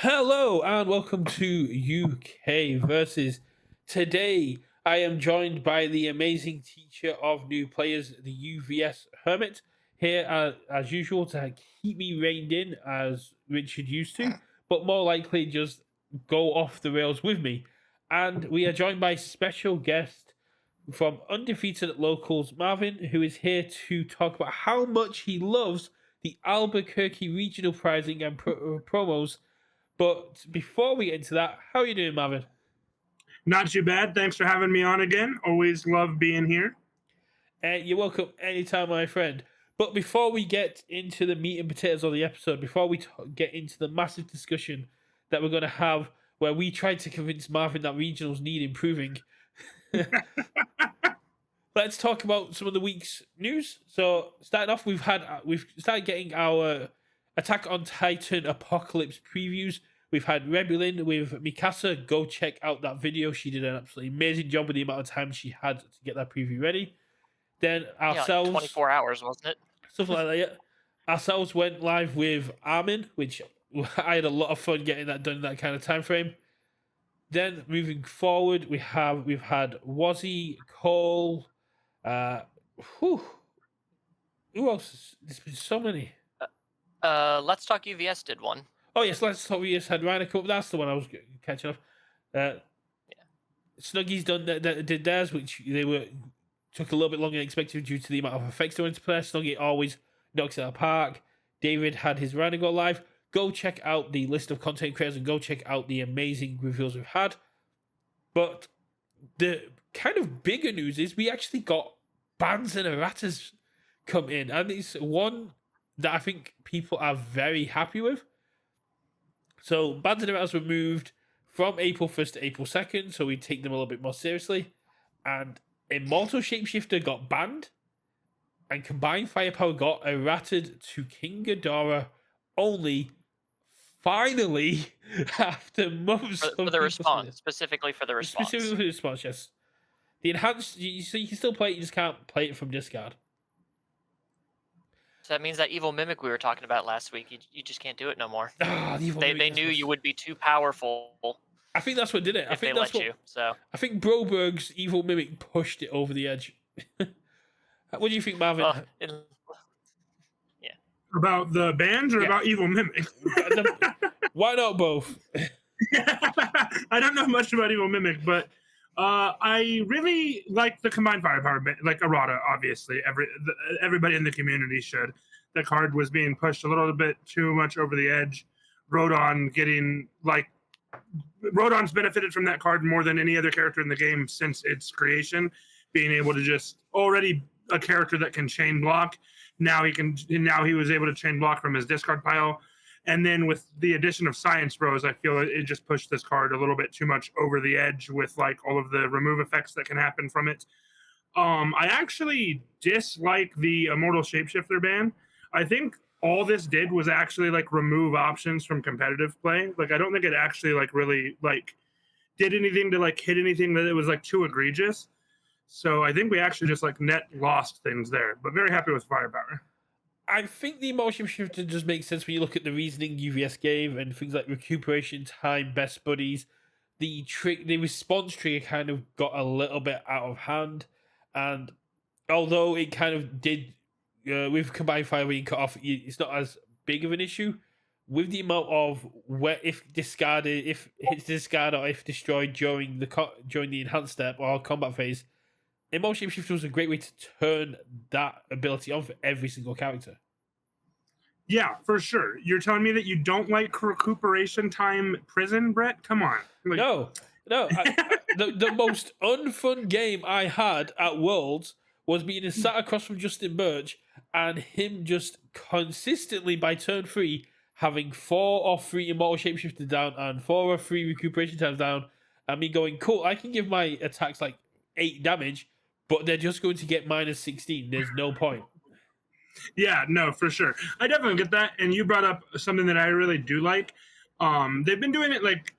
Hello and welcome to UK versus. Today, I am joined by the amazing teacher of new players, the UVS Hermit, here as usual to keep me reined in as Richard used to, but more likely just go off the rails with me. And we are joined by special guest from Undefeated Locals, Marvin, who is here to talk about how much he loves the Albuquerque Regional Prizing and promos. But before we get into that, how are you doing, Marvin? Not too bad. Thanks for having me on again. Always love being here. You're welcome anytime, my friend. But before we get into the meat and potatoes of the episode, before we get into the massive discussion that we're going to have, where we tried to convince Marvin that regionals need improving, let's talk about some of the week's news. So, starting off, we've started getting our Attack on Titan Apocalypse previews. We've had Rebelin with Mikasa. Go check out that video. She did an absolutely amazing job with the amount of time she had to get that preview ready. Then ourselves, like 24 hours, wasn't it? Something like that. Yeah. Ourselves went live with Armin, which I had a lot of fun getting that done in that kind of time frame. Then moving forward, we've had Wazzy, Cole. Who else? There's been so many. Let's Talk UVS did one. Oh yes, Let's Talk UVS had Ryan Cup. That's the one I was catching up. Yeah. Snuggies did theirs, which took a little bit longer than expected due to the amount of effects they went to play. Snuggie always knocks it out of the park. David had his Ryan go live. Go check out the list of content creators and go check out the amazing reveals we've had. But the kind of bigger news is we actually got Bans and erratas come in, and it's one that I think people are very happy with. So Bans and erratas were moved from April 1st to April 2nd, so we take them a little bit more seriously. And Immortal Shapeshifter got banned, and Combined Firepower got errated to King Ghidorah only, finally, after months for the response, specifically for the response. Specifically for the response, yes. The enhanced, so you can still play it, you just can't play it from discard. So that means that evil mimic we were talking about last week, you just can't do it no more. They knew you would be too powerful. I think that's what did it. I think that's what, So I think Broberg's evil mimic pushed it over the edge. What do you think, Marvin? Yeah. About the bans or about evil mimic? Why not both? I don't know much about evil mimic, but I really like the combined firepower, like errata. Obviously, everybody in the community should. The card was being pushed a little bit too much over the edge. Rodon's benefited from that card more than any other character in the game since its creation. Being able to just already a character that can chain block. Now he was able to chain block from his discard pile. And then with the addition of Science Bros, I feel it just pushed this card a little bit too much over the edge with like all of the remove effects that can happen from it. I actually dislike the Immortal Shapeshifter ban. I think all this did was actually like remove options from competitive play. Like I don't think it actually like really like did anything to like hit anything that it was like too egregious. So I think we actually just like net lost things there, but very happy with firepower. I think the emotion shifter just makes sense when you look at the reasoning UVS gave and things like recuperation time, best buddies. The response trigger kind of got a little bit out of hand, and although it kind of did with combined fire being cut off, it's not as big of an issue. With the amount of if it's discarded or if destroyed during the enhanced step or combat phase, Emotion Shapeshifter was a great way to turn that ability on for every single character. Yeah, for sure. You're telling me that you don't like recuperation time prison, Brett? Come on. Like... No. The most unfun game I had at Worlds was being sat across from Justin Birch and him just consistently by turn 3 having 4 or 3 Immortal Shapeshifter down and 4 or 3 recuperation times down, and me going, cool, I can give my attacks like 8 damage, but they're just going to get minus 16. There's no point. Yeah, no, for sure. I definitely get that. And you brought up something that I really do like. They've been doing it like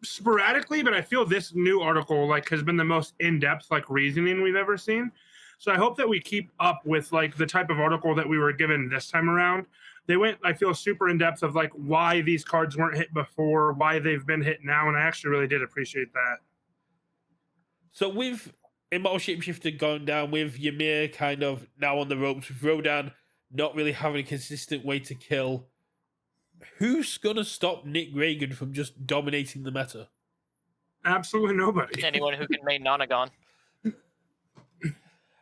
sporadically, but I feel this new article like has been the most in-depth like reasoning we've ever seen. So I hope that we keep up with like the type of article that we were given this time around. They went, I feel, super in depth of like why these cards weren't hit before, why they've been hit now, and I actually really did appreciate that. So with Immortal Shapeshifter going down, with Ymir kind of now on the ropes, with Rodan not really having a consistent way to kill, who's gonna stop Nick Reagan from just dominating the meta? Absolutely nobody. Anyone who can main Nonagon.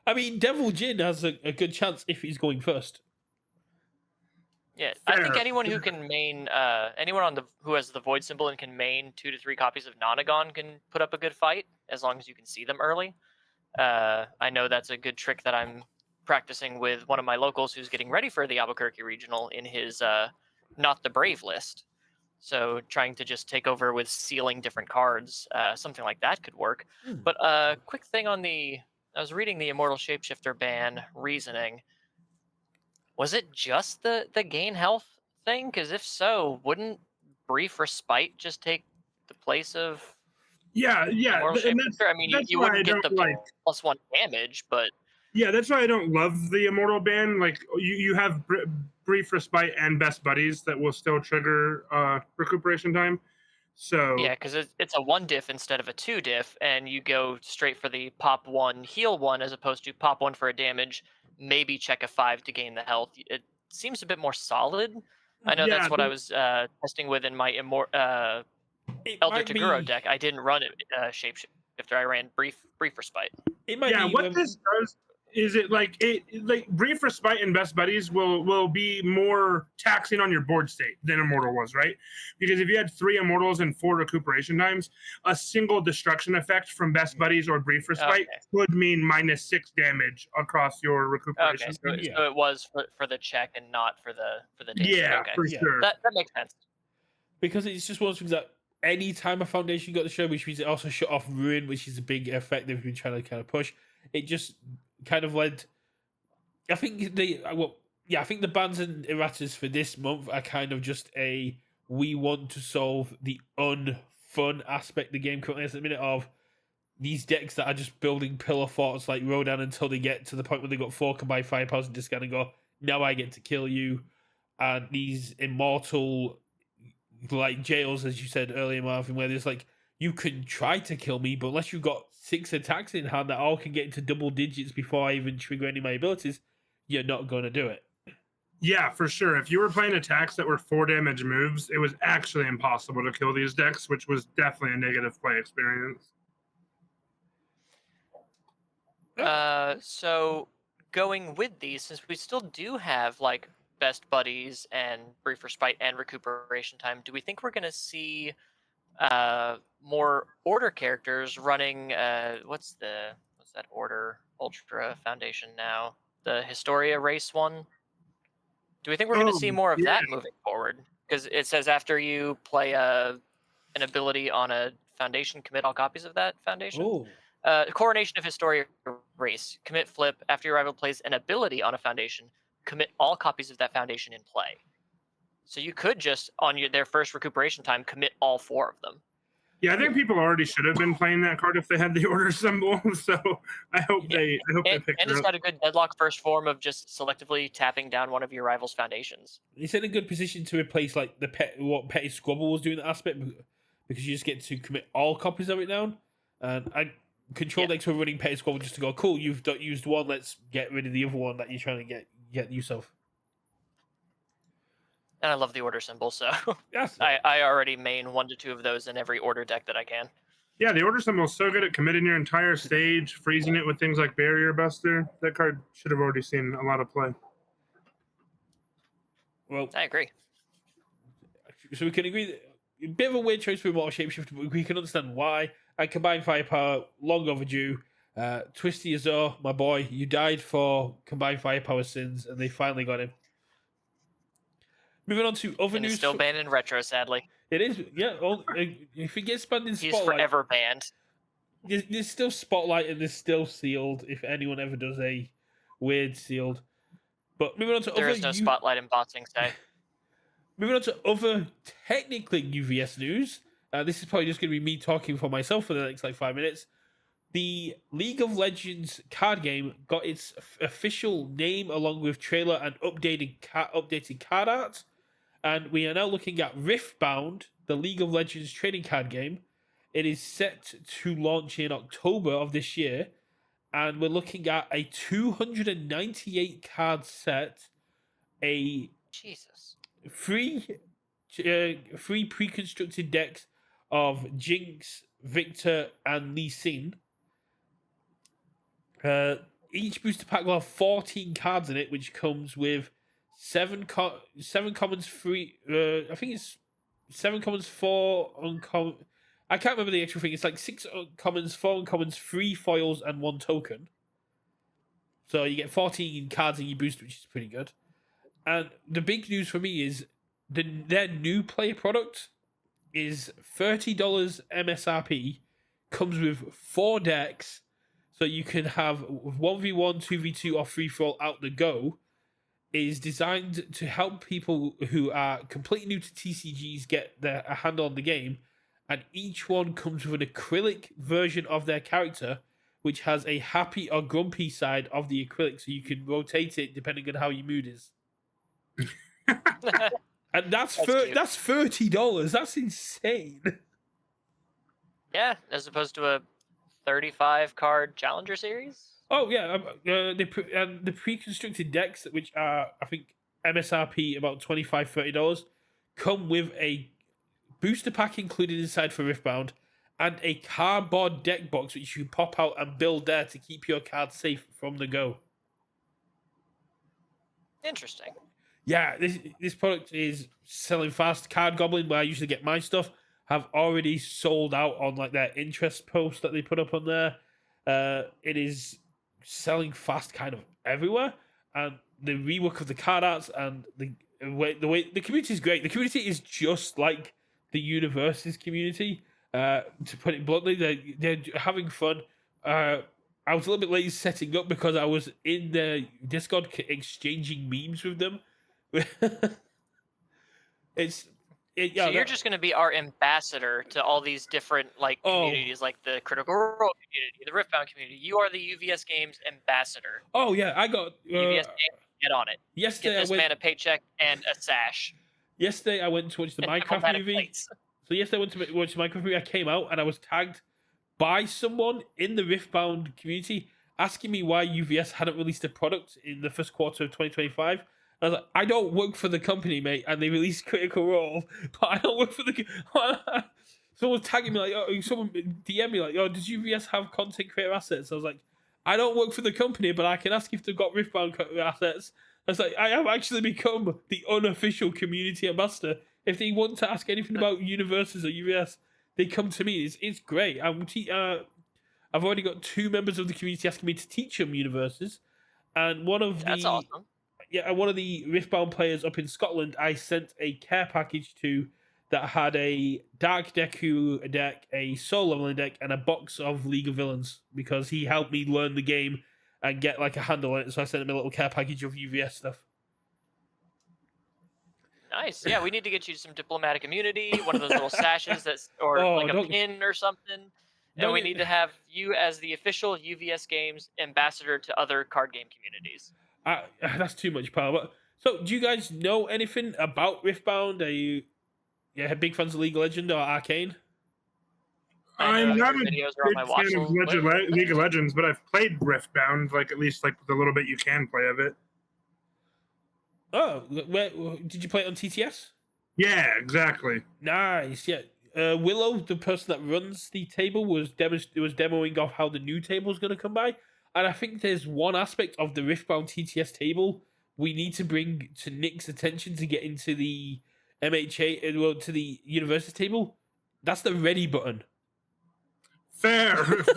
I mean, Devil Jin has a good chance if he's going first. Yeah, Fair. I think anyone who can main, anyone on who has the Void symbol and can main 2 to 3 copies of Nonagon can put up a good fight as long as you can see them early. I know that's a good trick that I'm practicing with one of my locals who's getting ready for the Albuquerque Regional in his Not the Brave list. So trying to just take over with sealing different cards, something like that could work. But quick thing on I was reading the Immortal Shapeshifter ban reasoning. Was it just the gain health thing? Because if so, wouldn't Brief Respite just take the place of Yeah, Immortal and Shapeshifter? I mean, you why I wouldn't get the don't +1 damage, but yeah, that's why I don't love the Immortal ban. Like you have Brief Respite and Best Buddies that will still trigger recuperation time. So yeah, because it's a 1 diff instead of a 2 diff, and you go straight for the pop 1, heal 1, as opposed to pop 1 for a damage, maybe check a 5 to gain the health. It seems a bit more solid. I know that's what I was testing with in my Elder Taguro deck. I didn't run it Shapeshifter. I ran Brief Respite. It might be what this does is it like Brief Respite and Best Buddies will be more taxing on your board state than Immortal was, right? Because if you had 3 Immortals and 4 recuperation times, a single destruction effect from Best Buddies or Brief Respite would mean -6 damage across your recuperation. Okay, so it was for the check and not for the damage. Yeah, for sure. That makes sense. Because it's just one of those things that any time a foundation got the show, which means it also shut off Ruin, which is a big effect they've been trying to kind of push. It just kind of led. I think I think the bans and erratas for this month are kind of just we want to solve the unfun aspect of the game currently at the minute of these decks that are just building pillar forts like Rodan until they get to the point where they got 4 combined firepowers and discard and go, now I get to kill you. And these immortal like jails, as you said earlier, Marvin, where there's like, you can try to kill me, but unless you've got 6 attacks in hand that all can get into double digits before I even trigger any of my abilities, you're not going to do it. Yeah, for sure. If you were playing attacks that were 4 damage moves, it was actually impossible to kill these decks, which was definitely a negative play experience. So going with these, since we still do have like Best Buddies and Brief Respite and Recuperation Time, do we think we're going to see more order characters running what's that order Ultra Foundation now, the Historia race one? Do we think we're going to see more of that moving forward? Because it says after you play an ability on a foundation, commit all copies of that foundation. Coronation of Historia race, commit flip. After your rival plays an ability on a foundation, commit all copies of that foundation in play. So you could just, on their first recuperation time, commit all 4 of them. Yeah, I think people already should have been playing that card if they had the order symbol. So I hope they picked it up. And it's got a good deadlock first form of just selectively tapping down one of your rival's foundations. It's in a good position to replace like what Petty Squabble was doing that aspect, because you just get to commit all copies of it down. And control decks were running Petty Squabble just to go, cool, you've used one, let's get rid of the other one that you're trying to get use of. And I love the order symbol, so Yes. I already main 1 to 2 of those in every order deck that I can. Yeah, the order symbol is so good at committing your entire stage, freezing it with things like Barrier Buster. That card should have already seen a lot of play. Well, I agree. So we can agree that a bit of a weird choice for Immortal Shapeshifter, but we can understand why. And Combined Firepower, long overdue. Twisty Azor, my boy, you died for Combined Firepower sins, and they finally got him. Moving on to other news. He's still banned in retro, sadly. It is, yeah. If he gets banned in Spotlight, he's forever banned. There's still Spotlight and there's still Sealed. If anyone ever does a weird Sealed, but moving on to there is no Spotlight in Boxing Day. Moving on to other technically UVS news. This is probably just going to be me talking for myself for the next 5 minutes. the League of Legends card game got its official name along with trailer and updated card art. And we are now looking at Riftbound, the League of Legends trading card game. It is set to launch in October of this year. And we're looking at a 298 card set, a Jesus. three pre-constructed decks of Jinx, Victor, and Lee Sin. Each booster pack will have 14 cards in it, which comes with seven commons, I think it's 7 commons, 4 uncommon. I can't remember the actual thing. It's like 6 commons, 4 uncommons, 3 foils, and 1 token. So you get 14 cards in your booster, which is pretty good. And the big news for me is their new player product is $30 MSRP, comes with 4 decks, so you can have 1v1, 2v2, or free-for-all out the go. Is designed to help people who are completely new to TCGs get a handle on the game, and each one comes with an acrylic version of their character, which has a happy or grumpy side of the acrylic, so you can rotate it depending on how your mood is. And that's $30. That's insane. Yeah, as opposed to a 35 card Challenger series. Oh yeah, the pre-constructed decks, which are I think MSRP about $25-$30, come with a booster pack included inside for Riftbound, and a cardboard deck box which you pop out and build there to keep your cards safe from the go. Interesting. Yeah, this product is selling fast. Card Goblin, where I usually get my stuff, have already sold out on like their interest post that they put up on there. It is selling fast kind of everywhere, and the rework of the card arts and the way the community is great. The community is just like the Universus community. To put it bluntly, they're having fun. I was a little bit late setting up because I was in the Discord exchanging memes with them. So you're just going to be our ambassador to all these different communities, like the Critical Role community, the Riftbound community. You are the UVS Games ambassador. Oh yeah, I got UVS Games. Get on it. Yesterday, get this man a paycheck and a sash. Yesterday, I went to watch the Minecraft movie. Plates. So yesterday, I went to watch the Minecraft movie. I came out and I was tagged by someone in the Riftbound community asking me why UVS hadn't released a product in the first quarter of 2025. I was like, I don't work for the company, mate, and they released Critical Role, but I don't work for the. Someone was tagging me like, oh, someone DM me like, oh, does UVS have content creator assets? I was like, I don't work for the company, but I can ask if they've got Riftbound assets. I was like, I have actually become the unofficial community ambassador. If they want to ask anything about Universus or UVS, they come to me. It's great. I've already got 2 members of the community asking me to teach them Universus, and That's awesome. Yeah, one of the Riftbound players up in Scotland, I sent a care package to that had a Dark Deku deck, a Soul Leveling deck, and a box of League of Villains because he helped me learn the game and get like a handle on it. So I sent him a little care package of UVS stuff. Nice. Yeah, we need to get you some diplomatic immunity, one of those little sashes or a pin or something. And we need to have you as the official UVS Games ambassador to other card game communities. That's too much power. So, do you guys know anything about Riftbound? Are you big fans of League of Legends or Arcane? I'm not a big videos are on my watch fan of League of Legends, but I've played Riftbound, at least the little bit you can play of it. Oh, where did you play it on TTS? Yeah, exactly. Nice. Yeah. Willow, the person that runs the table, was demoing off how the new table is going to come by. And I think there's one aspect of the Riftbound TTS table we need to bring to Nick's attention to get into the MHA, to the Universus table. That's the ready button. Fair. So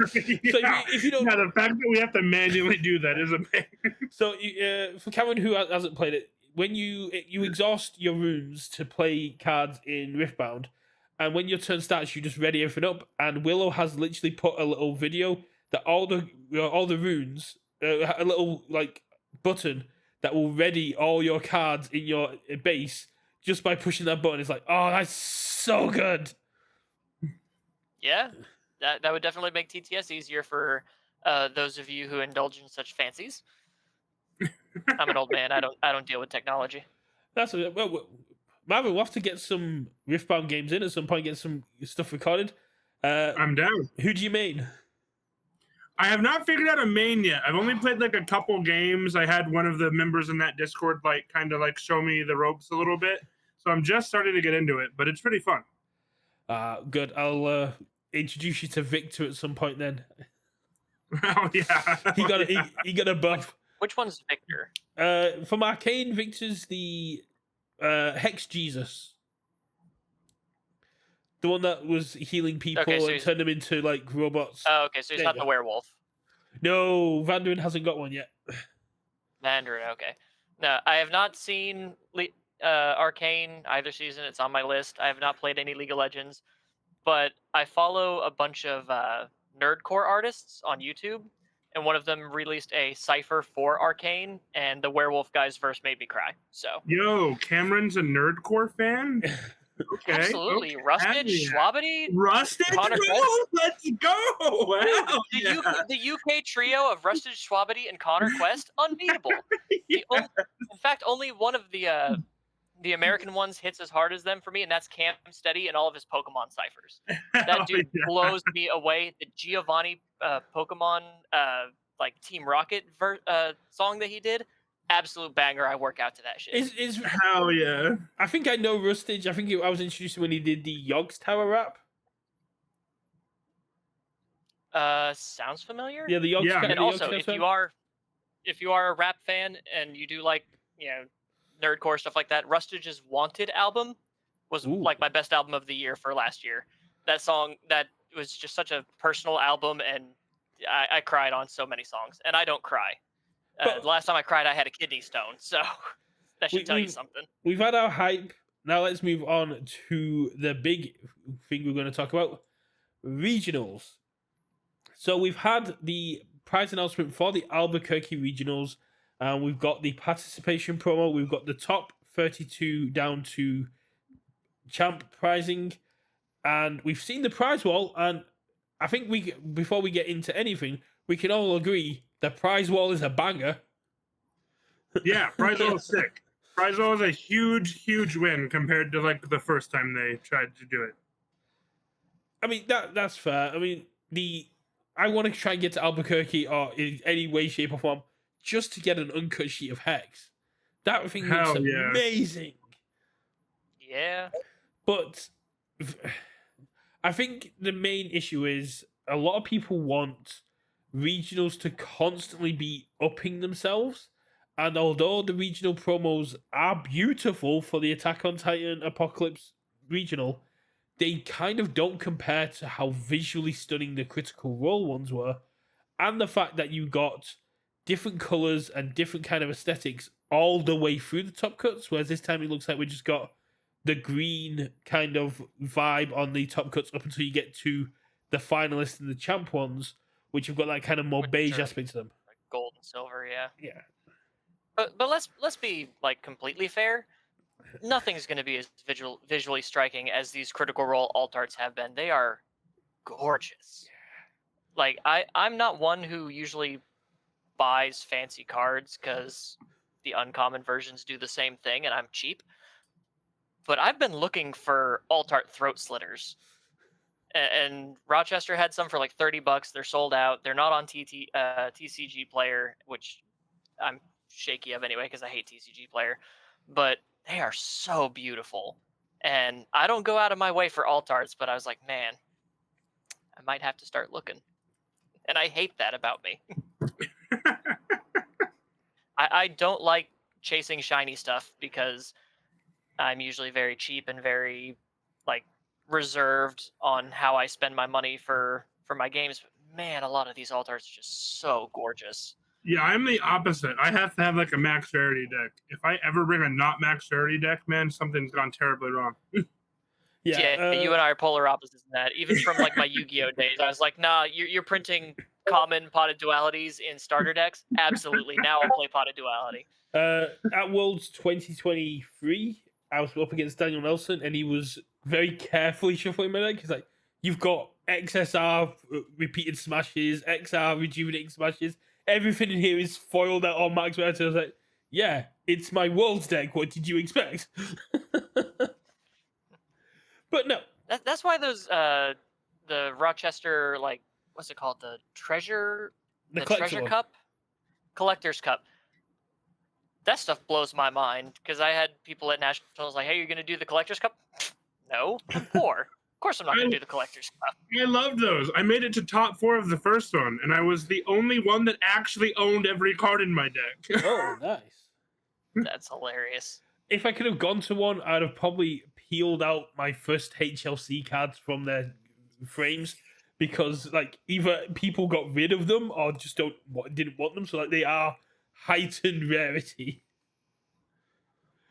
if you don't, the fact that we have to manually do that is amazing. So for Cameron, who hasn't played it, when you exhaust your runes to play cards in Riftbound, and when your turn starts, you just ready everything up. And Willow has literally put a little video that all the runes, a little button that will ready all your cards in your base just by pushing that button. It's like, oh, that's so good. Yeah, that would definitely make TTS easier for those of you who indulge in such fancies. I'm an old man. I don't deal with technology. That's Marvin, we'll have to get some Riftbound games in at some point. Get some stuff recorded. I'm down. Who do you main? I have not figured out a main yet. I've only played like a couple games. I had one of the members in that Discord like kind of like show me the ropes a little bit. So I'm just starting to get into it, but it's pretty fun. Good. I'll introduce you to Victor at some point then. Oh yeah. He got a buff. Which one's Victor? From Arcane, Victor's the Hex Jesus. The one that was healing people and turned them into like robots. Oh, okay, so he's not the werewolf. No, Vanderin hasn't got one yet. Vanderin, okay. No, I have not seen Arcane either season. It's on my list. I have not played any League of Legends, but I follow a bunch of nerdcore artists on YouTube, and one of them released a cipher for Arcane, and the werewolf guy's verse made me cry. So, yo, Cameron's a nerdcore fan. Okay, absolutely. okay. Rusted, Schwabity, Connor Quest. Let's go! Wow. The UK trio of Rusted, Schwabity, and Connor Quest, unbeatable. In fact, only one of the American ones hits as hard as them for me, and that's Cam Steady and all of his Pokemon ciphers. That dude blows me away. The Giovanni Pokemon like Team Rocket song that he did. Absolute banger. I work out to that shit. Is hell yeah. I think I know Rustage. I think I was introduced when he did the Yogs Tower rap. Sounds familiar. Yeah, the Yogs Tower. And also, if you are a rap fan and you do like, you know, nerdcore stuff like that, Rustage's Wanted album was like my best album of the year for last year. That song, that was just such a personal album, and I cried on so many songs, and I don't cry. The last time I cried, I had a kidney stone, so that should tell you something. We've had our hype. Now let's move on to the big thing we're going to talk about, regionals. So we've had the prize announcement for the Albuquerque regionals, and we've got the participation promo. We've got the top 32 down to champ prizing, and we've seen the prize wall. And I think before we get into anything, we can all agree the prize wall is a banger. Yeah, prize wall is sick. Prize wall is a huge win compared to like the first time they tried to do it. I mean that's fair. I mean I want to try and get to Albuquerque or in any way, shape, or form just to get an uncut sheet of Hex. That thing looks amazing. Yeah. But I think the main issue is a lot of people want regionals to constantly be upping themselves, and although the regional promos are beautiful for the Attack on Titan Apocalypse regional, they kind of don't compare to how visually stunning the Critical Role ones were, and the fact that you got different colors and different kind of aesthetics all the way through the top cuts, whereas this time it looks like we just got the green kind of vibe on the top cuts up until you get to the finalists and the champ ones, which have got that kind of more beige aspect to them. Like gold and silver, yeah. Yeah. But let's be like completely fair. Nothing's going to be as visually striking as these Critical Role alt arts have been. They are gorgeous. Like I'm not one who usually buys fancy cards because the uncommon versions do the same thing and I'm cheap. But I've been looking for alt art throat slitters. And Rochester had some for like $30. They're sold out. They're not on TCG Player, which I'm shaky of anyway because I hate TCG Player. But they are so beautiful. And I don't go out of my way for alt arts, but I was like, man, I might have to start looking. And I hate that about me. I don't like chasing shiny stuff because I'm usually very cheap and very like reserved on how I spend my money for my games. But man, a lot of these alt arts are just so gorgeous. Yeah, I'm the opposite. I have to have like a max rarity deck. If I ever bring a not max rarity deck, man, something's gone terribly wrong. Yeah, you and I are polar opposites in that. Even from like my Yu-Gi-Oh days, I was like, nah, you're printing common potted dualities in starter decks. Absolutely, now I'll play potted duality. At Worlds 2023, I was up against Daniel Nelson, and he was very carefully shuffling my deck. He's like, You've got XSR repeated smashes, XR rejuvenating smashes. Everything in here is foiled out on max rarity. I was like, yeah, it's my world's deck. What did you expect? But no, That's why those the Rochester, like, what's it called, the treasure the treasure collector one. cup, collector's cup. That stuff blows my mind because I had people at nationals like, "Hey, you're gonna do the collector's cup?" No, I'm poor. Of course, I'm not gonna do the collector's cup. I loved those. I made it to top 4 of the first one, and I was the only one that actually owned every card in my deck. Oh, nice. That's hilarious. If I could have gone to one, I'd have probably peeled out my first HLC cards from their frames because, like, either people got rid of them or just didn't want them. So, like, they are heightened rarity.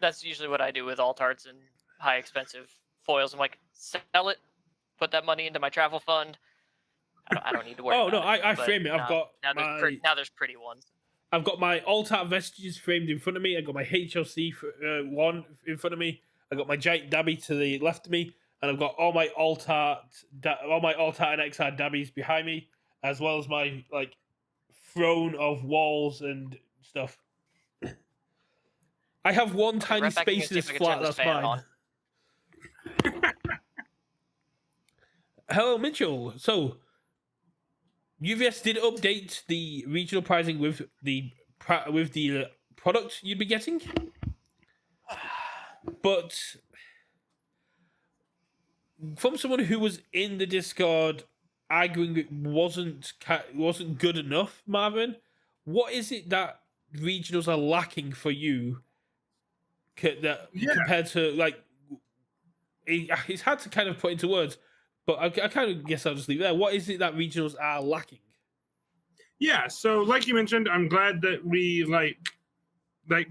That's usually what I do with alt arts and high expensive foils. I'm like, sell it, put that money into my travel fund. I don't need to worry. Oh, about no, it, I but frame it. I've got now there's pretty ones. I've got my alt art vestiges framed in front of me. I got my HLC one in front of me. I got my giant dabby to the left of me, and I've got all my alt art and XR dabbies behind me, as well as my like throne of walls and stuff. I have one tiny Right back in space in here, see this if I can turn flat. this That's fan mine. on. Hello, Mitchell. So, UVS did update the regional pricing with the product you'd be getting, but from someone who was in the Discord arguing it wasn't good enough, Marvin, what is it that regionals are lacking for you compared to, like, it's hard to kind of put into words, but I kind of guess I'll just leave it there. What is it that regionals are lacking? Yeah, so like you mentioned, I'm glad that we like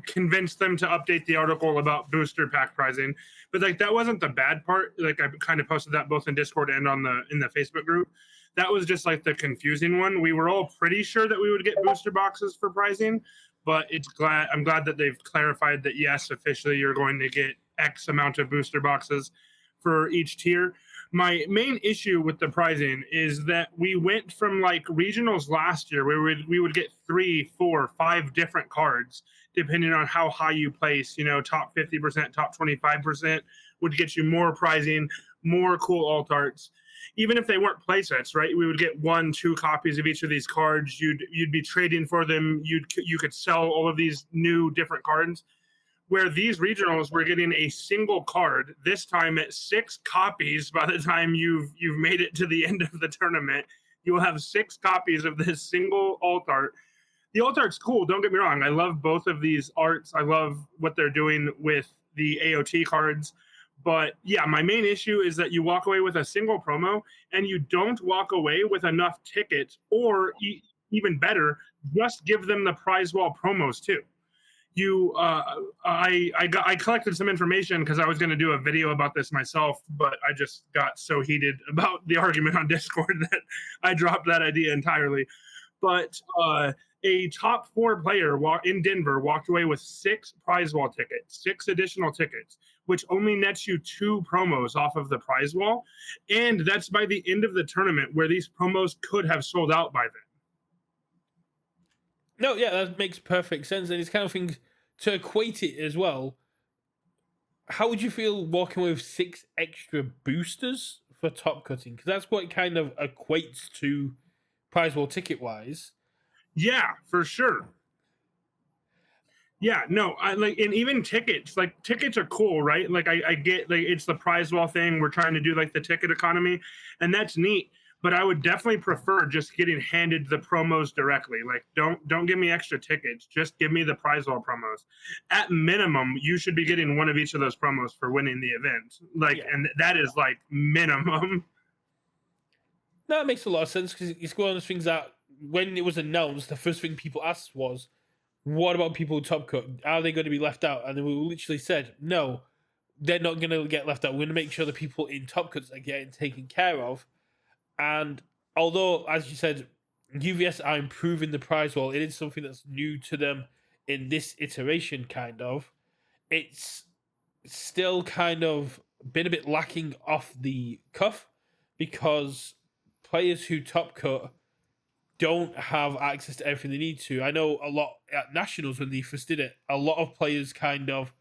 convinced them to update the article about booster pack pricing. But like that wasn't the bad part. Like I kind of posted that both in Discord and in the Facebook group. That was just like the confusing one. We were all pretty sure that we would get booster boxes for pricing, but I'm glad that they've clarified that yes, officially you're going to get X amount of booster boxes for each tier. My main issue with the pricing is that we went from like regionals last year where we would get 3, 4, 5 different cards depending on how high you place. You know, top 50%, top 25% would get you more pricing, more cool alt arts. Even if they weren't play sets, right? We would get 1, 2 copies of each of these cards. You'd be trading for them. You could sell all of these new different cards. Where these regionals were getting a single card, this time at 6 copies. By the time you've made it to the end of the tournament, you will have 6 copies of this single alt art. The alt art's cool, don't get me wrong. I love both of these arts. I love what they're doing with the AOT cards. But yeah, my main issue is that you walk away with a single promo and you don't walk away with enough tickets, or even better, just give them the prize wall promos too. I collected some information because I was going to do a video about this myself, but I just got so heated about the argument on Discord that I dropped that idea entirely. But a top 4 player in Denver walked away with 6 prize wall tickets, 6 additional tickets, which only nets you 2 promos off of the prize wall, and that's by the end of the tournament, where these promos could have sold out by then. No, yeah, that makes perfect sense, and it's kind of things to equate it as well. How would you feel walking with 6 extra boosters for top cutting? Because that's what it kind of equates to prize wall ticket wise. Yeah, for sure. Yeah, no, I like, and even tickets, like tickets are cool, right? Like I get, like, it's the prize wall thing. We're trying to do like the ticket economy, and that's neat. But I would definitely prefer just getting handed the promos directly. Like, don't give me extra tickets. Just give me the prize wall promos. At minimum, you should be getting one of each of those promos for winning the event. Like, yeah. And that is like minimum. No, it makes a lot of sense because it's one of those things that when it was announced, the first thing people asked was, "What about people who top cut? Are they going to be left out?" And then we literally said, "No, they're not going to get left out. We're going to make sure the people in top cuts are getting taken care of." And although, as you said, UVS are improving the prize wall, it is something that's new to them in this iteration, kind of. It's still kind of been a bit lacking off the cuff because players who top cut don't have access to everything they need to. I know a lot at Nationals when they first did it, a lot of players kind of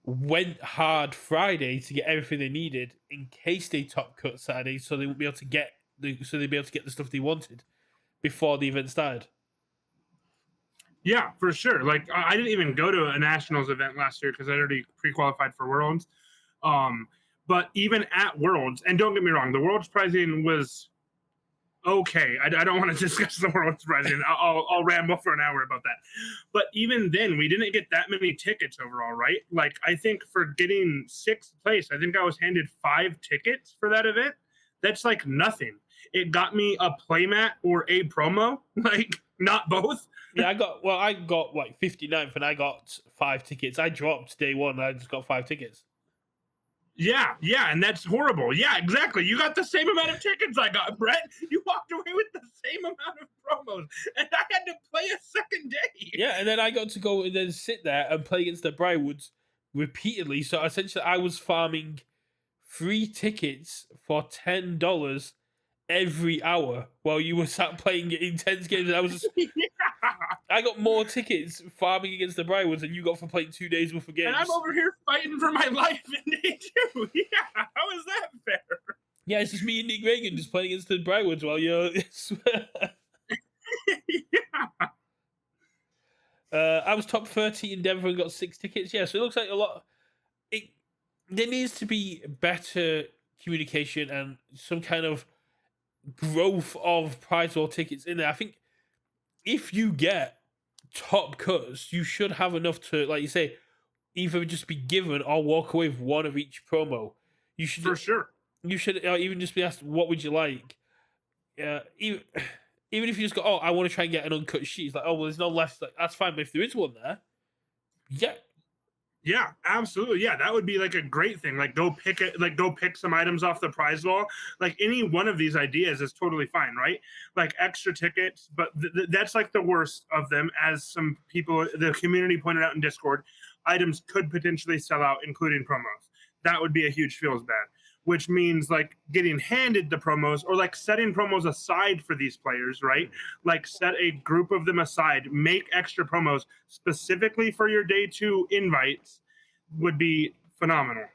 went hard Friday to get everything they needed in case they top cut Saturday, so they would be able to get the stuff they wanted before the event started. Yeah, for sure. Like I didn't even go to a Nationals event last year because I already pre-qualified for Worlds. But even at Worlds, and don't get me wrong, the Worlds pricing was okay. I don't want to discuss the Worlds pricing. I'll ramble for an hour about that. But even then, we didn't get that many tickets overall, right? Like I think for getting sixth place, I think I was handed 5 tickets for that event. That's like nothing. It got me a playmat or a promo, like not both. Yeah, I got like 59th and I got 5 tickets. I dropped day one, I just got 5 tickets. Yeah, and that's horrible. Yeah, exactly. You got the same amount of tickets I got, Brett. You walked away with the same amount of promos, and I had to play a second day. Yeah, and then I got to go and then sit there and play against the Briarwoods repeatedly. So essentially, I was farming free tickets for $10 every hour while you were sat playing intense games. And I got more tickets farming against the Briarwoods than you got for playing 2 days worth of games. And I'm over here fighting for my life in day 2. Yeah, how is that fair? Yeah, it's just me and Nick Reagan just playing against the Briarwoods while you're. Yeah. I was top 30 in Denver and got 6 tickets. Yeah, so it looks like a lot. There needs to be better communication and some kind of growth of prize war tickets in there. I think if you get top cuts, you should have enough to, like you say, either just be given or walk away with one of each promo. You should For sure. You should even just be asked, "What would you like?" Even if you just go, "Oh, I want to try and get an uncut sheet." It's like, "Oh, well, there's no left." Like, that's fine, but if there is one there, yeah. Yeah, absolutely. Yeah, that would be like a great thing. Like go pick some items off the prize wall. Like any one of these ideas is totally fine, right? Like extra tickets, but that's like the worst of them. As some people, the community pointed out in Discord, items could potentially sell out, including promos. That would be a huge feels bad. Which means like getting handed the promos or like setting promos aside for these players, right? Like set a group of them aside, make extra promos specifically for your day 2 invites would be phenomenal.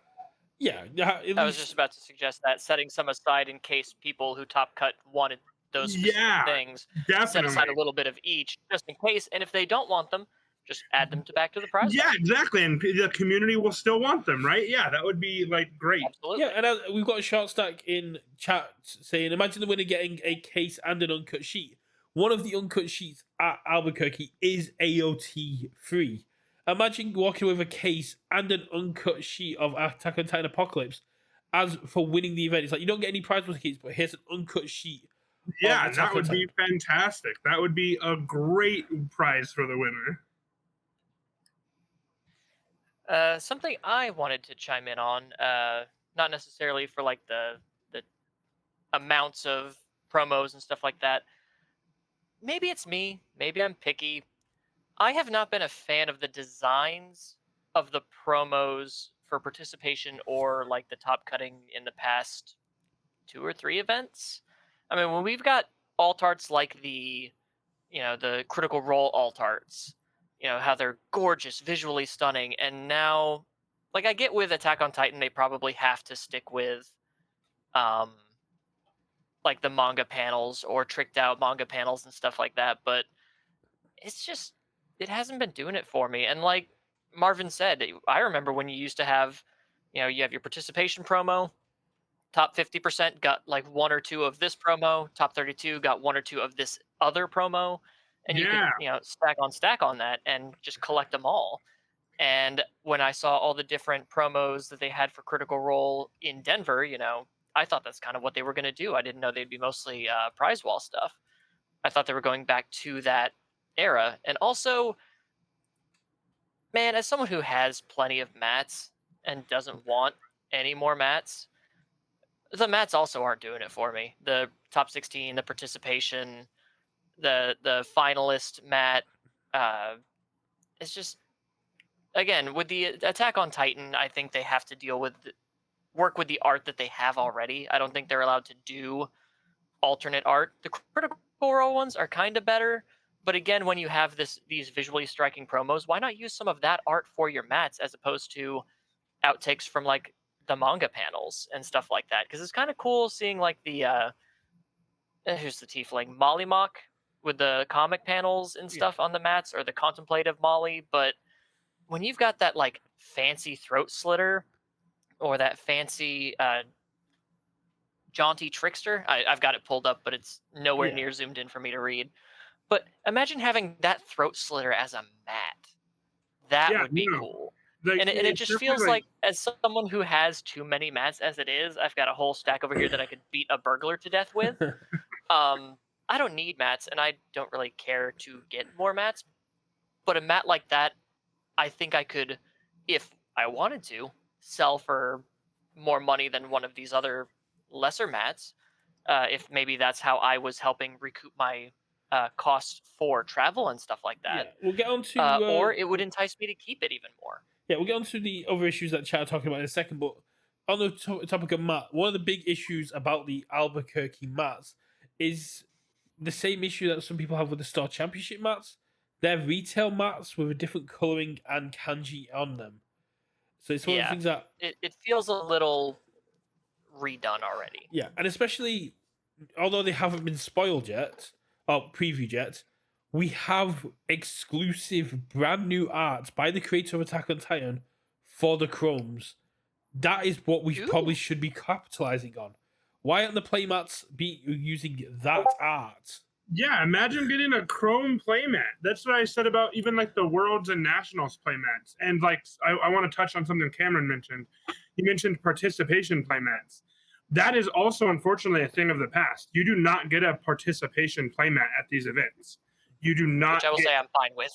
Yeah, I was just about to suggest that setting some aside in case people who top cut wanted those specific things. Definitely. Set aside a little bit of each just in case, and if they don't want them, just add them back to the prize. Yeah, exactly, and the community will still want them, right? Yeah, that would be like great. Absolutely. Yeah, and we've got a short stack in chat saying, imagine the winner getting a case and an uncut sheet. One of the uncut sheets at Albuquerque is AOT free. Imagine walking with a case and an uncut sheet of Attack on Titan Apocalypse as for winning the event. It's like you don't get any prize tickets, but here's an uncut sheet. Yeah, that would be fantastic. That would be a great prize for the winner. Something I wanted to chime in on, not necessarily for like the amounts of promos and stuff like that. Maybe it's me. Maybe I'm picky. I have not been a fan of the designs of the promos for participation or like the top cutting in the past 2 or 3 events. I mean, when we've got alt arts like the Critical Role alt arts, how they're gorgeous, visually stunning, and now, like, I get with Attack on Titan, they probably have to stick with, like the manga panels or tricked out manga panels and stuff like that, but it's just, it hasn't been doing it for me. And like Marvin said, I remember when you used to have, you have your participation promo, top 50% got like 1 or 2 of this promo, top 32 got 1 or 2 of this other promo, and you could, stack on that and just collect them all. And when I saw all the different promos that they had for Critical Role in Denver, I thought that's kind of what they were going to do. I didn't know they'd be mostly prize wall stuff. I thought they were going back to that era. And also, man, as someone who has plenty of mats and doesn't want any more mats, the mats also aren't doing it for me. The top 16, the participation, the finalist mat, it's just, again, with the Attack on Titan, I think they have to deal with work with the art that they have already. I don't think they're allowed to do alternate art. The Critical Role ones are kind of better, but again, when you have these visually striking promos, why not use some of that art for your mats as opposed to outtakes from like the manga panels and stuff like that? Because it's kind of cool seeing like the here's the tiefling Molly Mock with the comic panels and stuff on the mats, or the contemplative Molly. But when you've got that like fancy throat slitter or that fancy jaunty trickster, I've got it pulled up, but it's nowhere near zoomed in for me to read. But imagine having that throat slitter as a mat. That would be cool. Like, and it it's just feels definitely like, as someone who has too many mats as it is, I've got a whole stack over here that I could beat a burglar to death with. I don't need mats, and I don't really care to get more mats. But a mat like that, I think I could, if I wanted to, sell for more money than one of these other lesser mats. If maybe that's how I was helping recoup my costs for travel and stuff like that. Yeah, we'll get on to or it would entice me to keep it even more. Yeah, we'll get on to the other issues that chat are talking about in a second. But on the topic of mat, one of the big issues about the Albuquerque mats is the same issue that some people have with the Star Championship mats. They're retail mats with a different coloring and kanji on them. So it's one of the things that it feels a little redone already. Yeah, and especially although they haven't been spoiled yet or previewed yet, we have exclusive brand new art by the creator of Attack on Titan for the Chromes. That is what we probably should be capitalizing on. Why aren't the playmats be using that art? Yeah, imagine getting a Chrome playmat. That's what I said about even like the Worlds and Nationals playmats. And like, I want to touch on something Cameron mentioned. He mentioned participation playmats. That is also, unfortunately, a thing of the past. You do not get a participation playmat at these events. You do not. Which I will say I'm fine with.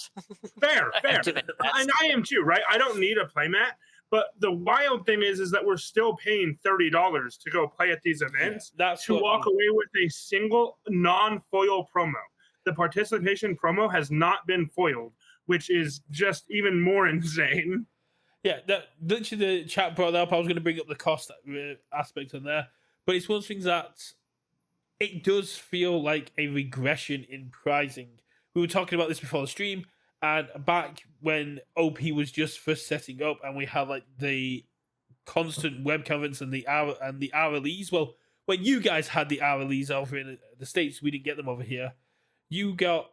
Fair. And I am too, right? I don't need a playmat. But the wild thing is that we're still paying $30 to go play at these events to walk away with a single non-foil promo. The participation promo has not been foiled, which is just even more insane. Yeah, literally the chat brought that up. I was going to bring up the cost aspect on there, but it's one of the things that it does feel like a regression in pricing. We were talking about this before the stream. And back when OP was just first setting up, and we had like the constant web events and the hourlies. Well, when you guys had the hourlies over in the States, we didn't get them over here. You got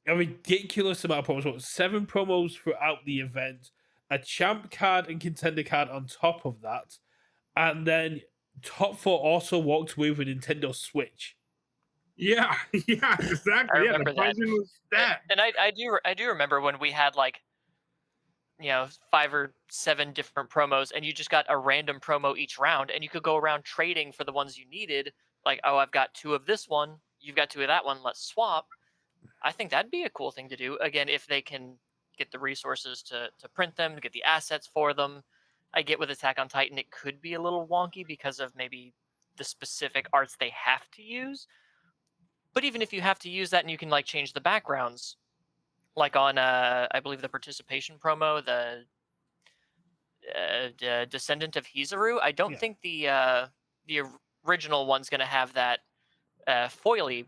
a ridiculous amount of promos. What, 7 promos throughout the event, a champ card and contender card on top of that, and then Top 4 also walked with a Nintendo Switch. Yeah, exactly. I remember that. Was that. And I do remember when we had like, 5 or 7 different promos, and you just got a random promo each round, and you could go around trading for the ones you needed. Like, oh, I've got 2 of this one, you've got 2 of that one, let's swap. I think that'd be a cool thing to do. Again, if they can get the resources to print them, to get the assets for them. I get with Attack on Titan, it could be a little wonky because of maybe the specific arts they have to use. But even if you have to use that and you can like change the backgrounds, like on I believe the participation promo, the Descendant of Hizaru, I don't think the original one's going to have that foily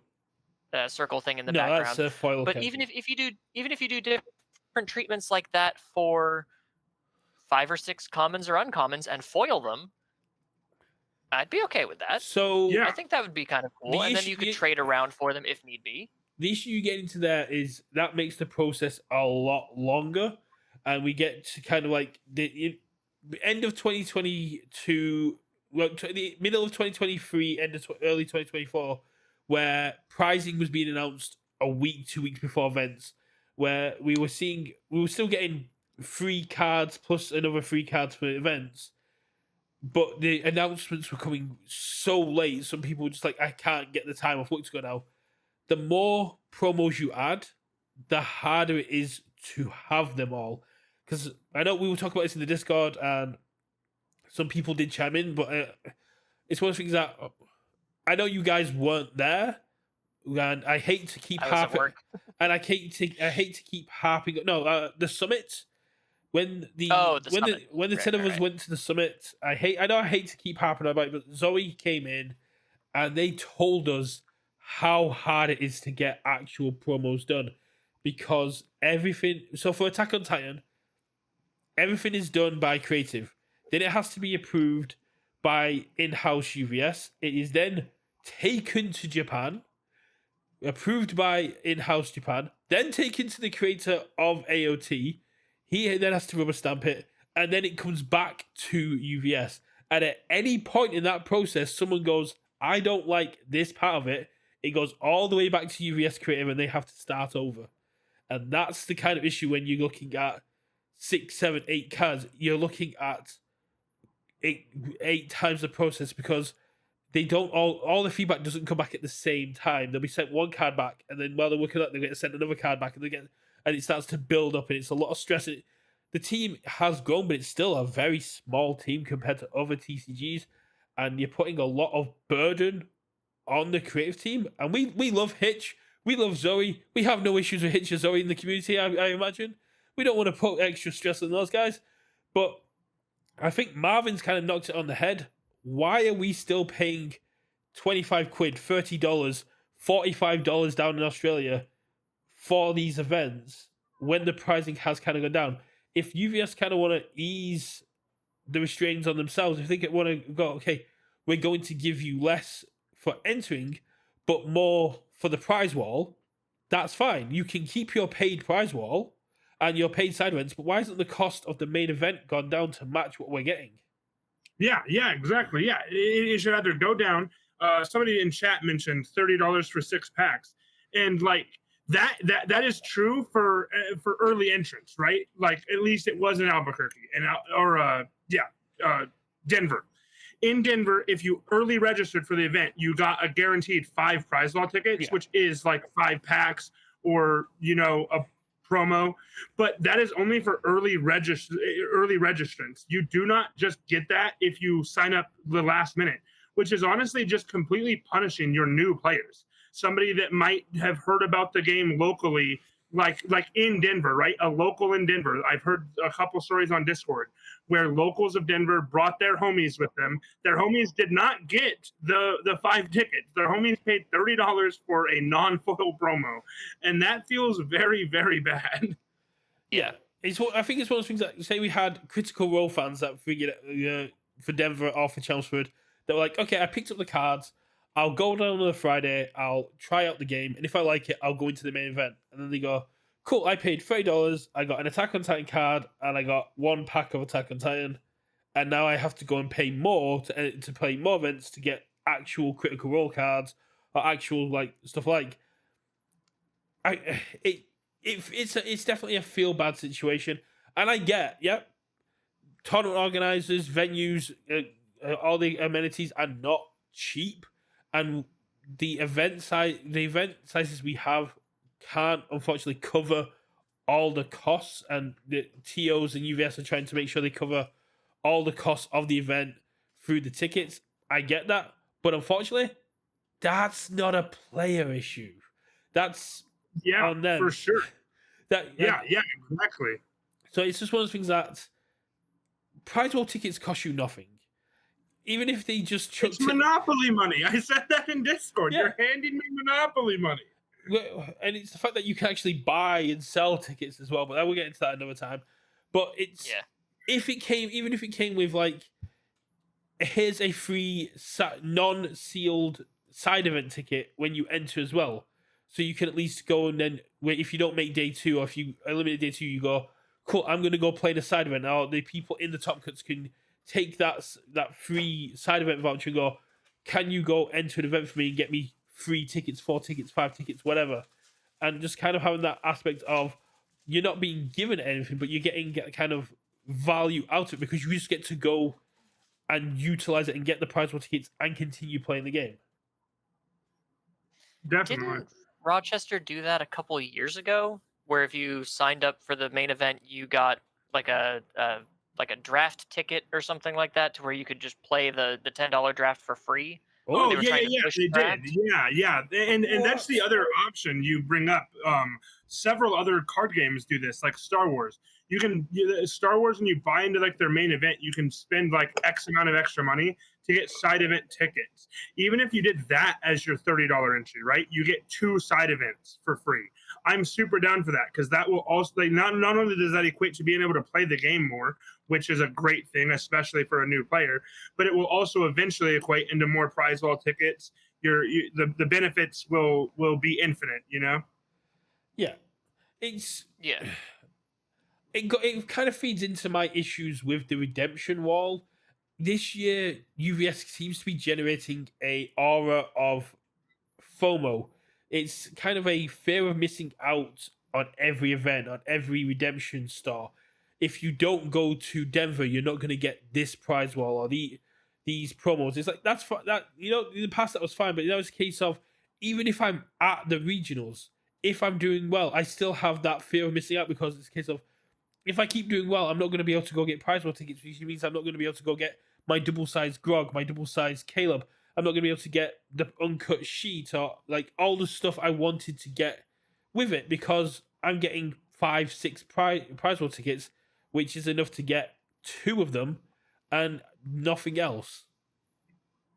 circle thing in the background. That's a foil. But even if you do different treatments like that for 5 or 6 commons or uncommons and foil them, I'd be okay with that. So I think that would be kind of cool, and then you could trade around for them if need be. The issue you get into there is that makes the process a lot longer, and we get to kind of like the end of 2022, the middle of 2023, early 2024, where pricing was being announced a week, 2 weeks before events, where we were still getting free cards plus another free cards for events. But the announcements were coming so late, some people were just like, I can't get the time off work to go now. The more promos you add, the harder it is to have them all. Because I know we were talking about this in the Discord, and some people did chime in, but it's one of the things that I know you guys weren't there, and I hate to keep harping. And I hate to keep harping. No, the summit. when the Oh, the when the summit. when the Right, 10 of right, us right. went to the summit, I know I hate to keep harping about it, but Zoe came in and they told us how hard it is to get actual promos done because everything. So for Attack on Titan, everything is done by creative. Then it has to be approved by in-house UVS. It is then taken to Japan, approved by in-house Japan, then taken to the creator of AOT. He then has to rubber stamp it, and then it comes back to UVS. And at any point in that process, someone goes, I don't like this part of it. It goes all the way back to UVS creative, and they have to start over. And that's the kind of issue when you're looking at 6, 7, 8 cards. You're looking at eight times the process because they don't all the feedback doesn't come back at the same time. They'll be sent one card back, and then while they're working on it, they get sent another card back, and it starts to build up, and it's a lot of stress. The team has grown, but it's still a very small team compared to other TCGs, and you're putting a lot of burden on the creative team. And we love Hitch, we love Zoe, we have no issues with Hitch or Zoe in the community. I imagine we don't want to put extra stress on those guys, but I think Marvin's kind of knocked it on the head. Why are we still paying 25 quid, $30, $45 down in Australia for these events when the pricing has kind of gone down? If UVS kind of want to ease the restraints on themselves, if they want to go, okay, we're going to give you less for entering, but more for the prize wall, that's fine. You can keep your paid prize wall and your paid side events, but why isn't the cost of the main event gone down to match what we're getting? Yeah, exactly. Yeah, it should either go down. Somebody in chat mentioned $30 for 6 packs, and like that is true for early entrants, right? Like at least it was in Albuquerque or Denver. In Denver, if you early registered for the event, you got a guaranteed 5 prize wall tickets, Yeah. which is like 5 packs or a promo, but that is only for early registrants. You do not just get that if you sign up the last minute, which is honestly just completely punishing your new players. Somebody that might have heard about the game locally, like in Denver, right? A local in Denver. I've heard a couple stories on Discord where locals of Denver brought their homies with them. Their homies did not get the 5 tickets. Their homies paid $30 for a non-foil promo, and that feels very, very bad. Yeah. I think it's one of those things that, say we had Critical Role fans that figured for Denver or for Chelmsford, they were like, okay, I picked up the cards, I'll go down on a Friday, I'll try out the game, and if I like it, I'll go into the main event. And then they go, cool, I paid $30, I got an Attack on Titan card, and I got 1 pack of Attack on Titan, and now I have to go and pay more to play more events to get actual Critical Role cards or actual like stuff like. It's definitely a feel bad situation, and I get, tournament organizers, venues, all the amenities are not cheap, and the event sizes we have can't unfortunately cover all the costs, and the TOs and UVS are trying to make sure they cover all the costs of the event through the tickets. I get that, but unfortunately, that's not a player issue. That's on them. For sure. Yeah, Exactly. So it's just one of those things that prize wall tickets cost you nothing. Even if they just chucked it's Monopoly money. I said that in Discord. Yeah. You're handing me Monopoly money. And it's the fact that you can actually buy and sell tickets as well, but we'll get into that another time. But it's even if it came with like, here's a free non-sealed side event ticket when you enter as well, so you can at least go, and then if you don't make day 2 or if you eliminate day 2, you go, cool, I'm going to go play the side event. Now the people in the top cuts can take that free side event voucher and go, can you go enter an event for me and get me 3 tickets, 4 tickets, 5 tickets, whatever. And just kind of having that aspect of you're not being given anything, but you're getting kind of value out of it because you just get to go and utilize it and get the prize pool tickets and continue playing the game. Definitely. Didn't Rochester do that a couple of years ago, where if you signed up for the main event, you got like a draft ticket or something like that, to where you could just play the $10 draft for free? Oh, they did. Yeah, and that's the other option you bring up. several other card games do this, like Star Wars. Star Wars, when you buy into like their main event, you can spend like X amount of extra money to get side event tickets. Even if you did that as your $30 entry, right? You get 2 side events for free. I'm super down for that because that will also like not only does that equate to being able to play the game more, which is a great thing, especially for a new player, but it will also eventually equate into more prize wall tickets. The benefits will be infinite, you know? Yeah, it's Yeah. it kind of feeds into my issues with the redemption wall. This year, UVS seems to be generating a aura of FOMO. It's kind of a fear of missing out on every event, on every redemption star. If you don't go to Denver, you're not going to get this prize wall or these promos. It's like that's that in the past that was fine, but that was a case of even if I'm at the regionals, if I'm doing well, I still have that fear of missing out because it's a case of if I keep doing well, I'm not going to be able to go get prize wall tickets, which means I'm not going to be able to go get my double sized Grog, my double sized Caleb. I'm not going to be able to get the uncut sheet or like all the stuff I wanted to get with it because I'm getting 5, 6 prize wall tickets, which is enough to get 2 of them and nothing else.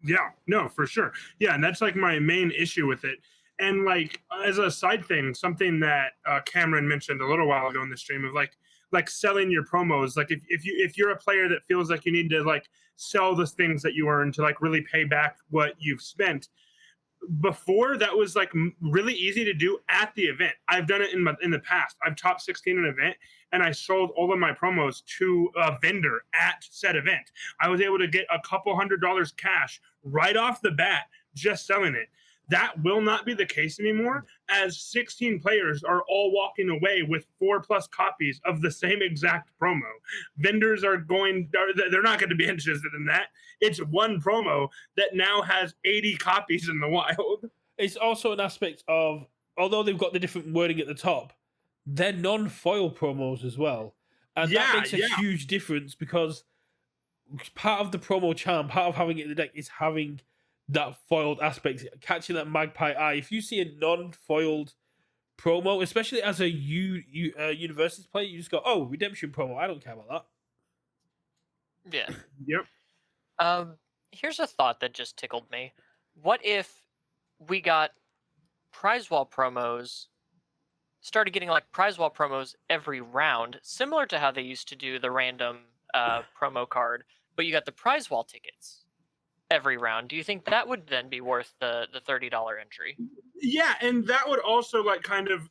Yeah, no, for sure. Yeah, and that's like my main issue with it. And like as a side thing, something that Cameron mentioned a little while ago in the stream of like selling your promos. Like if you're a player that feels like you need to like sell the things that you earn to like really pay back what you've spent. Before that was like really easy to do at the event. I've done it in the past. I've top 16 an event and I sold all of my promos to a vendor at said event. I was able to get a couple $100 cash right off the bat just selling it. That will not be the case anymore, as 16 players are all walking away with 4+ copies of the same exact promo. Vendors they're not going to be interested in that. It's one promo that now has 80 copies in the wild. It's also an aspect of, although they've got the different wording at the top, they're non-foil promos as well. And that makes a huge difference because part of the promo charm, part of having it in the deck is having that foiled aspect, catching that magpie eye. If you see a non-foiled promo, especially as a Universus player, you just go, "Oh, redemption promo. I don't care about that." Yeah. Yep. Here's a thought that just tickled me. What if we got prize wall promos? Started getting like prize wall promos every round, similar to how they used to do the random promo card, but you got the prize wall tickets every round. Do you think that would then be worth the $30 entry? Yeah, and that would also like kind of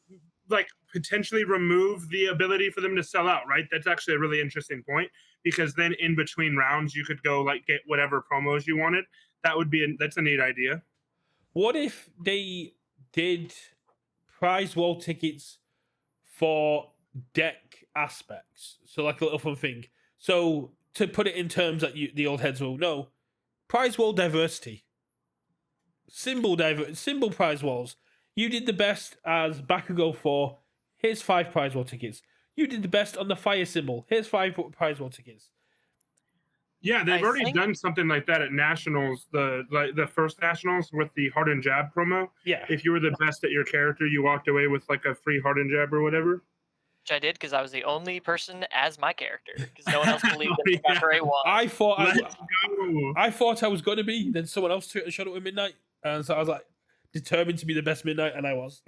like potentially remove the ability for them to sell out, right? That's actually a really interesting point because then in between rounds you could go like get whatever promos you wanted. That's a neat idea. What if they did prize wall tickets for deck aspects? So like a little fun thing. So to put it in terms that the old heads will know, prize wall diversity. Symbol prize walls. You did the best as Bakugo 4. Here's 5 prize wall tickets. You did the best on the fire symbol. Here's 5 prize wall tickets. Yeah, they've already done something like that at nationals. The first nationals with the Heart and Jab promo. Yeah. If you were the best at your character, you walked away with like a free Heart and Jab or whatever. Which I did because I was the only person as my character because no one else believed that Valkyrie won. I thought I was going to be. Then someone else showed up at midnight, and so I was like determined to be the best midnight, and I was.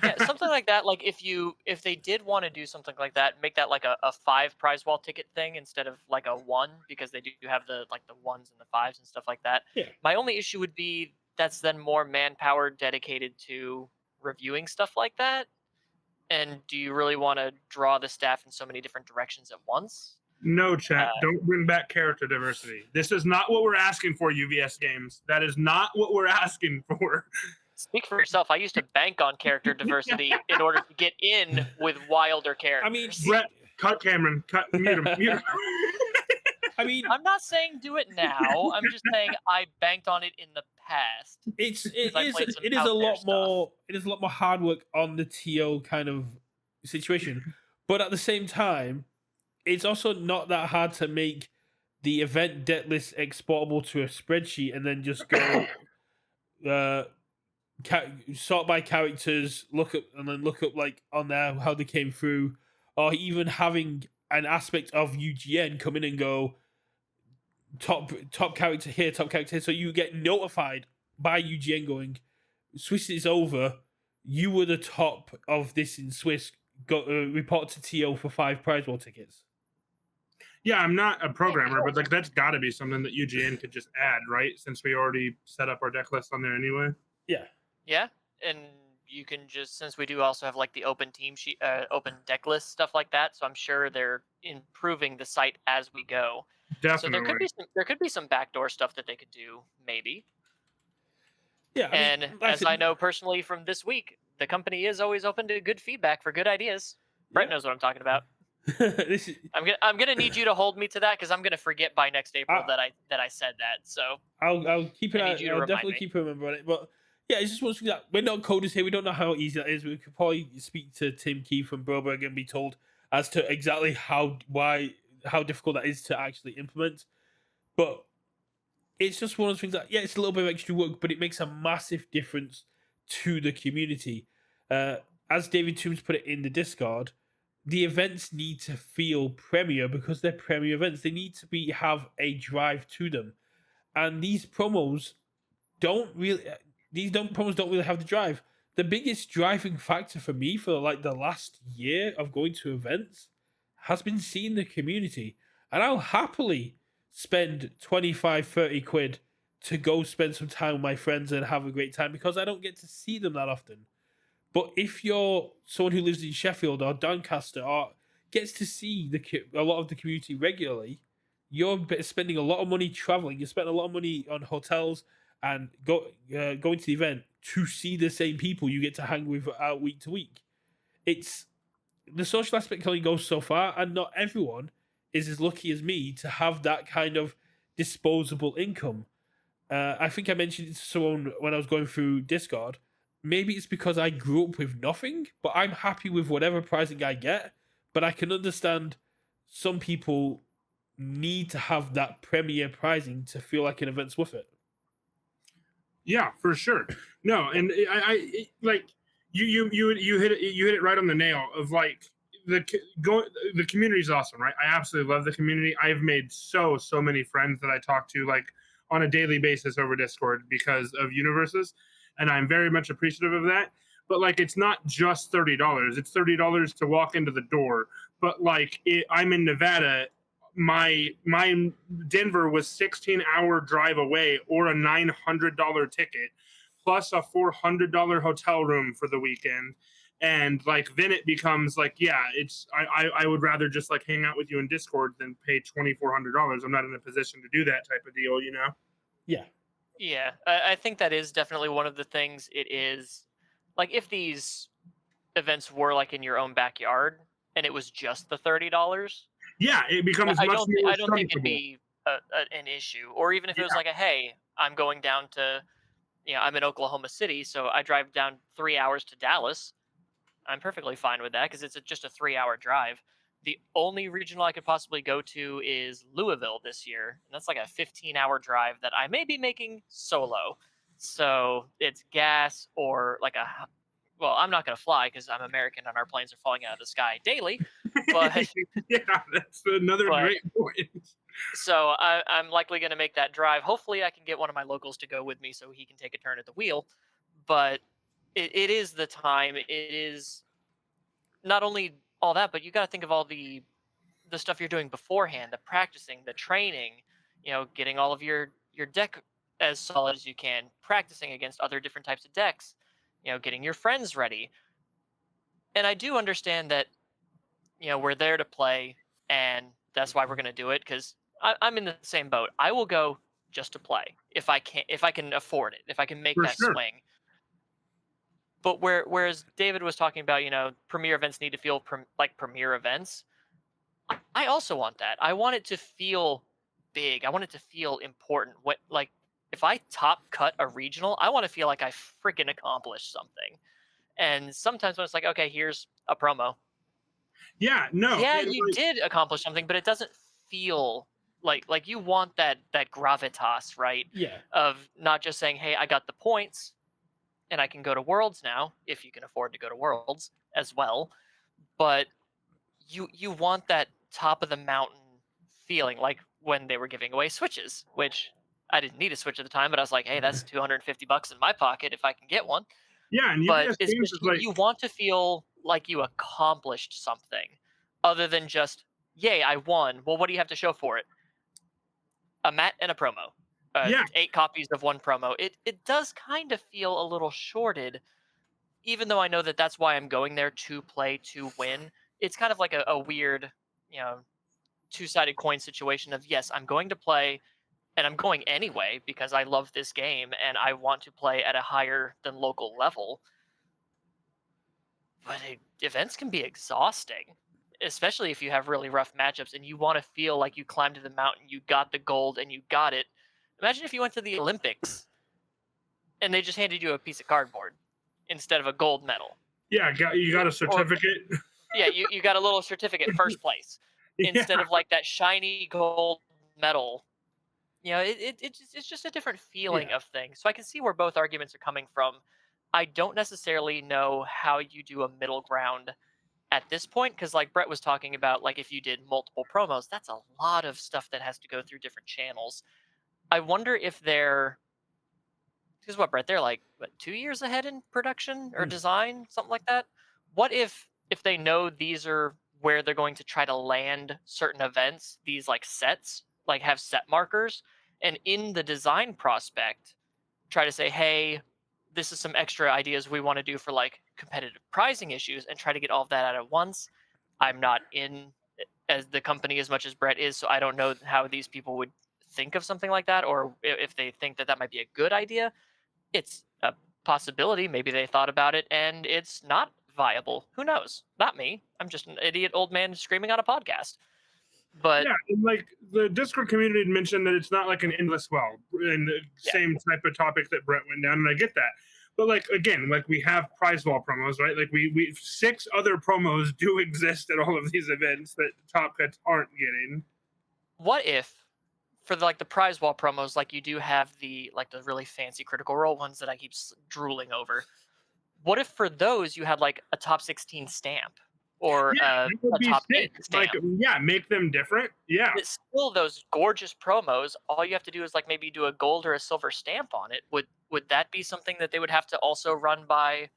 Yeah, something like that. Like if they did want to do something like that, make that like a 5 prize wall ticket thing instead of like a 1 because they do have the like the 1s and the 5s and stuff like that. Yeah. My only issue would be that's then more manpower dedicated to reviewing stuff like that. And do you really want to draw the staff in so many different directions at once? No, chat. Don't bring back character diversity. This is not what we're asking for, UVS games. That is not what we're asking for. Speak for yourself. I used to bank on character diversity in order to get in with wilder characters. I mean, Brett, cut Cameron. Mute him. I mean, I'm not saying do it now. I'm just saying I banked on it in the past. It is a lot more hard work on the TO kind of situation, but at the same time, it's also not that hard to make the event deck list exportable to a spreadsheet and then just go sort by characters, look up and then look up like on there how they came through, or even having an aspect of UGN come in and go top character here, top character here, so you get notified by UGN going, Swiss is over. You were the top of this in Swiss. Go report to TO for 5 prize wall tickets. Yeah, I'm not a programmer, but like that's got to be something that UGN could just add, right? Since we already set up our deck list on there anyway. Yeah. Yeah, and you can just, since we do also have like the open team sheet, open deck list stuff like that. So I'm sure they're improving the site as we go. Definitely. So there could be some backdoor stuff that they could do, maybe. Yeah, and as I know personally from this week, the company is always open to good feedback for good ideas. Brett knows what I'm talking about. I'm gonna need you to hold me to that because I'm gonna forget by next April that I said that. So I'll keep it. I'll definitely keep a remember on it. But yeah, it's just one thing that we're not coders here. We don't know how easy that is. We could probably speak to Tim Key from Broberg and be told as to exactly how difficult that is to actually implement. But it's just one of those things that it's a little bit of extra work, but it makes a massive difference to the community. As David Toombs put it in the Discord, the events need to feel premier because they're premier events. They need to have a drive to them, and these promos don't really have the drive. The biggest driving factor for me for like the last year of going to events has been seeing the community, and I'll happily spend 25-30 quid to go spend some time with my friends and have a great time because I don't get to see them that often. But if you're someone who lives in Sheffield or Doncaster or gets to see a lot of the community regularly, you're spending a lot of money traveling. You spend a lot of money on hotels and going to the event to see the same people you get to hang with out week to week. It's the social aspect can only go so far, and not everyone is as lucky as me to have that kind of disposable income. I think I mentioned it to someone when I was going through Discord. Maybe it's because I grew up with nothing, but I'm happy with whatever pricing I get. But I can understand some people need to have that premier pricing to feel like an event's worth it. Yeah, for sure. No, and I like you hit it right on the nail of like the community is awesome, right? I absolutely love the community. I've made so many friends that I talk to like on a daily basis over Discord because of Universus, and I'm very much appreciative of that. But like, it's not just $30; it's $30 to walk into the door. But like, I'm in Nevada. My Denver was 16-hour drive away, or a $900 ticket, plus a $400 hotel room for the weekend. And like then it becomes like, yeah, it's I would rather just like hang out with you in Discord than pay $2,400. I'm not in a position to do that type of deal, you know? Yeah, I think that is definitely one of the things. It is like if these events were like in your own backyard and it was just the $30. Yeah, it becomes much more. I don't think it'd be an issue. Or even if it was like hey, I'm going down to, I'm in Oklahoma City, so I drive down 3 hours to Dallas. I'm perfectly fine with that because it's just a 3-hour drive. The only regional I could possibly go to is Louisville this year, and that's like a 15-hour drive that I may be making solo. So it's gas or like well, I'm not going to fly because I'm American and our planes are falling out of the sky daily. But yeah, that's another great point. So I'm likely going to make that drive. Hopefully I can get one of my locals to go with me so he can take a turn at the wheel. But it is the time. It is not only all that, but you got to think of all the stuff you're doing beforehand, the practicing, the training, getting all of your deck as solid as you can, practicing against other different types of decks, getting your friends ready. And I do understand that, we're there to play, and that's why we're going to do it, because I'm in the same boat. I will go just to play if I can afford it, if I can make For that sure. swing. But whereas David was talking about, premier events need to feel like premier events. I also want that. I want it to feel big. I want it to feel important. Like if I top cut a regional, I want to feel like I freaking accomplished something. And sometimes when it's like, okay, here's a promo. Yeah, no. Yeah, you did accomplish something, but it doesn't feel like you want that gravitas, right? Yeah. Of not just saying, hey, I got the points, and I can go to Worlds now if you can afford to go to Worlds as well. But you want that top of the mountain feeling, like when they were giving away Switches, which I didn't need a Switch at the time, but I was like, hey, that's $250 in my pocket if I can get one. Yeah, and But UBS it's Games just is like, you want to feel like you accomplished something other than just, yay, I won. Well, what do you have to show for it? A mat and a promo. yeah, 8 copies of one promo. It does kind of feel a little shorted, even though I know that that's why I'm going there to play to win. It's kind of like a weird, you know, two-sided coin situation of, yes, I'm going to play and I'm going anyway because I love this game and I want to play at a higher than local level. But events can be exhausting, especially if you have really rough matchups and you want to feel like you climbed to the mountain, you got the gold, and you got it. Imagine if you went to the Olympics and they just handed you a piece of cardboard instead of a gold medal. yeah, you got a Or certificate. yeah, you got a little certificate, first place, Yeah, instead of like that shiny gold medal. You know, it's just a different feeling Yeah. of things. So I can see where both arguments are coming from. I don't necessarily know how you do a middle ground at this point, because like Brett was talking about, like if you did multiple promos, that's a lot of stuff that has to go through different channels. I wonder if they're, because what, Brett, they're like what, 2 years ahead in production or Hmm. design, something like that. What if they know these are where they're going to try to land certain events, these like sets, like have set markers, and in the design prospect try to say, hey, this is some extra ideas we want to do for like competitive pricing issues, and try to get all of that out at once. I'm not in as the company as much as Brett is, so I don't know how these people would think of something like that, or if they think that that might be a good idea. It's a possibility. Maybe they thought about it and it's not viable. Who knows? Not me. I'm just an idiot old man screaming on a podcast. But yeah, and like the Discord community had mentioned that it's not like an endless well, and the yeah, same type of topic that Brett went down, and I get that. But like again, like we have prize wall promos, right? Like we 6 other promos do exist at all of these events that top cuts aren't getting. what if for like the prize wall promos, like you do have the like the really fancy Critical Role ones that I keep drooling over. What if for those you had like a top 16 stamp or Yeah, that would a be top sick. 8 Like, stamp? yeah, make them different. Yeah, It's still those gorgeous promos. All you have to do is like maybe do a gold or a silver stamp on it. Would that be something that they would have to also run by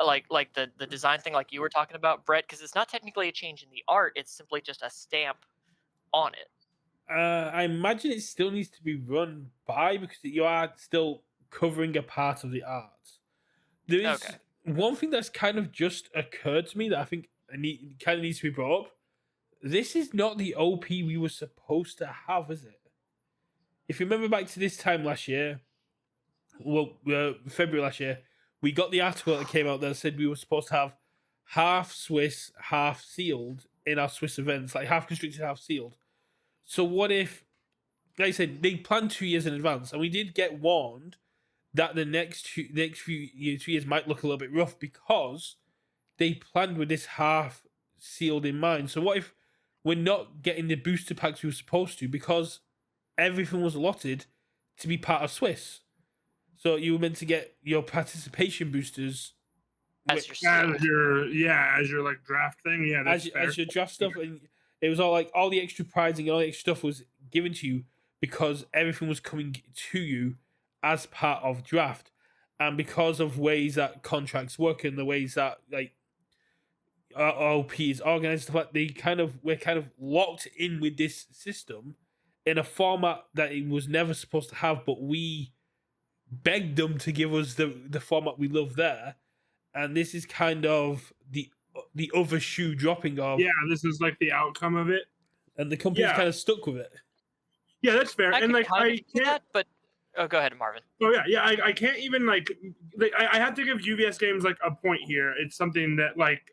like the design thing like you were talking about, Brett? Because it's not technically a change in the art, it's simply just a stamp on it. I imagine it still needs to be run by, because you are still covering a part of the art. There Okay. is one thing that's kind of just occurred to me that I think kind of needs to be brought up. This is not the OP we were supposed to have, is it? If you remember back to this time last year, well, February last year, we got the article that came out that said we were supposed to have half Swiss, half sealed in our Swiss events, like half constricted, half sealed. So what if, like I said, they planned 2 years in advance, and we did get warned that the next few years, 2 years might look a little bit rough because they planned with this half sealed in mind. So what if we're not getting the booster packs we were supposed to because everything was allotted to be part of Swiss? So you were meant to get your participation boosters As your as sealed. your like draft thing. Yeah, that's fair. as your draft stuff, and it was all like all the extra prizing, all the extra stuff was given to you because everything was coming to you as part of draft, and because of ways that contracts work and the ways that like OP is organized, stuff like we're kind of locked in with this system in a format that it was never supposed to have, but we begged them to give us the format we love there, and this is kind of the other shoe dropping of, Yeah, this is like the outcome of it. and the company's Yeah, kind of stuck with it. yeah, that's fair. I And could like kind of I see can't. that, but oh, go ahead, Marvin. Oh yeah, yeah. I can't even like I have to give UVS Games like a point here. It's something that like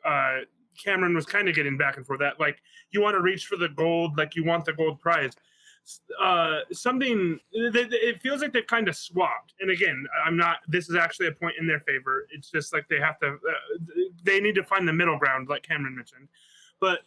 Cameron was kind of getting back and forth. That like you want to reach for the gold, like you want the gold prize. Something it feels like they've kind of swapped. And again, I'm not. This is actually a point in their favor. It's just like they have to. They need to find the middle ground, like Cameron mentioned. But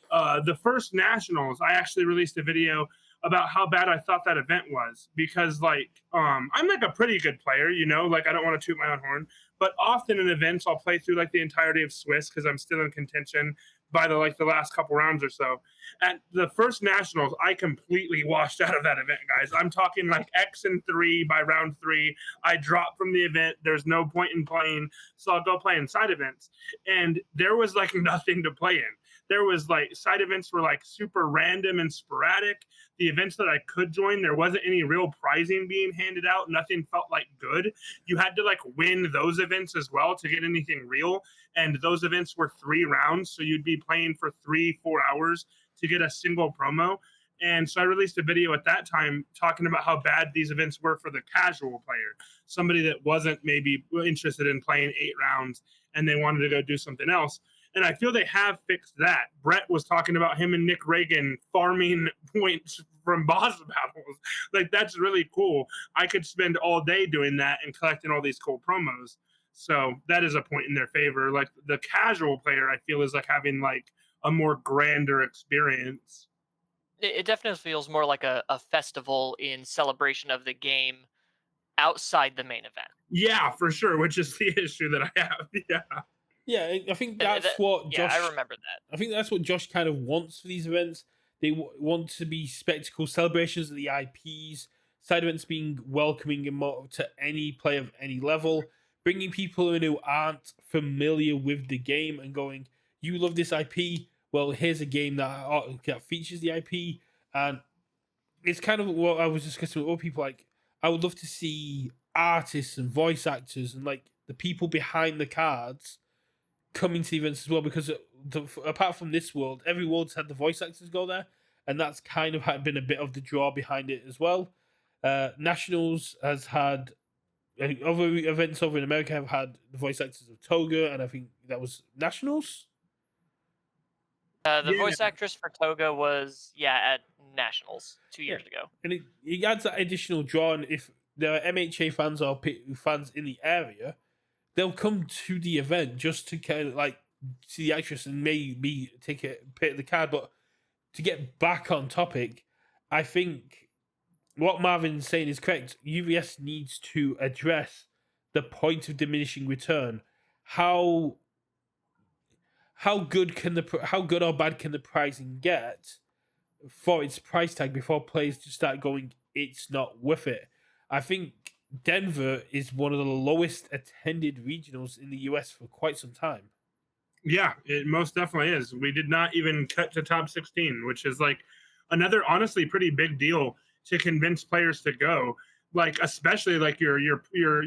the first nationals, I actually released a video about how bad I thought that event was because like I'm like a pretty good player, you know, like I don't want to toot my own horn, But often in events, I'll play through like the entirety of Swiss because I'm still in contention by the last couple rounds or so. At the first nationals, I completely washed out of that event, guys. I'm talking like X and 3 by round 3. I dropped from the event. There's no point in playing, so I'll go play in side events. And there was like nothing to play in. There was like side events were like super random and sporadic. The events that I could join, there wasn't any real prizing being handed out. Nothing felt like good. You had to like win those events as well to get anything real. And those events were 3 rounds. So you'd be playing for 3-4 hours to get a single promo. And so I released a video at that time talking about how bad these events were for the casual player, somebody that wasn't maybe interested in playing 8 rounds and they wanted to go do something else. And I feel they have fixed that. Brett was talking about him and Nick Reagan farming points from boss battles. Like, that's really cool. I could spend all day doing that and collecting all these cool promos. So that is a point in their favor. Like, the casual player, I feel, is like having like a more grander experience. It definitely feels more like a festival in celebration of the game outside the main event. Yeah, for sure, which is the issue that I have. Yeah. Yeah, I think that's what Josh. Yeah, I remember that. I think that's what Josh kind of wants for these events. They want to be spectacle celebrations of the IPs, side events being welcoming to any player of any level, bringing people in who aren't familiar with the game and going, "You love this IP? Well, here's a game that features the IP." And it's kind of what I was discussing with other people. Like, I would love to see artists and voice actors and like the people behind the cards coming to the events as well, because apart from this world, every world's had the voice actors go there, and that's kind of been a bit of the draw behind it as well. Nationals has had other events over in America have had the voice actors of Toga, and I think that was Nationals. The voice actress for Toga was at Nationals 2 years ago, and it adds that additional draw. And if there are MHA fans or fans in the area, they'll come to the event just to kind of like see the actress and maybe take a pay at the card. But to get back on topic, I think what Marvin's saying is correct. UVS needs to address the point of diminishing return. How good or bad can the pricing get for its price tag before players just start going, it's not worth it? I think Denver is one of the lowest attended regionals in the US for quite some time. Yeah, it most definitely is. We did not even cut to top 16, which is like another honestly pretty big deal to convince players to go. Like, especially like your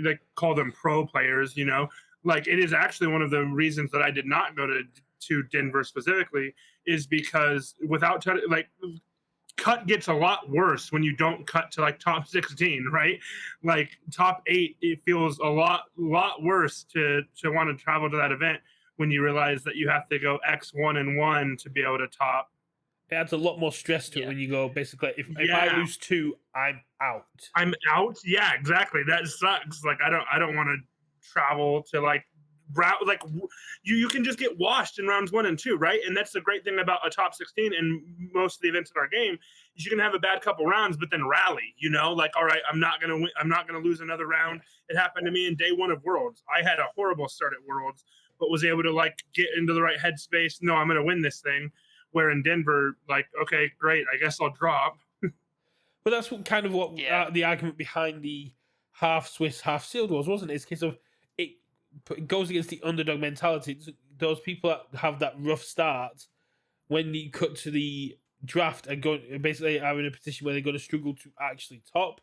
like, call them pro players, you know. Like, it is actually one of the reasons that I did not go to Denver specifically, is because without like, cut gets a lot worse when you don't cut to like top 16, right? Like, top 8, it feels a lot worse to want to travel to that event when you realize that you have to go X1 and 1 to be able to top. It adds a lot more stress to it when you go, basically, if I lose 2, I'm out. Yeah, exactly. That sucks. Like, I don't want to travel to like you can just get washed in rounds 1 and 2, right? And that's the great thing about a top 16 and most of the events in our game is you can have a bad couple rounds, but then rally, you know, like, all right, I'm not gonna win, I'm not gonna lose another round. It happened to me in day 1 of Worlds. I had a horrible start at Worlds, but was able to like get into the right headspace. No, I'm gonna win this thing. Where in Denver, like, okay, great, I guess I'll drop. But that's what the argument behind the half Swiss, half sealed wasn't it? It's a case of it goes against the underdog mentality. Those people that have that rough start, when you cut to the draft and basically are in a position where they're going to struggle to actually top,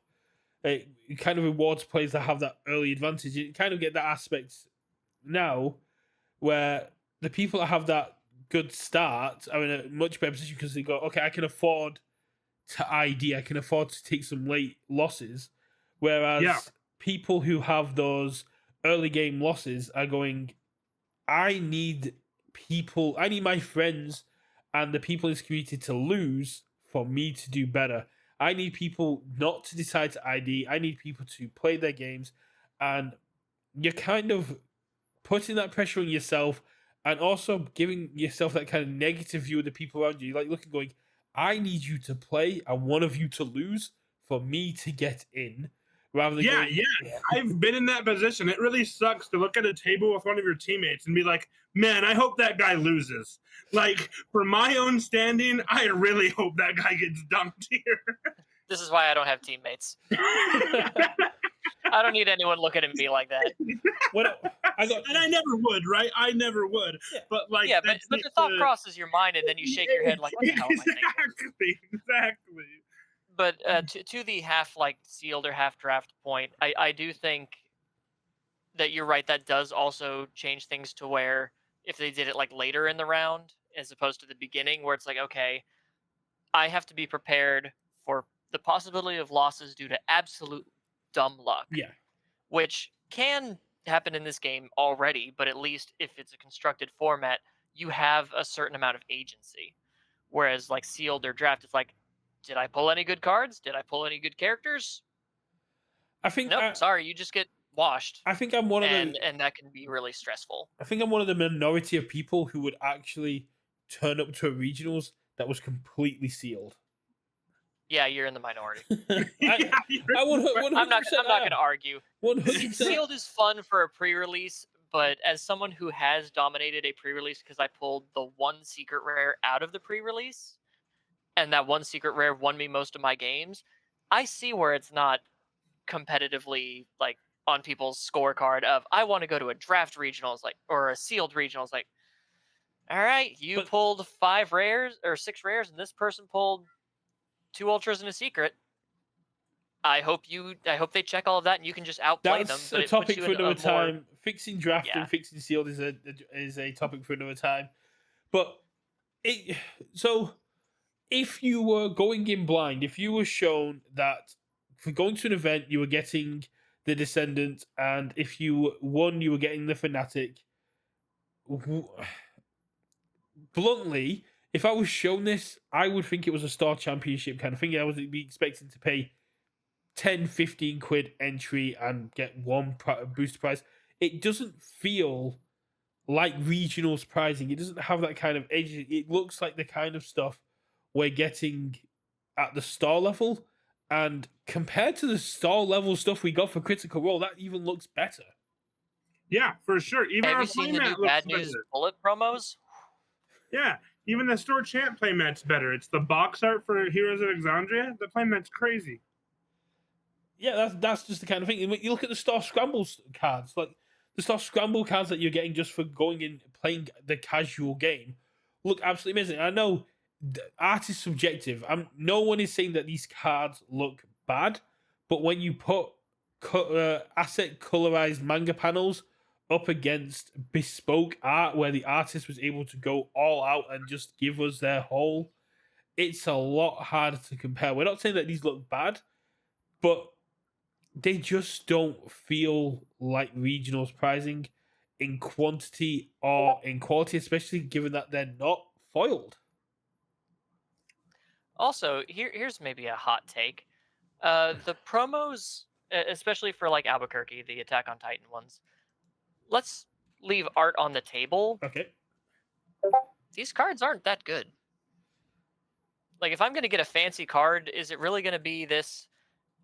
it kind of rewards players that have that early advantage. You kind of get that aspect now where the people that have that good start are in a much better position because they go, okay, I can afford to ID, I can afford to take some late losses. Whereas people who have those early game losses are going, I need my friends and the people in this community to lose for me to do better. I need people not to decide to ID. I need people to play their games. And you're kind of putting that pressure on yourself and also giving yourself that kind of negative view of the people around you. You're like looking, going, I need you to play and one of you to lose for me to get in. rather than Yeah, going, yeah. I've been in that position. It really sucks to look at a table with one of your teammates and be like, man, I hope that guy loses. Like, for my own standing, I really hope that guy gets dumped here. This is why I don't have teammates. I don't need anyone looking at me like that. Well, I got, And I never would, right? I never would. Yeah. But like, Yeah, but the thought crosses your mind, and then you shake your head like, "What the hell am I thinking?" Exactly. But to the half like sealed or half draft point, I do think that you're right. That does also change things to where if they did it like later in the round as opposed to the beginning, where it's like, okay, I have to be prepared for the possibility of losses due to absolute dumb luck, yeah. which can happen in this game already, but at least if it's a constructed format, you have a certain amount of agency. Whereas like sealed or draft, it's like, did I pull any good cards? Did I pull any good characters? I think Nope, sorry, you just get washed. I think I'm one of And the and that can be really stressful. I think I'm one of the minority of people who would actually turn up to a regionals that was completely sealed. Yeah, you're in the minority. I 100%. I'm not going to argue. 100%. Sealed is fun for a pre-release, but as someone who has dominated a pre-release because I pulled the one secret rare out of the pre-release, and that one secret rare won me most of my games, I see where it's not competitively like on people's scorecard of I want to go to a draft regionals like or a sealed regionals like, all right, you But- pulled 5 rares or 6 rares, and this person pulled 2 ultras and a secret. I hope they check all of that and you can just outplay them. That's But a it puts topic you for in another a more, time. Fixing draft Yeah. and fixing sealed is a topic for another time. But so if you were going in blind, if you were shown that for going to an event you were getting the Descendant, and if you won you were getting the Fanatic, bluntly, if I was shown this, I would think it was a Star Championship kind of thing. I would be expecting to pay 10, 15 quid entry and get one booster prize. It doesn't feel like regionals pricing. It doesn't have that kind of edge. It looks like the kind of stuff we're getting at the star level. And compared to the star level stuff we got for Critical Role, that even looks better. Yeah, for sure. Even have our you seen the playmat new looks Bad News better. bullet promos? Yeah, even the store champ playmat's better. It's the box art for Heroes of Exandria. The playmat's crazy. Yeah, that's just the kind of thing. When you look at the Star Scramble cards, like the Star Scramble cards that you're getting just for going in playing the casual game, look absolutely amazing. I know art is subjective. No one is saying that these cards look bad, but when you put asset colorized manga panels up against bespoke art where the artist was able to go all out and just give us their whole, it's a lot harder to compare. We're not saying that these look bad, but they just don't feel like regionals pricing in quantity or in quality, especially given that they're not foiled. Also, here's maybe a hot take. The promos, especially for like Albuquerque, the Attack on Titan ones, let's leave art on the table. Okay. These cards aren't that good. Like, if I'm going to get a fancy card, is it really going to be this?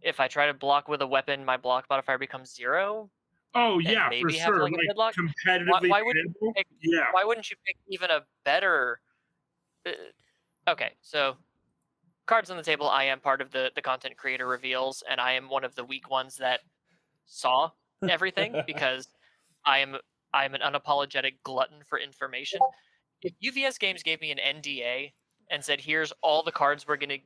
If I try to block with a weapon, my block modifier becomes 0? Oh And yeah, for maybe have sure. like a deadlock? Competitively Why wouldn't you playable. pick? Yeah. Why wouldn't you pick even a better? Okay, so cards on the table. I am part of the content creator reveals, and I am one of the weak ones that saw everything because I am an unapologetic glutton for information. If UVS Games gave me an NDA and said, "Here's all the cards we're going to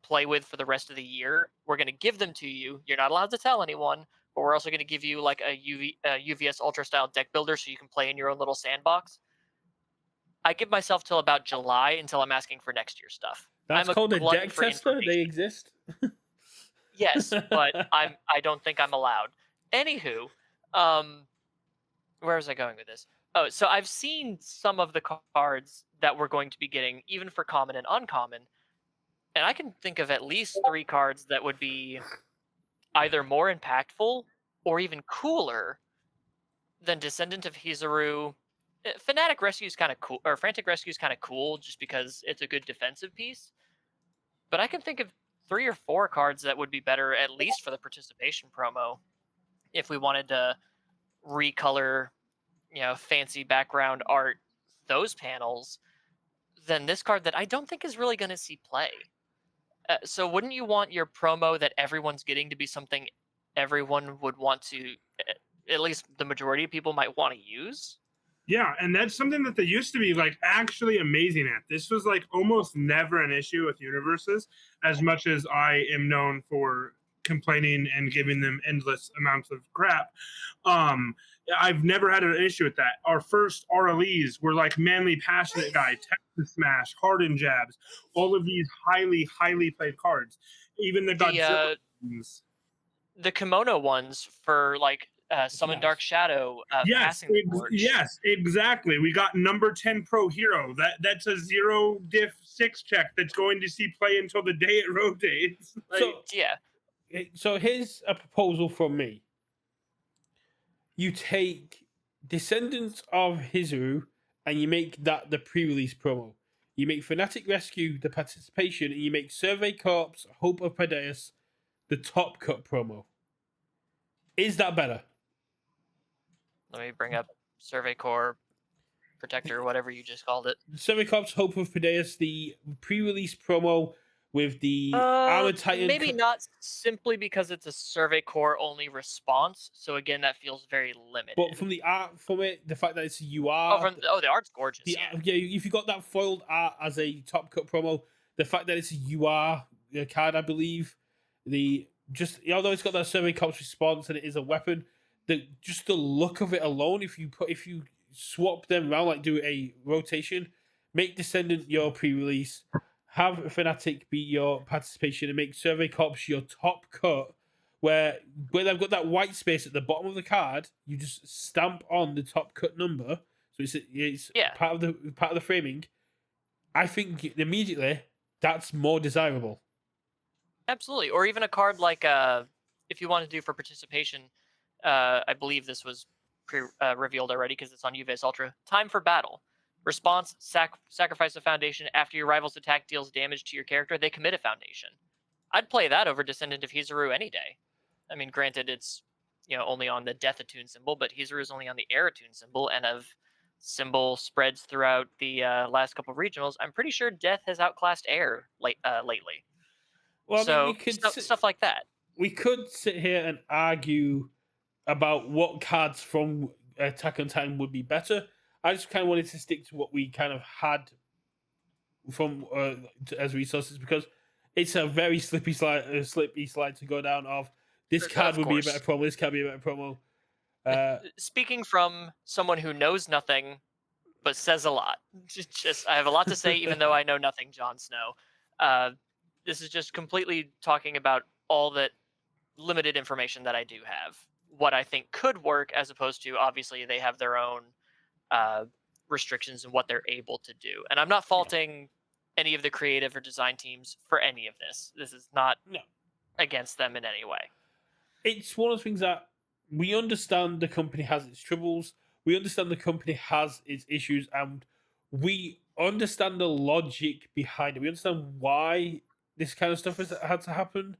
play with for the rest of the year. We're going to give them to you. You're not allowed to tell anyone, but we're also going to give you like a UVS Ultra style deck builder so you can play in your own little sandbox." I give myself till about July until I'm asking for next year's stuff. That's I'm called a glutton deck for tester. They information. exist. Yes, but I don't think I'm allowed. Anywho, where was I going with this? Oh, so I've seen some of the cards that we're going to be getting, even for common and uncommon, and I can think of at least 3 cards that would be either more impactful or even cooler than Descendant of Hizuru. Fanatic Rescue is kind of cool, or Frantic Rescue is kind of cool, just because it's a good defensive piece. But I can think of 3 or 4 cards that would be better, at least for the participation promo, if we wanted to recolor, fancy background art, those panels, than this card that I don't think is really going to see play. So wouldn't you want your promo that everyone's getting to be something everyone would want to, at least the majority of people might want to use? Yeah, and that's something that they used to be like actually amazing at. This was like almost never an issue with universes, as much as I am known for complaining and giving them endless amounts of crap. Um, I've never had an issue with that. Our first RLEs were like Manly Passionate Guy, Texas Smash, Harden Jabs, all of these highly played cards. Even the Godzilla ones. The kimono ones for like Summon Yes. Dark Shadow, Passing the Torch. Yes, exactly. We got number 10 Pro Hero. That's a 0 diff 6 check that's going to see play until the day it rotates. Like, So Yeah. So here's a proposal from me. You take Descendants of Hizuru and you make that the pre-release promo. You make Fanatic Rescue the participation, and you make Survey Corps Hope of Padeus the top cut promo. Is that better? Let me bring up Survey Corps Protector, whatever you just called it. Survey Corps Hope of Padeus, the pre-release promo with the Armored Titan. Maybe not simply because it's a Survey Corps only response. So again, that feels very limited. But from the art from it, the fact that it's a UR. The art's gorgeous. Yeah, if you got that foiled art as a top cut promo, the fact that it's a UR card, I believe, although it's got that Survey Corps response and it is a weapon, the look of it alone, if you swap them around, like do a rotation, make Descendant your pre-release, have Fanatic be your participation, and make Survey Corps your top cut, where they've got that white space at the bottom of the card, you just stamp on the top cut number, so it's part of the framing. I think immediately that's more desirable. Absolutely. Or even a card like if you want to do for participation, I believe this was revealed already because it's on Uves Ultra. Time for Battle. Response, sacrifice a foundation. After your rival's attack deals damage to your character, they commit a foundation. I'd play that over Descendant of Hizuru any day. I mean, granted, it's only on the Death Attune symbol, but Hizuru is only on the Air Attune symbol, and of symbol spreads throughout the last couple of regionals, I'm pretty sure Death has outclassed Air lately. Well, so I mean, stuff like that. We could sit here and argue about what cards from Attack on Titan would be better. I just kind of wanted to stick to what we kind of had from as resources, because it's a very slippy slide to go down of this card would be a better promo, this card would be a better promo. Speaking from someone who knows nothing but says a lot, I have a lot to say even though I know nothing, Jon Snow. This is just completely talking about all that limited information that I do have. What I think could work, as opposed to, obviously, they have their own restrictions and what they're able to do. And I'm not faulting any of the creative or design teams for any of this. This is not against them in any way. It's one of the things that we understand the company has its troubles. We understand the company has its issues, and we understand the logic behind it. We understand why this kind of stuff has had to happen,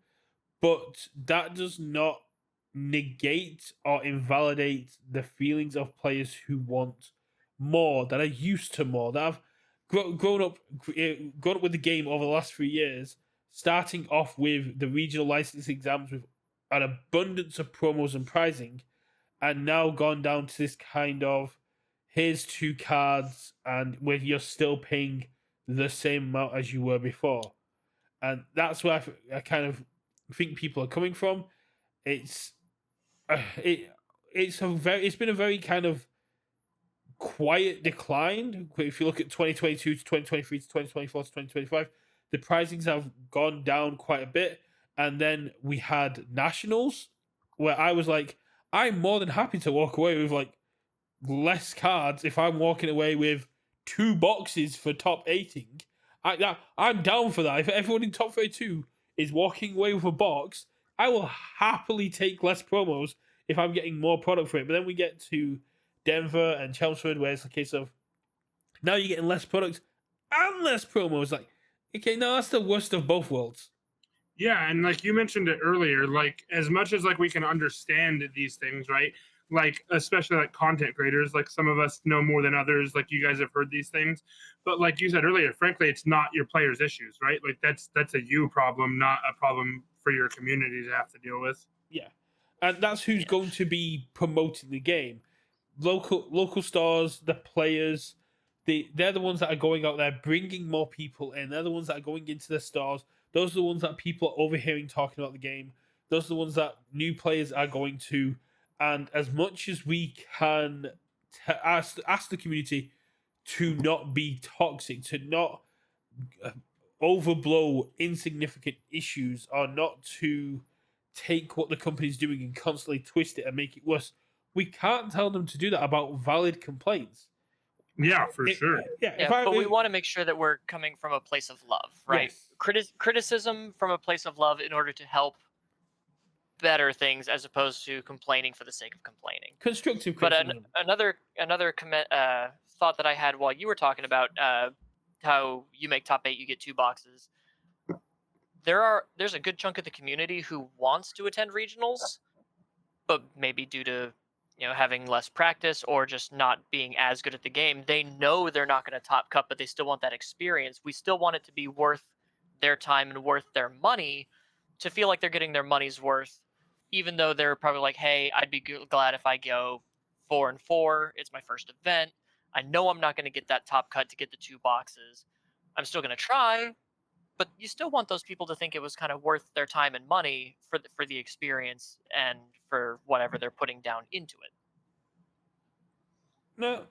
but that does not negate or invalidate the feelings of players who want more, that are used to more, that have grown up with the game over the last 3 years, starting off with the regional license exams with an abundance of promos and pricing, and now gone down to this kind of here's 2 cards and where you're still paying the same amount as you were before. And that's where I kind of think people are coming from. It's been a very kind of quiet decline. If you look at 2022 to 2023 to 2024 to 2025, the pricings have gone down quite a bit. And then we had nationals, where I was like, I'm more than happy to walk away with like less cards if I'm walking away with 2 boxes for top 8ing. I'm down for that. If everyone in top 32 is walking away with a box, I will happily take less promos if I'm getting more product for it. But then we get to Denver and Chelmsford, where it's a case of now you're getting less products and less promos. Like, okay, no, that's the worst of both worlds. Yeah, and like you mentioned it earlier, like as much as like we can understand these things, right? Like especially like content creators, like some of us know more than others, like you guys have heard these things. But like you said earlier, frankly, it's not your players' issues, right? Like that's a you problem, not a problem for your community to have to deal with. Yeah, and that's who's Yeah. going to be promoting the game. Local stores, the players, they're the ones that are going out there bringing more people in. They're the ones that are going into the stores. Those are the ones that people are overhearing talking about the game. Those are the ones that new players are going to. And as much as we can ask the community to not be toxic, to not uh, overblow insignificant issues, or not to take what the company's doing and constantly twist it and make it worse. We can't tell them to do that about valid complaints. Yeah, for It, sure. yeah, Yeah, but we want to make sure that we're coming from a place of love, right? yes, Criticism from a place of love in order to help better things, as opposed to complaining for the sake of complaining. constructive But criticism. another thought that I had while you were talking about how you make top 8, you get 2 boxes. There's a good chunk of the community who wants to attend regionals, but maybe due to having less practice or just not being as good at the game, they know they're not going to top cut, but they still want that experience. We still want it to be worth their time and worth their money, to feel like they're getting their money's worth, even though they're probably like, hey, I'd be glad if I go 4-4. It's my first event. I know I'm not going to get that top cut to get the 2 boxes. I'm still going to try, but you still want those people to think it was kind of worth their time and money for the experience and for whatever they're putting down into it. No,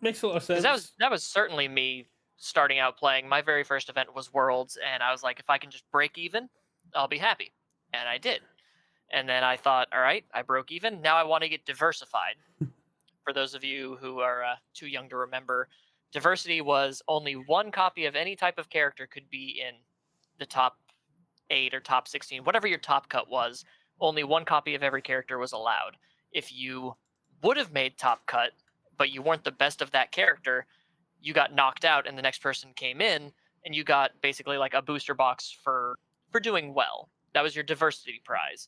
makes a lot of sense. Because that was certainly me starting out playing. My very first event was Worlds, and I was like, if I can just break even, I'll be happy, and I did. And then I thought, all right, I broke even. Now I want to get diversified. For those of you who are too young to remember, diversity was only 1 copy of any type of character could be in the top 8 or top 16, whatever your top cut was. Only 1 copy of every character was allowed. If you would have made top cut, but you weren't the best of that character, you got knocked out, and the next person came in, and you got basically like a booster box for doing well. That was your diversity prize.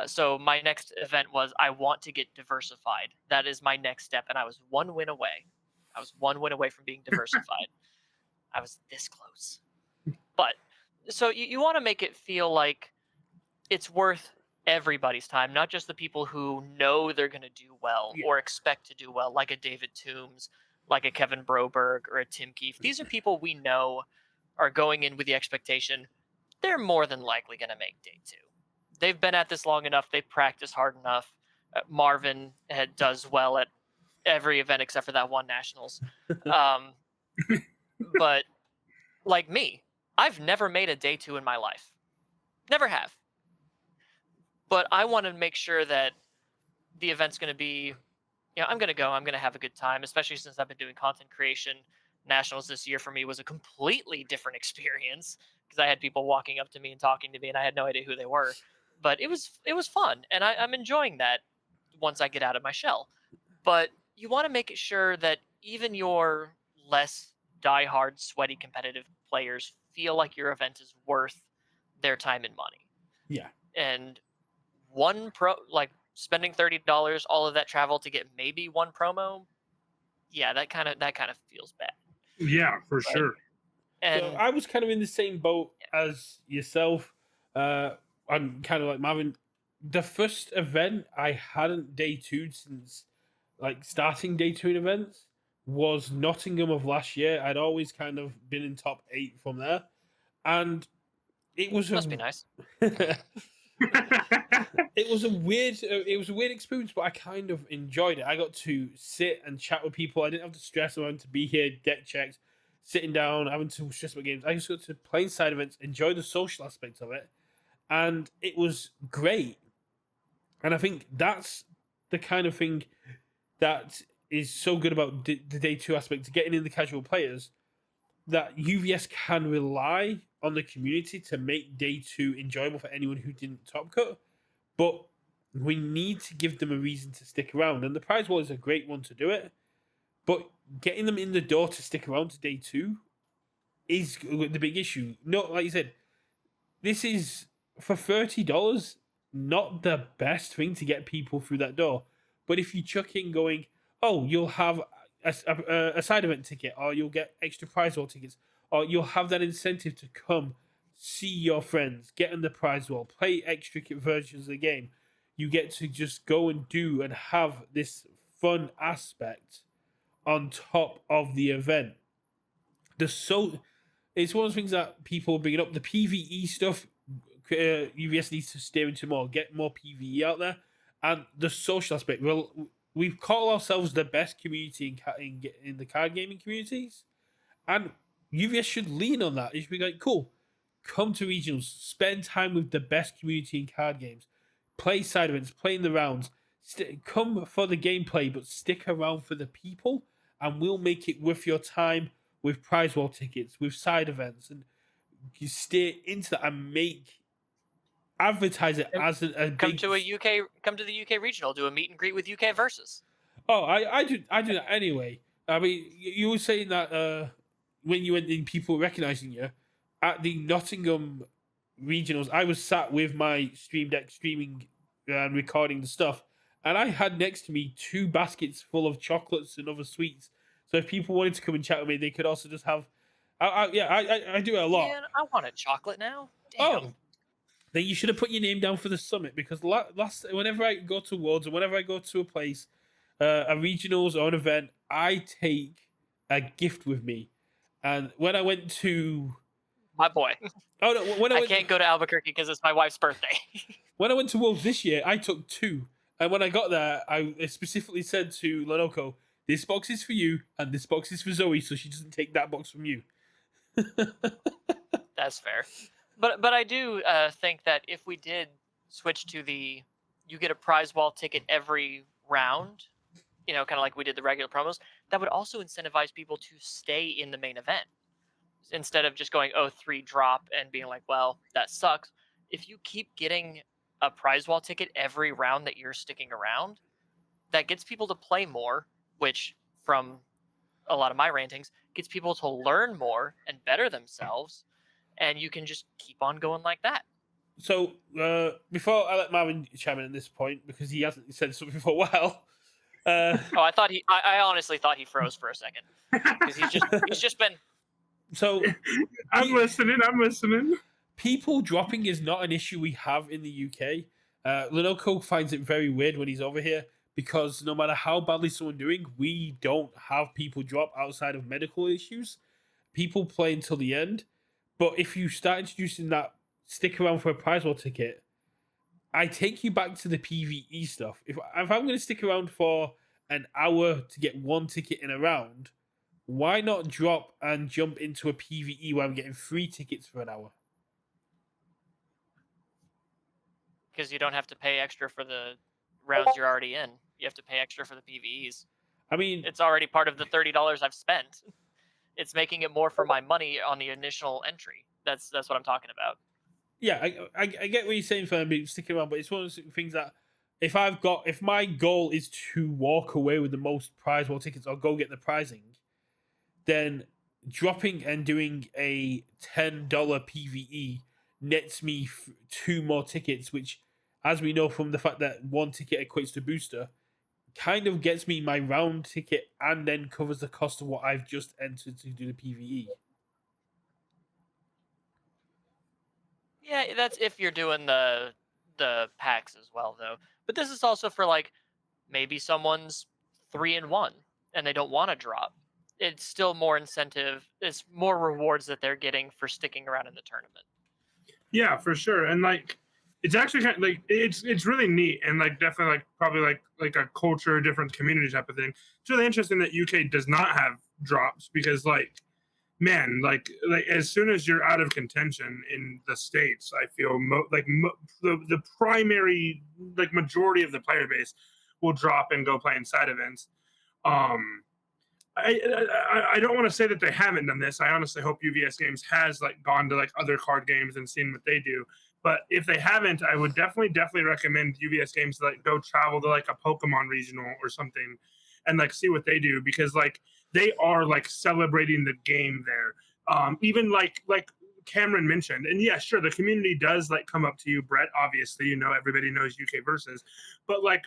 So my next event was, I want to get diversified. That is my next step, and I was 1 win away. I was 1 win away from being diversified. I was this close. But so you want to make it feel like it's worth everybody's time, not just the people who know they're going to do well or expect to do well, like a David Toombs, like a Kevin Broberg, or a Tim Keefe. These are people we know are going in with the expectation they're more than likely going to make day 2. They've been at this long enough. They've practiced hard enough. Marvin does well at every event except for that one nationals. But like me, I've never made a day 2 in my life. Never have. But I want to make sure that the event's going to be, I'm going to go. I'm going to have a good time, especially since I've been doing content creation. Nationals this year for me was a completely different experience because I had people walking up to me and talking to me, and I had no idea who they were. But it was fun, and I'm enjoying that once I get out of my shell. But you want to make it sure that even your less diehard, sweaty, competitive players feel like your event is worth their time and money. Yeah. And spending $30, all of that travel to get maybe 1 promo, yeah, that kind of feels bad. Yeah, for sure. And so I was kind of in the same boat as yourself. I'm kind of like Marvin. The first event I hadn't day 2 since like starting day 2 in events was Nottingham of last year. I'd always kind of been in top 8 from there, and it was must be nice. It was a weird experience, but I kind of enjoyed it. I got to sit and chat with people. I didn't have to stress around to be here, get checked, sitting down, having to stress about games. I just got to play inside events, enjoy the social aspect of it, and it was great. And I think that's the kind of thing that is so good about the day 2 aspect, to getting in the casual players, that UVS can rely on the community to make day 2 enjoyable for anyone who didn't top cut. But we need to give them a reason to stick around. And the prize wall is a great one to do it. But getting them in the door to stick around to day 2 is the big issue. Not like you said, this is for $30, not the best thing to get people through that door. But if you chuck in going, oh, you'll have a side event ticket, or you'll get extra prize wall tickets, or you'll have that incentive to come see your friends, get in the prize wall, play extra versions of the game. You get to just go and do and have this fun aspect on top of the event. It's one of the things that people are bringing up. The PVE stuff, UVS needs to steer into more, get more PVE out there, and the social aspect. Well, we call ourselves the best community in the card gaming communities, and UVS should lean on that. It should be like, cool, come to regionals, spend time with the best community in card games, play side events, play in the rounds, come for the gameplay, but stick around for the people, and we'll make it worth your time with prize wall tickets, with side events, and you steer into that and advertise it as a Come big. come to the UK regional, do a meet and greet with UK Versus. Oh, I do that anyway. I mean, you were saying that when you went in, people recognizing you at the Nottingham regionals. I was sat with my Stream Deck streaming and recording the stuff, and I had next to me 2 baskets full of chocolates and other sweets. So if people wanted to come and chat with me, they could also just have. I do it a lot. Man, I want a chocolate now. Damn. Oh, then you should have put your name down for the summit, because whenever I go to Worlds or whenever I go to a place, a regionals or an event, I take a gift with me. And when I went to My boy. oh no, when I can't go to Albuquerque because it's my wife's birthday. when I went to Worlds this year, I took 2, and when I got there, I specifically said to Lonoko, "This box is for you, and this box is for Zoe, so she doesn't take that box from you." That's fair. But I do think that if we did switch to you get a prize wall ticket every round, kind of like we did the regular promos, that would also incentivize people to stay in the main event instead of just going 3 drop and being like, well, that sucks. If you keep getting a prize wall ticket every round that you're sticking around, that gets people to play more, which from a lot of my rantings gets people to learn more and better themselves, and you can just keep on going like that. So before I let Marvin chime in at this point, because he hasn't said something for a while. I honestly thought he froze for a second because he's just been. So I'm listening. People dropping is not an issue we have in the UK. Lenoco finds it very weird when he's over here, because no matter how badly someone's doing, we don't have people drop outside of medical issues. People play until the end. But if you start introducing that stick around for a prize wall ticket, I take you back to the PvE stuff. If I'm going to stick around for an hour to get 1 ticket in a round, why not drop and jump into a PvE where I'm getting 3 tickets for an hour? Because you don't have to pay extra for the rounds you're already in. You have to pay extra for the PvEs. I mean, it's already part of the $30 I've spent. It's making it more for my money on the initial entry. That's what I'm talking about. Yeah, I get what you're saying for me sticking around, but it's one of those things that if my goal is to walk away with the most prize wall tickets or go get the prizing, then dropping and doing a $10 PvE nets me 2 more tickets, which, as we know from the fact that 1 ticket equates to booster, kind of gets me my round ticket and then covers the cost of what I've just entered to do the PvE. Yeah, that's if you're doing the packs as well, though. But this is also for maybe someone's 3-1 and they don't want to drop. It's still more incentive. It's more rewards that they're getting for sticking around in the tournament. Yeah, for sure. And it's actually kind of it's really neat, and definitely probably like a culture, different community type of thing. It's really interesting that UK does not have drops, because man, as soon as you're out of contention in the States, I feel the primary majority of the player base will drop and go play in side events. I don't want to say that they haven't done this. I honestly hope UVS Games has gone to other card games and seen what they do. But if they haven't, I would definitely recommend UVS Games to go travel to a Pokemon regional or something and see what they do, because they are celebrating the game there. Even Cameron mentioned, and yeah, sure, the community does like come up to you, Brett. Obviously, you know, everybody knows UK versus, but like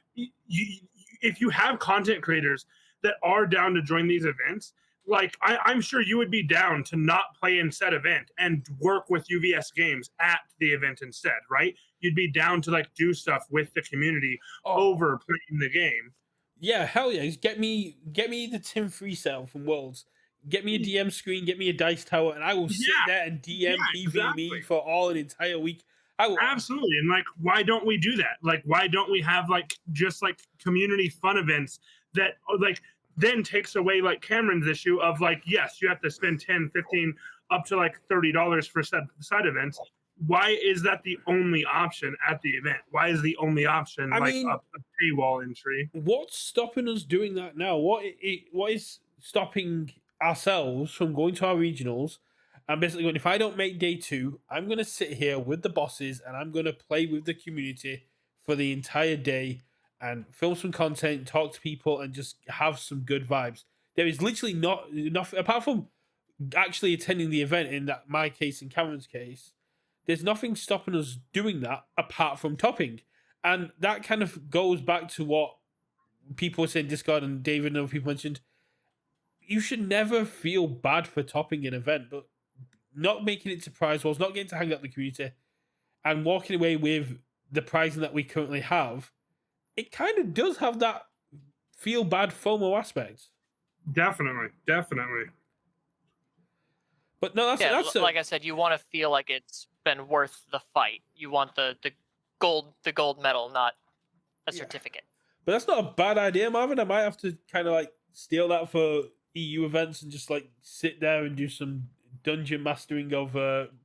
if you have content creators that are down to join these events, like I'm sure you would be down to not play in said event and work with UVS games at the event instead, right? You'd be down to like do stuff with the community over playing the game. Yeah, hell yeah. Just get me the Tim Freestyle from Worlds. Get me a DM screen, get me a dice tower, and I will sit there and DM PV me for all an entire week. I will Absolutely. And like, why don't we do that? Like, why don't we have like just like community fun events that like then takes away like Cameron's issue of like, yes, you have to spend 10, 15, up to like $30 for side events. Why is that the only option at the event? Why is the only option I like mean, a paywall entry? what's stopping us doing that now? What is stopping ourselves from going to our regionals and basically going, if I don't make day 2, I'm going to sit here with the bosses and I'm going to play with the community for the entire day and film some content, talk to people, and just have some good vibes. There is literally not enough, apart from actually attending the event in that my case and Cameron's case, there's nothing stopping us doing that apart from topping. And that kind of goes back to what people were saying, Discord and David and other people mentioned. You should never feel bad for topping an event, but not making it to prize wars, not getting to hang out with the community, and walking away with the pricing that we currently have, it kind of does have that feel bad FOMO aspect. Definitely. But no, that's like I said, you want to feel like it's been worth the fight. You want the gold medal, not a certificate. But that's not a bad idea, Marvin. I might have to kind of like steal that for EU events and just like sit there and do some dungeon mastering of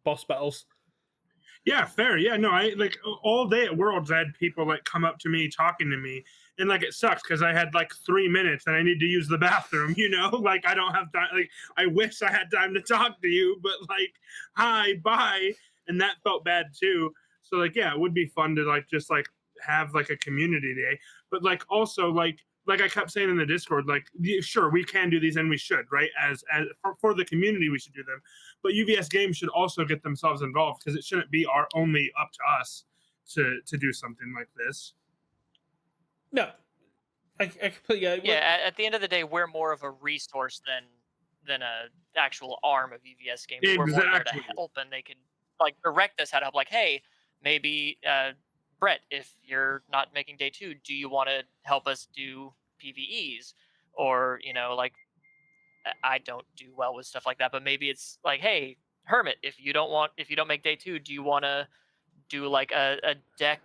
boss battles. Yeah, fair. Yeah, no, I like all day at Worlds, I had people like come up to me talking to me, and like it sucks because I had like 3 minutes and I need to use the bathroom. You know, like I don't have time. Like I wish I had time to talk to you, but like, hi, bye, and that felt bad too. So like, yeah, it would be fun to like just like have like a community day, but like also like I kept saying in the Discord, like sure we can do these and we should, right? As for the community, we should do them. But UVS games should also get themselves involved because it shouldn't be only up to us to do something like this. No, I completely. Yeah, at the end of the day, we're more of a resource than a actual arm of UVS games. Exactly. We're more there to help, and they can like direct us how to help. Like, hey, maybe Brett, if you're not making day 2, do you want to help us do PVEs? Or like I don't do well with stuff like that, but maybe it's like, hey, Hermit, if you don't make day 2, do you want to do like a deck,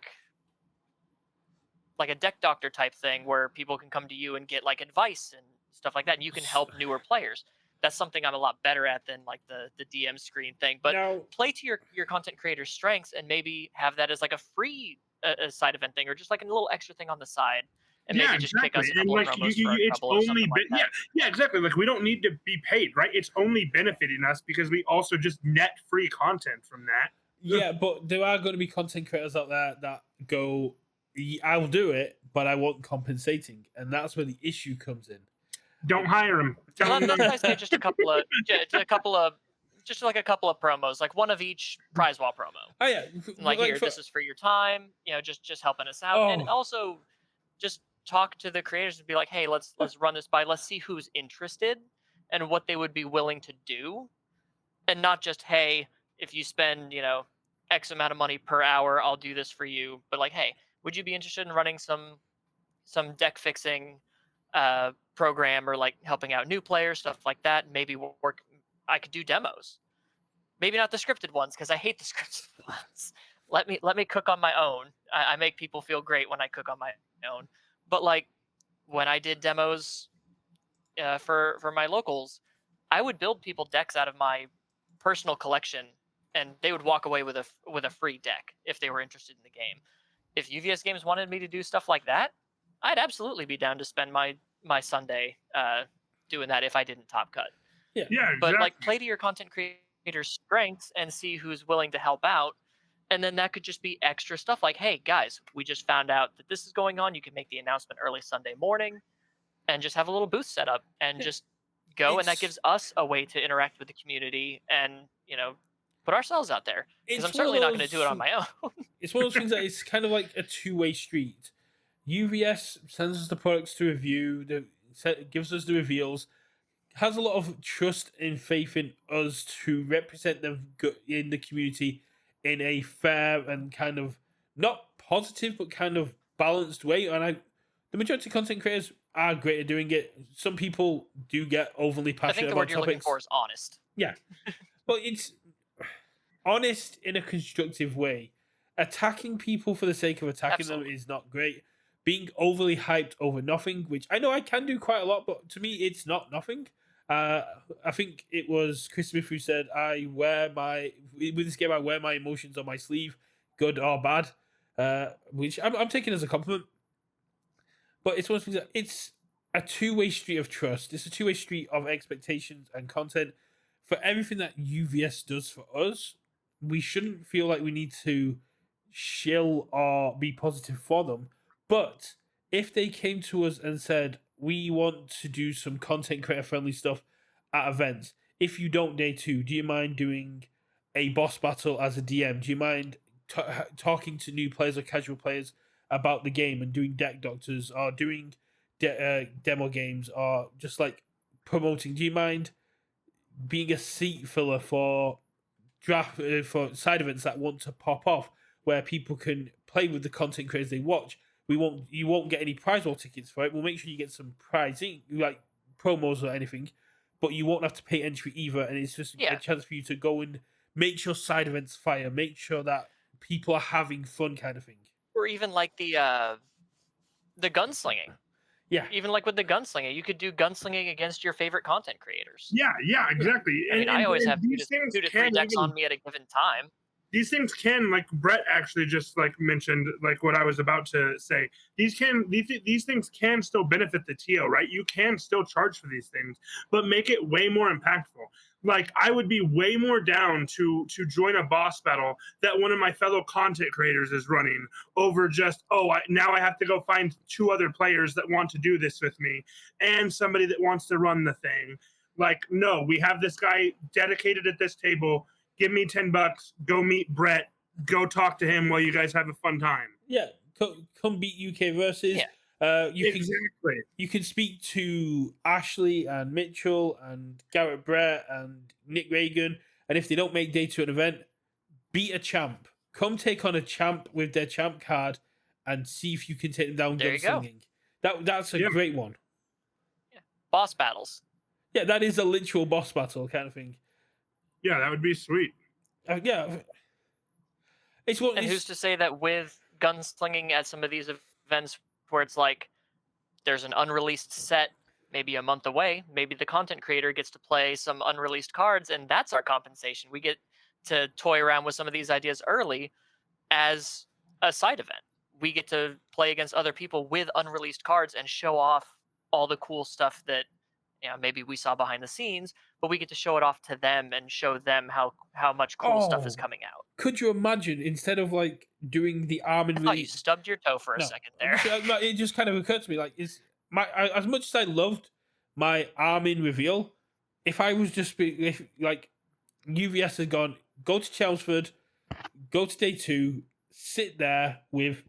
like a deck doctor type thing where people can come to you and get like advice and stuff like that, and you can help newer players? That's something I'm a lot better at than like the DM screen thing. But play to your content creator's strengths and maybe have that as like a free a side event thing, or just like a little extra thing on the side. And maybe just kick us a couple of promos for a couple or something like that. Yeah, exactly. Like we don't need to be paid, right? It's only benefiting us because we also just net free content from that. Yeah, but there are going to be content creators out there that go, I'll do it, but I want compensating. And that's where the issue comes in. Don't hire them. I say just a couple of promos, like one of each prize wall promo. Oh yeah, like here, this is for your time. Just helping us out, and also just talk to the creators and be like, hey, let's run this by. Let's see who's interested and what they would be willing to do, and not just, hey, if you spend X amount of money per hour, I'll do this for you. But like, hey, would you be interested in running some deck fixing program, or like helping out new players, stuff like that? Maybe I could do demos, maybe not the scripted ones because I hate the scripted ones. Let me cook on my own. I make people feel great when I cook on my own. But like when I did demos for my locals, I would build people decks out of my personal collection, and they would walk away with a free deck if they were interested in the game. If UVS Games wanted me to do stuff like that, I'd absolutely be down to spend my Sunday doing that if I didn't top cut. Yeah, exactly. But like, play to your content creator's strengths and see who's willing to help out. And then that could just be extra stuff like, hey, guys, we just found out that this is going on. You can make the announcement early Sunday morning and just have a little booth set up and just go. And that gives us a way to interact with the community and, put ourselves out there because I'm It's one of certainly not going to do it those. on my own. It's one of those things that it's kind of like a two-way street. UVS sends us the products to review, gives us the reveals, has a lot of trust and faith in us to represent them in the community in a fair and kind of not positive but kind of balanced way. And the majority of content creators are great at doing it. Some people do get overly I passionate think the about word you're looking topics. for is honest. Yeah, but it's honest in a constructive way. Attacking people for the sake of attacking them Absolutely. is not great. Being overly hyped over nothing, which I know I can do quite a lot, but to me, it's not nothing. I think it was Chris Smith who said, with this game, I wear my emotions on my sleeve, good or bad," which I'm taking as a compliment. But it's one of those things that it's a two-way street of trust. It's a two-way street of expectations and content. For everything that UVS does for us, we shouldn't feel like we need to shill or be positive for them. But if they came to us and said, we want to do some content creator friendly stuff at events, if you don't day two, do you mind doing a boss battle as a DM? Do you mind talking to new players or casual players about the game and doing deck doctors or doing demo games or just like promoting? Do you mind being a seat filler for draft for side events that want to pop off where people can play with the content creators they watch? You won't get any prize wall tickets for it. We'll make sure you get some prizing like promos or anything, but you won't have to pay entry either. And it's just a chance for you to go and make sure side events fire, make sure that people are having fun, kind of thing. Or even like the gunslinging. Yeah. Even like with the gunslinging, you could do gunslinging against your favorite content creators. Yeah, exactly. I mean, I always have these things 2 to 3 can decks even- on me at a given time. These things can, like Brett actually just like mentioned, like what I was about to say. These things can still benefit the TO, right? You can still charge for these things, but make it way more impactful. Like I would be way more down to join a boss battle that one of my fellow content creators is running over just now I have to go find 2 other players that want to do this with me and somebody that wants to run the thing. Like no, we have this guy dedicated at this table. Give me $10. Go meet Brett. Go talk to him while you guys have a fun time. Yeah, come beat UK versus. Yeah. You can speak to Ashley and Mitchell and Garrett Brett and Nick Reagan, and if they don't make day to an event, beat a champ. Come take on a champ with their champ card and see if you can take them down gunslinging. That's a great one. Yeah. Boss battles. Yeah, that is a literal boss battle kind of thing. Yeah, that would be sweet. Yeah. Who's to say that with gunslinging at some of these events where it's like there's an unreleased set maybe a month away, maybe the content creator gets to play some unreleased cards and that's our compensation. We get to toy around with some of these ideas early as a side event. We get to play against other people with unreleased cards and show off all the cool stuff that maybe we saw behind the scenes, but we get to show it off to them and show them how much cool stuff is coming out. Could you imagine instead of like doing the Armin release? You stubbed your toe for a second there. It just kind of occurred to me like as much as I loved my Armin reveal, if I was just like UVS had gone, go to Chelmsford, go to day 2, sit there with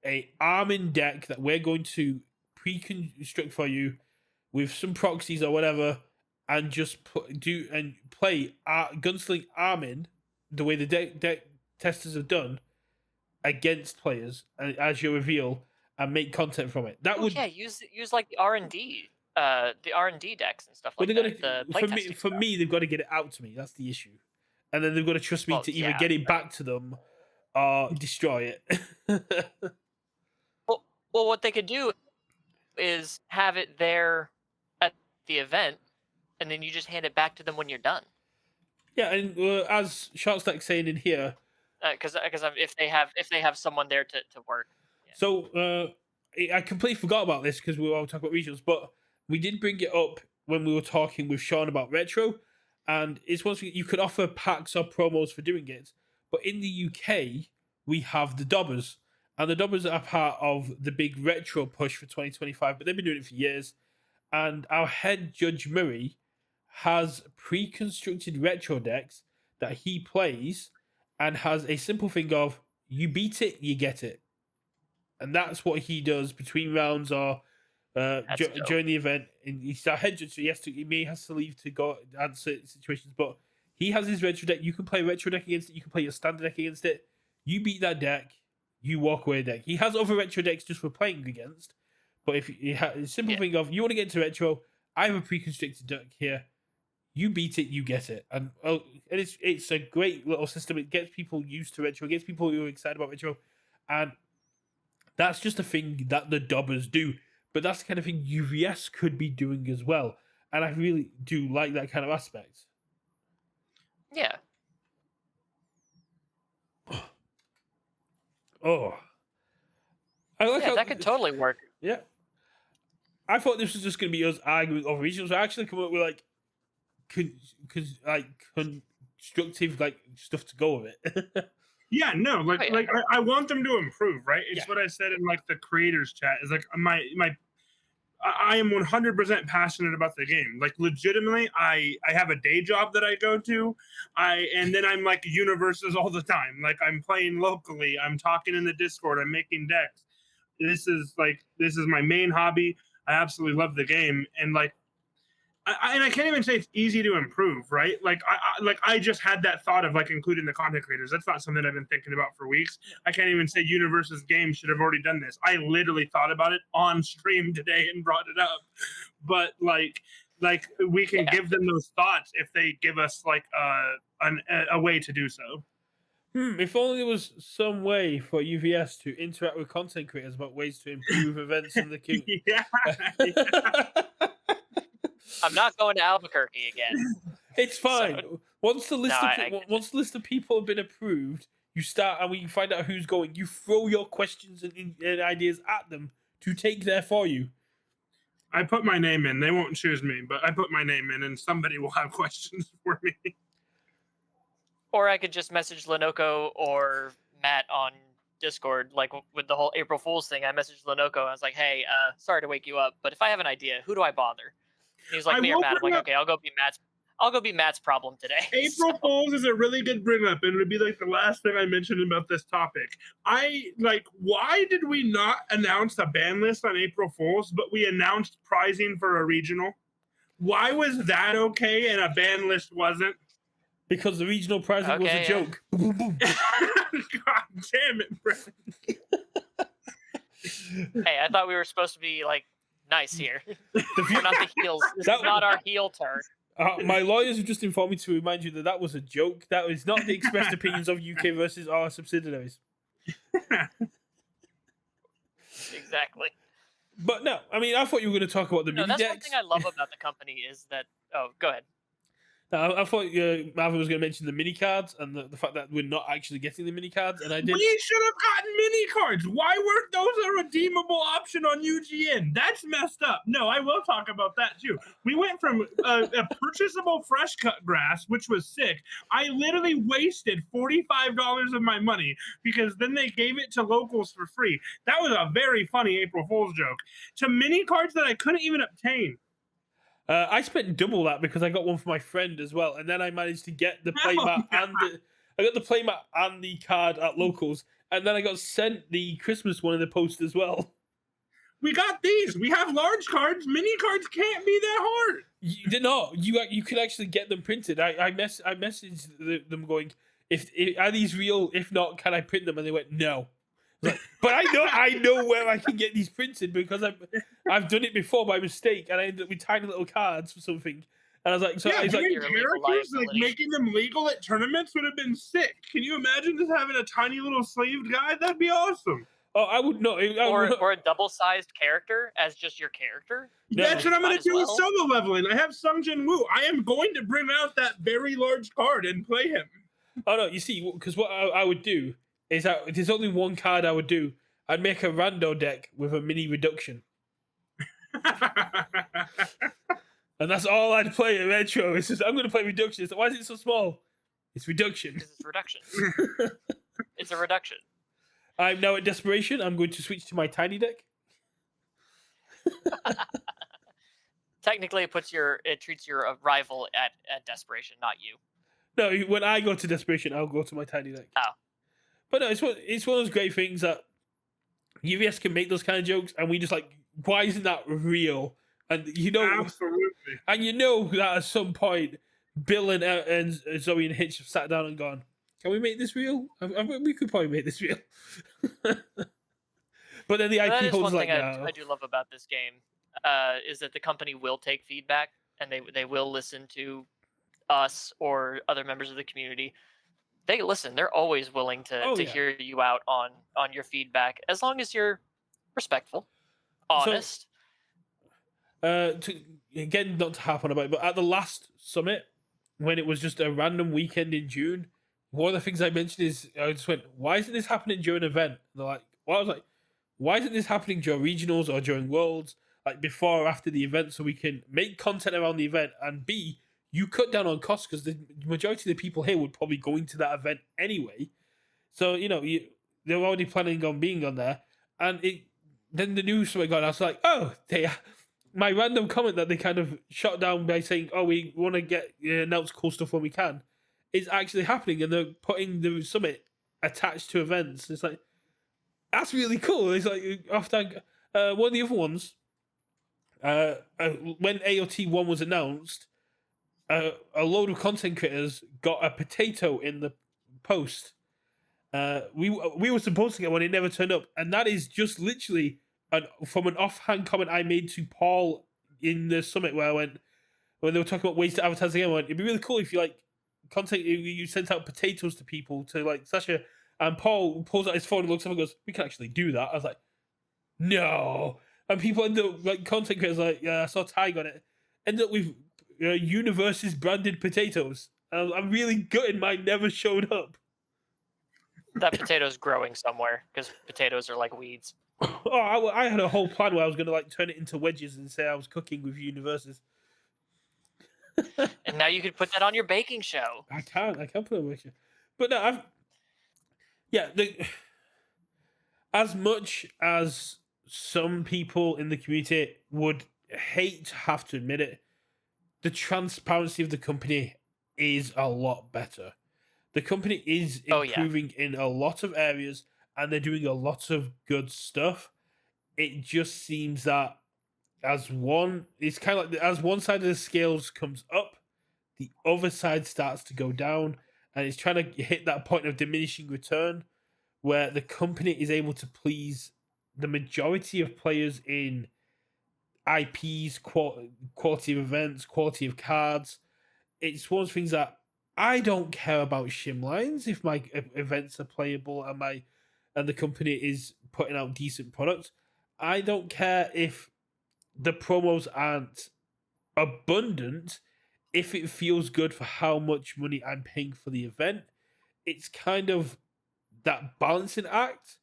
a Armin deck that we're going to pre-construct for you with some proxies or whatever, and just play Gunsling Armin the way the deck testers have done against players as your reveal and make content from it. That would use like the R&D decks and stuff like that. For me, they've got to get it out to me. That's the issue, and then they've got to trust me to either get it back to them or destroy it. well, what they could do is have it there at the event, and then you just hand it back to them when you're done. Yeah, and as Shotstack's saying in here, because if they have someone there to work. Yeah. So I completely forgot about this because we were all talking about regionals, but we did bring it up when we were talking with Sean about retro, and it's once you could offer packs or promos for doing it, but in the UK we have the Dobbers, and the Dobbers are part of the big retro push for 2025, but they've been doing it for years, and our head judge Murray has pre-constructed retro decks that he plays and has a simple thing of you beat it, you get it. And that's what he does between rounds or during the event. And he's a head judge, so he may has to leave to go answer situations, but he has his retro deck. You can play retro deck against it, you can play your standard deck against it. You beat that deck, you walk away deck. He has other retro decks just for playing against, but if you have a simple thing of you want to get into retro, I have a pre-constructed deck here. You beat it, you get it, and it's a great little system. It gets people used to retro, it gets people who are excited about retro, and that's just a thing that the dobbers do. But that's the kind of thing UVS could be doing as well, and I really do like that kind of aspect. Yeah. Oh, I like how that could totally work. Yeah, I thought this was just going to be us arguing over regionals. I actually come up with like constructive like stuff to go with it. Yeah, no, like I want them to improve, right? It's what I said in like the creators chat. Is like I am 100% passionate about the game. Like legitimately, I have a day job that I go to. And then I'm like Universus all the time. Like I'm playing locally. I'm talking in the Discord. I'm making decks. This is my main hobby. I absolutely love the game. And like I can't even say it's easy to improve, right? Like I just had that thought of like including the content creators. That's not something I've been thinking about for weeks. I can't even say Universus Games should have already done this. I literally thought about it on stream today and brought it up. But like we can give them those thoughts if they give us like a way to do so. If only there was some way for UVS to interact with content creators about ways to improve events in the community. Yeah. I'm not going to Albuquerque again. It's fine. So, once the list of people have been approved, you start and we find out who's going. You throw your questions and ideas at them to take there for you. I put my name in. They won't choose me, but I put my name in, and somebody will have questions for me. Or I could just message Lenoco or Matt on Discord, like with the whole April Fool's thing. I messaged Lenoco. I was like, "Hey, sorry to wake you up, but if I have an idea, who do I bother?" He's like, me or Matt. I'm like, okay, I'll go be Matt's problem today. April Fool's is a really good bring up, and it would be like the last thing I mentioned about this topic. Why did we not announce a ban list on April Fool's, but we announced prizing for a regional? Why was that okay and a ban list wasn't? Because the regional prizing was a joke. God damn it, bro. Hey, I thought we were supposed to be like nice here. We're not the heels. This is not our heel turn. My lawyers have just informed me to remind you that was a joke. That is not the expressed opinions of UK versus our subsidiaries. Exactly. But no, I mean, I thought you were going to talk about the mini decks. That's one thing I love about the company is that... Oh, go ahead. I thought Marvin was going to mention the mini cards and the fact that we're not actually getting the mini cards, and I did. We should have gotten mini cards. Why weren't those a redeemable option on UGN? That's messed up. No, I will talk about that too. We went from a purchasable fresh cut grass, which was sick. I literally wasted $45 of my money because then they gave it to locals for free. That was a very funny April Fool's joke. To mini cards that I couldn't even obtain. I spent double that because I got one for my friend as well, and then I managed to get the playmat I got the playmat and the card at locals, and then I got sent the Christmas one in the post as well. We got these. We have large cards. Mini cards can't be that hard. They're not. You can actually get them printed. I messaged them going, if are these real? If not, can I print them? And they went no. Like, but I know where I can get these printed because I've done it before by mistake, and I ended up with tiny little cards for something. And I was like, characters, like making them legal at tournaments would have been sick. Can you imagine just having a tiny little sleeved guy? That'd be awesome. Oh, I would not. Or a double-sized character as just your character. No. That's what I'm going to do with solo leveling. I have Sung Jin Woo. I am going to bring out that very large card and play him. Oh no, you see, because what I would do is that if there's only one card I would do, I'd make a rando deck with a mini reduction. And that's all I'd play at retro. It's just, I'm going to play reduction. Why is it so small? It's reduction. Because it's reduction. It's a reduction. I'm now at desperation. I'm going to switch to my tiny deck. Technically, it treats your rival at desperation, not you. No, when I go to desperation, I'll go to my tiny deck. Oh. But no, it's one of those great things that UVS can make those kind of jokes, and we just like, why isn't that real? And Absolutely. and that at some point, Bill and Zoe and Hitch have sat down and gone, "Can we make this real? We could probably make this real." But then the That IP is holds one like, thing no. I do love about this game, is that the company will take feedback and they will listen to us or other members of the community. They listen. They're always willing to hear you out on your feedback, as long as you're respectful, honest. Again, not to harp on about it, but at the last summit, when it was just a random weekend in June, one of the things I mentioned is I just went, "Why isn't this happening during an event?" And they're like, "Well," I was like, "Why isn't this happening during regionals or during worlds, like before or after the event, so we can make content around the event, and B, you cut down on costs because the majority of the people here would probably go into that event anyway, so they're already planning on being on there." And then the news summit got, and I was like, "Oh, my random comment that they kind of shot down by saying, 'Oh, we want to get announce cool stuff when we can,' is actually happening, and they're putting the summit attached to events." It's like, that's really cool. It's like after one of the other ones, when AOT 1 was announced, a load of content creators got a potato in the post. We were supposed to get one, it never turned up, and that is just literally from an offhand comment I made to Paul in the summit, where I went, when they were talking about ways to advertise again, I went, "It'd be really cool if you sent out potatoes to people to like Sasha." And Paul pulls out his phone and looks up and goes, "We can actually do that." I was like, "No!" And people end up like content creators like, "Yeah, I saw Ty on it." End up with Universus branded potatoes. I'm really gutted mine never showed up. That potato's growing somewhere, because potatoes are like weeds. Oh, I had a whole plan where I was going to like turn it into wedges and say I was cooking with Universus. And now you could put that on your baking show. I can't put it on my show. But no, as much as some people in the community would hate to have to admit it, the transparency of the company is a lot better. The company is improving in a lot of areas, and they're doing a lot of good stuff. It just seems that it's kind of like as one side of the scales comes up, the other side starts to go down, and it's trying to hit that point of diminishing return where the company is able to please the majority of players in IPs, quality of events, quality of cards. It's one of the things that I don't care about shimlines if my events are playable and the company is putting out decent products. I don't care if the promos aren't abundant if it feels good for how much money I'm paying for the event. It's kind of that balancing act.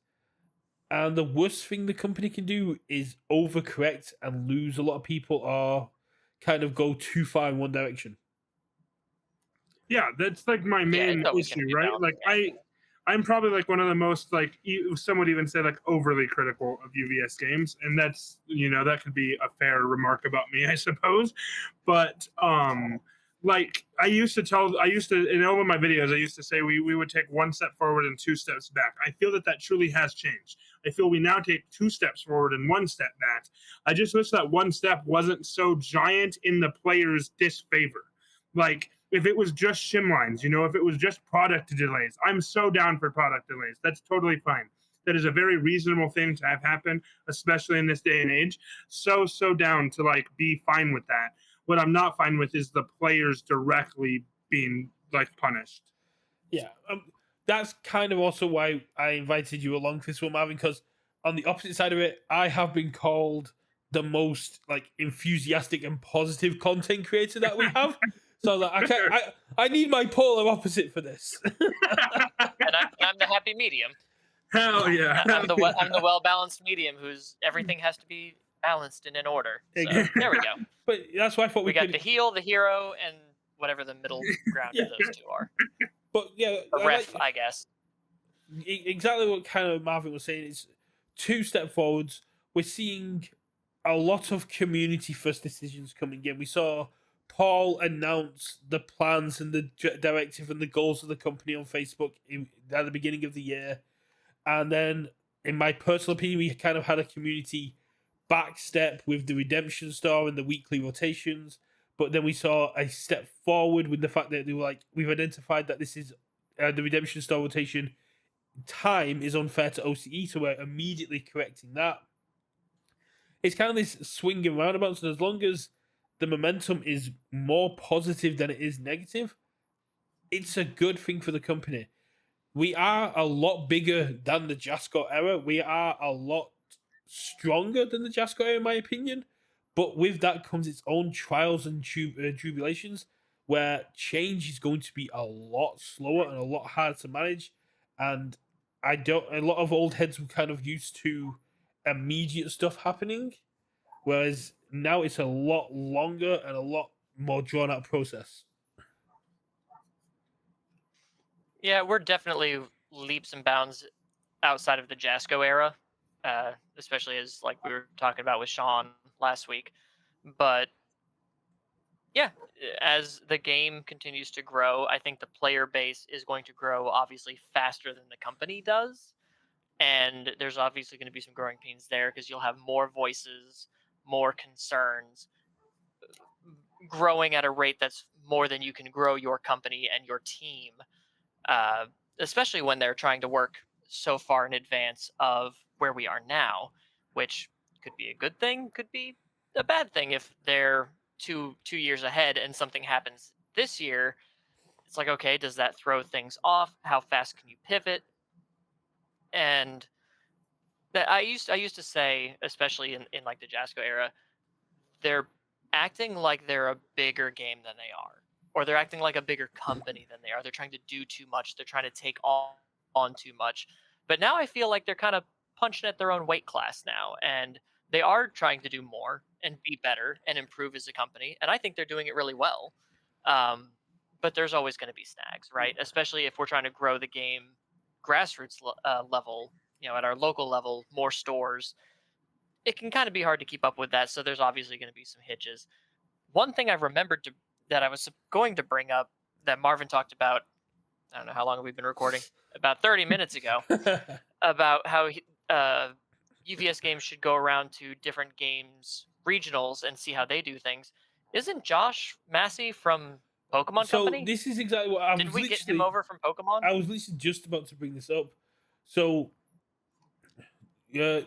And the worst thing the company can do is overcorrect and lose a lot of people or kind of go too far in one direction. Yeah, that's like my main issue, right? Like I'm probably like one of the most like some would even say like overly critical of UVS games, and that's that could be a fair remark about me, I suppose. But like I used to in all of my videos I used to say we would take one step forward and two steps back. I feel that truly has changed. I feel we now take two steps forward and one step back. I just wish that one step wasn't so giant in the player's disfavor. Like if it was just shim lines, if it was just product delays, I'm so down for product delays. That's totally fine. That is a very reasonable thing to have happen, especially in this day and age. So down to like be fine with that. What I'm not fine with is the players directly being like punished. Yeah, that's kind of also why I invited you along for this one, Marvin, because on the opposite side of it, I have been called the most like enthusiastic and positive content creator that we have. So like, I need my polar opposite for this. And I'm the happy medium. Hell yeah! I'm the well balanced medium whose everything has to be balanced and in order. So there we go. But that's why I thought we got the heel, the hero, and whatever the middle ground of those two are. But yeah, a ref, I guess. Exactly what kind of Marvin was saying is two step forwards. We're seeing a lot of community first decisions coming in. We saw Paul announced the plans and the directive and the goals of the company on Facebook at the beginning of the year. And then, in my personal opinion, we kind of had a community backstep with the redemption store and the weekly rotations. But then we saw a step forward with the fact that they were like, we've identified that this is the redemption store rotation time is unfair to OCE, so we're immediately correcting that. It's kind of this swing and roundabout. So as long as the momentum is more positive than it is negative, it's a good thing for the company. We are a lot bigger than the Jasco era. We are a lot stronger than the Jasco era, in my opinion. But with that comes its own trials and tribulations, where change is going to be a lot slower and a lot harder to manage. And a lot of old heads were kind of used to immediate stuff happening, whereas now it's a lot longer and a lot more drawn out process. Yeah, we're definitely leaps and bounds outside of the Jasco era, especially as like we were talking about with Sean last week. But yeah, as the game continues to grow, I think the player base is going to grow obviously faster than the company does. And there's obviously going to be some growing pains there because you'll have more voices, more concerns, growing at a rate that's more than you can grow your company and your team, uh, especially when they're trying to work so far in advance of where we are now, which could be a good thing, could be a bad thing if they're two years ahead and something happens this year. It's like, okay, does that throw things off? How fast can you pivot? And that I used to say, especially in like the Jasco era, they're acting like they're a bigger game than they are, or they're acting like a bigger company than they are. They're trying to do too much. They're trying to take on too much. But now I feel like they're kind of punching at their own weight class now, and they are trying to do more and be better and improve as a company. And I think they're doing it really well. Um, but there's always going to be snags, right? Especially if we're trying to grow the game grassroots level, at our local level, more stores. It can kind of be hard to keep up with that. So there's obviously going to be some hitches. One thing I remembered that I was going to bring up that Marvin talked about, I don't know how long have we been recording, about 30 minutes ago, about how UVS games should go around to different games regionals and see how they do things. Isn't Josh Massey from Pokemon So Company? this is exactly what I was Did we get literally. him over from Pokemon? I was literally just about to bring this up. So, yeah,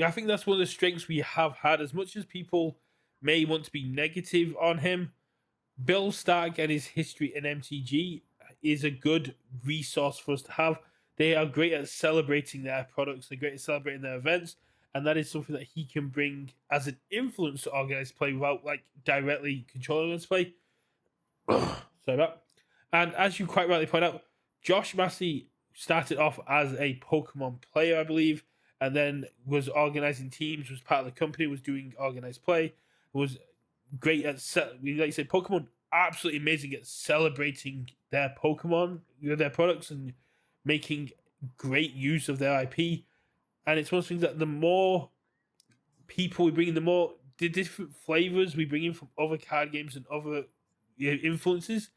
I think that's one of the strengths we have had. As much as people may want to be negative on him, Bill Stark and his history in MTG is a good resource for us to have. They are great at celebrating their products. They're great at celebrating their events, and that is something that he can bring as an influence to organized play without like directly controlling organized play. Sorry about. And as you quite rightly point out, Josh Massey started off as a Pokemon player, I believe, and then was organizing teams, was part of the company, was doing organized play, was great at like you said, Pokemon absolutely amazing at celebrating their Pokemon, their products, and making great use of their IP. And it's one of the things that the more people we bring in, the different flavors we bring in from other card games and other influences,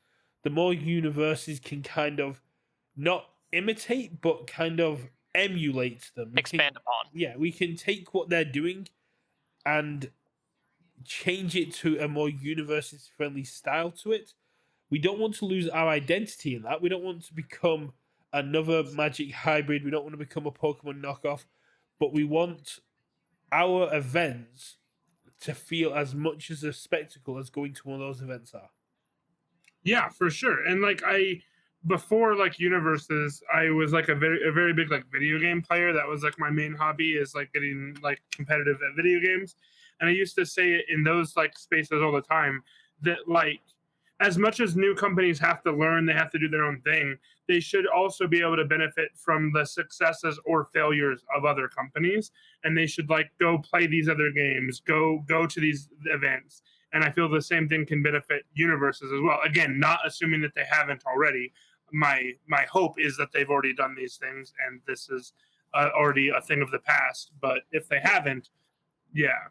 the more universes can kind of not imitate, but kind of emulate them. Expand upon. Yeah, we can take what they're doing and change it to a more universes friendly style to it. We don't want to lose our identity in that. We don't want to become another Magic hybrid. We don't want to become a Pokemon knockoff, but we want our events to feel as much as a spectacle as going to one of those events are. Yeah, for sure. And like before like Universes, I was like a very big like video game player. That was like my main hobby, is like getting like competitive at video games. And I used to say it in those like spaces all the time that like as much as new companies have to learn, they have to do their own thing, they should also be able to benefit from the successes or failures of other companies. And they should like go play these other games, go to these events. And I feel the same thing can benefit Universes as well. Again, not assuming that they haven't already. My hope is that they've already done these things and this is already a thing of the past. But if they haven't, yeah.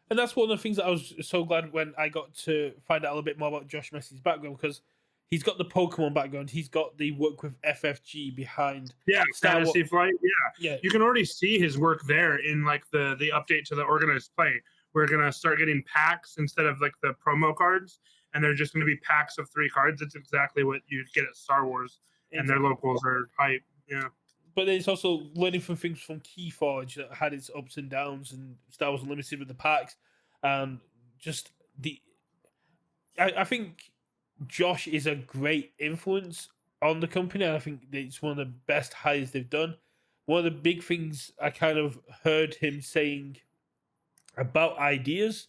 And that's one of the things that I was so glad when I got to find out a little bit more about Josh Messi's background, because he's got the Pokemon background, he's got the work with FFG behind Yeah, Star Fantasy Wars. Flight. Yeah, Yeah, you can already see his work there in like the update to the organized play. We're gonna start getting packs instead of like the promo cards, and they're just gonna be packs of 3 cards. It's exactly what you'd get at Star Wars, and their exactly. locals are hype. Yeah. But then it's also learning from things from Keyforge that had its ups and downs, and Star Wars Unlimited with the packs, and just the. I think Josh is a great influence on the company, and I think that it's one of the best hires they've done. One of the big things I kind of heard him saying about ideas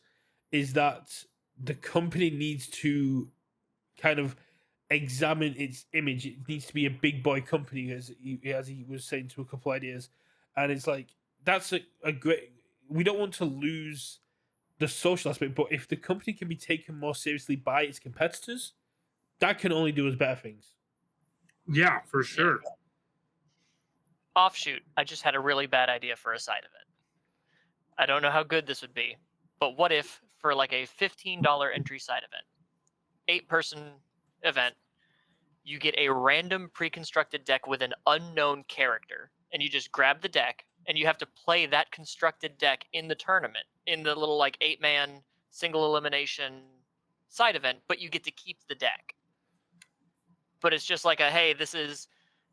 is that the company needs to kind of examine its image. It needs to be a big boy company, as he was saying to a couple ideas, and it's like that's a great. We don't want to lose the social aspect, but if the company can be taken more seriously by its competitors, that can only do us better things. Yeah, for sure. Yeah. Offshoot, I just had a really bad idea for a side event. I don't know how good this would be, but what if for like a $15 entry side event, 8-person event, you get a random pre-constructed deck with an unknown character, and you just grab the deck and you have to play that constructed deck in the tournament, in the little like 8-man single elimination side event, but you get to keep the deck. But it's just like a, hey, this is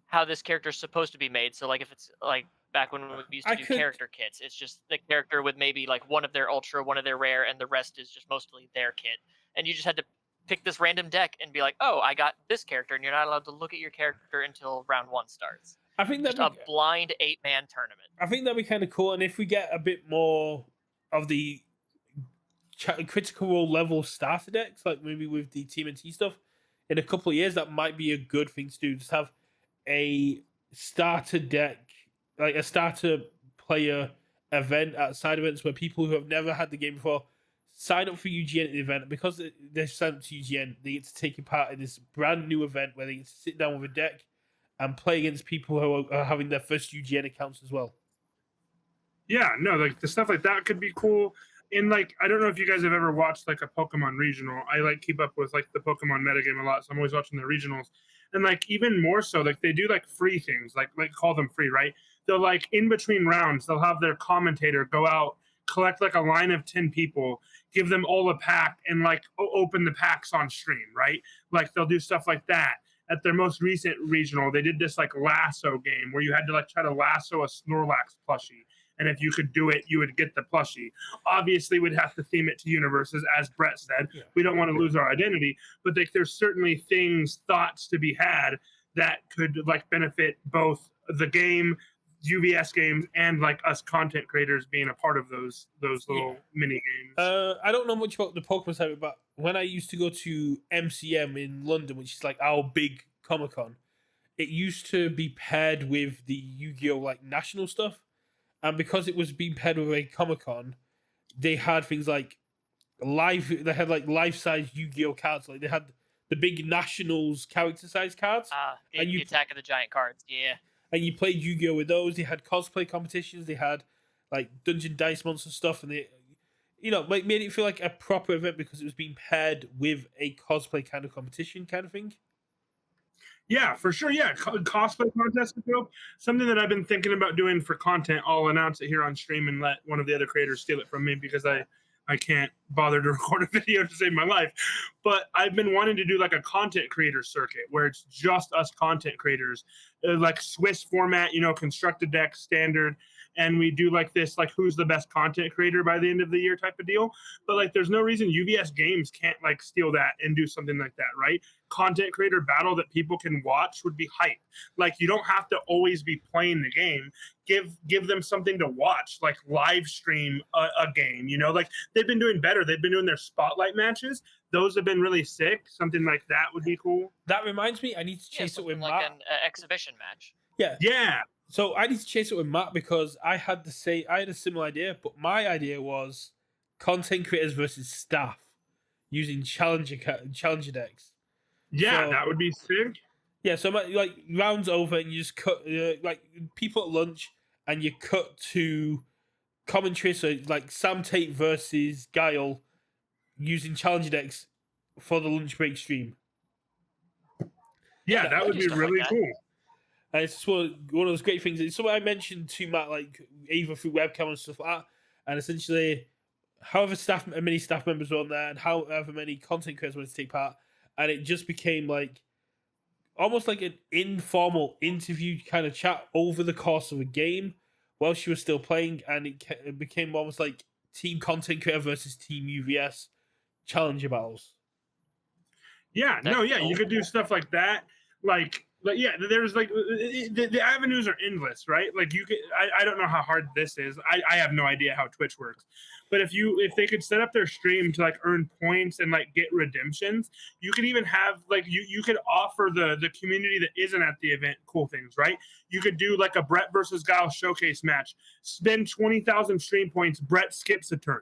how this character's supposed to be made. So like if it's like back when we used to do character kits, it's just the character with maybe like one of their ultra, one of their rare, and the rest is just mostly their kit. And you just had to pick this random deck and be like, oh, I got this character, and you're not allowed to look at your character until round 1 starts. I think just a blind 8-man tournament. I think that'd be kind of cool, and if we get a bit more of the critical role level starter decks, like maybe with the TMNT stuff, in a couple of years, that might be a good thing to do. Just have a starter deck, like a starter player event at side events where people who have never had the game before sign up for UGN at the event. Because they're signed up to UGN, they get to take part in this brand new event where they get to sit down with a deck and play against people who are having their first UGN accounts as well. Yeah, no, like the stuff like that could be cool. And like, I don't know if you guys have ever watched like a Pokemon regional. I like keep up with like the Pokemon metagame a lot, so I'm always watching the regionals. And like even more so, like they do like free things, like call them free, right? They'll like in between rounds, they'll have their commentator go out, collect like a line of 10 people, give them all a pack, and like open the packs on stream, right? Like they'll do stuff like that. At their most recent regional, they did this like lasso game where you had to like try to lasso a Snorlax plushie. And if you could do it, you would get the plushie. Obviously, we'd have to theme it to Universes, as Brett said. Yeah. We don't want to lose our identity, but like, there's certainly thoughts to be had that could like benefit both the game, UVS games, and like us content creators being a part of those little mini games. I don't know much about the Pokemon side, but when I used to go to MCM in London, which is like our big Comic-Con, it used to be paired with the Yu-Gi-Oh! Like national stuff. And because it was being paired with a Comic-Con, they had things like life-size Yu-Gi-Oh! Cards. Like they had the big nationals character-size cards. And the Attack of the Giant cards, yeah. And you played Yu-Gi-Oh! With those. They had cosplay competitions. They had like Dungeon Dice Monster stuff, and they, made it feel like a proper event because it was being paired with a cosplay kind of competition kind of thing. Yeah, for sure. Yeah, cosplay contest is dope. Something that I've been thinking about doing for content. I'll announce it here on stream and let one of the other creators steal it from me because I can't bother to record a video to save my life. But I've been wanting to do like a content creator circuit where it's just us content creators, like Swiss format, construct a deck standard. And we do like this, like who's the best content creator by the end of the year type of deal. But like, there's no reason UVS games can't like steal that and do something like that, right? Content creator battle that people can watch would be hype. Like you don't have to always be playing the game. Give them something to watch, like live stream a game. Like they've been doing better. They've been doing their spotlight matches. Those have been really sick. Something like that would be cool. That reminds me, I need to chase it with like Matt. An exhibition match. Yeah. So I need to chase it with Matt because I had a similar idea, but my idea was content creators versus staff using challenger decks. Yeah, that would be sick. Yeah, so like rounds over and you just cut like people at lunch and you cut to commentary, so like Sam Tate versus Guile using challenger decks for the lunch break stream. Yeah, that would be really cool. And it's one of those great things. It's something I mentioned to Matt, like either through webcam and stuff like that. And essentially, however many staff members were on there, and however many content creators wanted to take part, and it just became like almost like an informal interview kind of chat over the course of a game while she was still playing, and it became almost like team content creator versus team UVS challenger battles. Yeah, you could do stuff like that. Like yeah, there's like the avenues are endless, right? Like you could, I don't know how hard this is. I have no idea how Twitch works, but if they could set up their stream to like earn points and like get redemptions, you could even have like you could offer the community that isn't at the event cool things, right? You could do like a Brett versus Guile showcase match, spend 20,000 stream points. Brett skips a turn.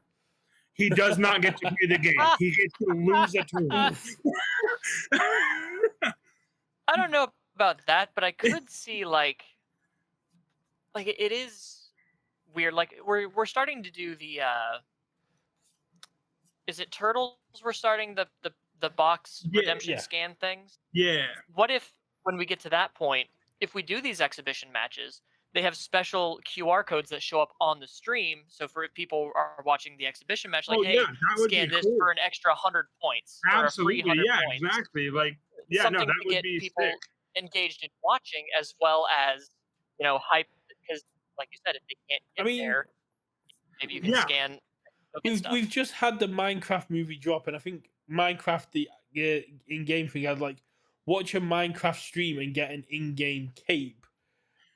He does not get to play the game. He gets to lose a turn. I don't know about that, but I could see like it is weird. Like we're starting to do the is it Turtles? We're starting the box redemption scan things. Yeah. What if when we get to that point, if we do these exhibition matches, they have special QR codes that show up on the stream. So for if people are watching the exhibition match, like, hey, scan this for an extra 100 points. Absolutely, or a free 100 yeah, points. exactly. Like, yeah, something that to would get be people sick. engaged in watching, as well as hype. Because, like you said, if they can't get there, maybe you can scan. We've just had the Minecraft movie drop, and I think Minecraft the in-game thing had like watch a Minecraft stream and get an in-game cape.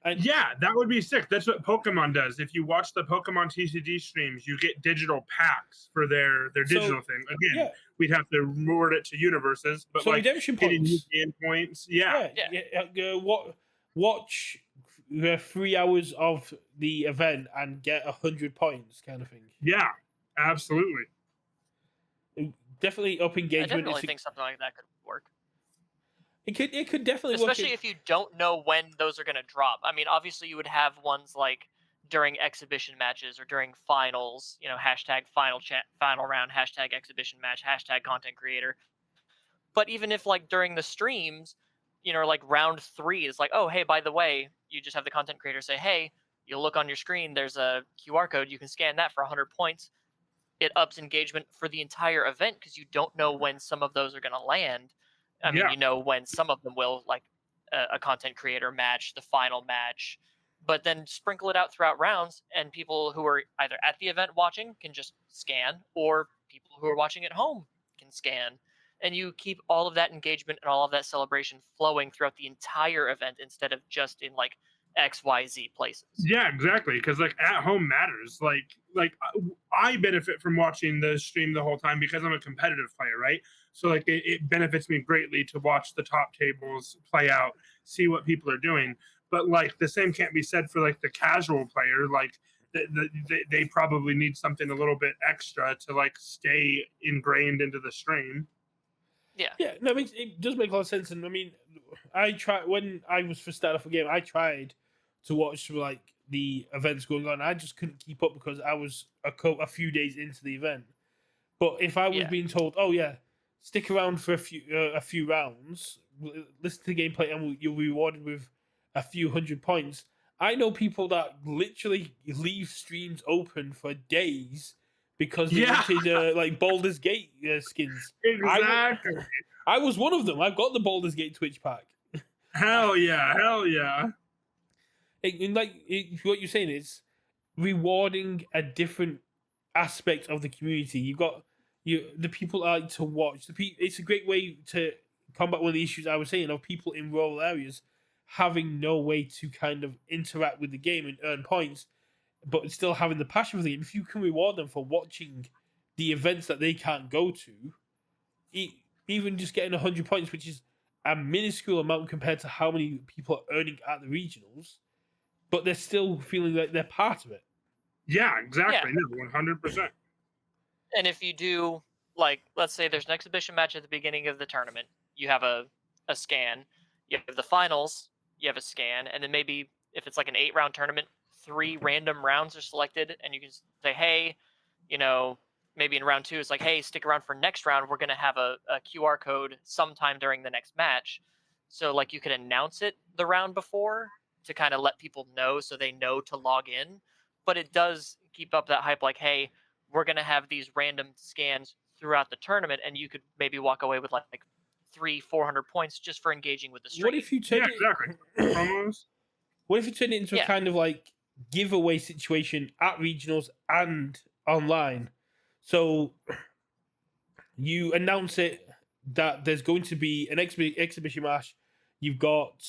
And yeah, that would be sick. That's what Pokemon does. If you watch the Pokemon TCG streams, you get digital packs for their digital thing. Again, we'd have to reward it to universes, but so like redemption points, points. Watch 3 hours of the event and get 100 points, kind of thing. Yeah, absolutely. Definitely up engagement. I definitely think something like that could work. It could definitely especially work if you don't know when those are going to drop. I mean, obviously you would have ones like during exhibition matches or during finals, hashtag final round, hashtag exhibition match, hashtag content creator. But even if like during the streams, like round 3 is like, oh, hey, by the way, you just have the content creator say, hey, you'll look on your screen, there's a QR code, you can scan that for 100 points. It ups engagement for the entire event because you don't know when some of those are going to land. I mean, when some of them will, like a content creator match, the final match, but then sprinkle it out throughout rounds, and people who are either at the event watching can just scan, or people who are watching at home can scan. And you keep all of that engagement and all of that celebration flowing throughout the entire event instead of just in like XYZ places. Yeah, exactly. Because like at home matters. Like I benefit from watching the stream the whole time because I'm a competitive player, right? So like it benefits me greatly to watch the top tables play out, see what people are doing. But like the same can't be said for like the casual player. Like they probably need something a little bit extra to like stay ingrained into the stream. Yeah. No, I mean, it does make a lot of sense. And I mean, I tried when I was first starting off a game. I tried to watch like the events going on. I just couldn't keep up because I was a few days into the event. But if I was being told, "Oh yeah, stick around for a few rounds, listen to the gameplay, and you'll be rewarded with a few 100 points," I know people that literally leave streams open for days because they wanted like Baldur's Gate skins. Exactly. I was one of them. I've got the Baldur's Gate Twitch pack. Hell yeah! What you're saying is rewarding a different aspect of the community. You've got the people I like to watch. It's a great way to combat one of the issues I was saying of people in rural areas having no way to kind of interact with the game and earn points, but still having the passion for the game. If you can reward them for watching the events that they can't go to, even just getting 100 points, which is a minuscule amount compared to how many people are earning at the regionals, but they're still feeling like they're part of it. Yeah, exactly. Yeah. 100%. And if you do, like, let's say there's an exhibition match at the beginning of the tournament, you have a scan, you have the finals, you have a scan, and then maybe if it's like an 8-round tournament, 3 random rounds are selected, and you can say, hey, maybe in round 2 it's like, hey, stick around for next round, we're going to have a QR code sometime during the next match. So like you could announce it the round before to kind of let people know so they know to log in, but it does keep up that hype, like, hey, we're going to have these random scans throughout the tournament, and you could maybe walk away with like 300-400 points just for engaging with the stream. What if you turn exactly. Promos? What if you turn it into a kind of like giveaway situation at regionals and online? So you announce it that there's going to be an exhibition match. You've got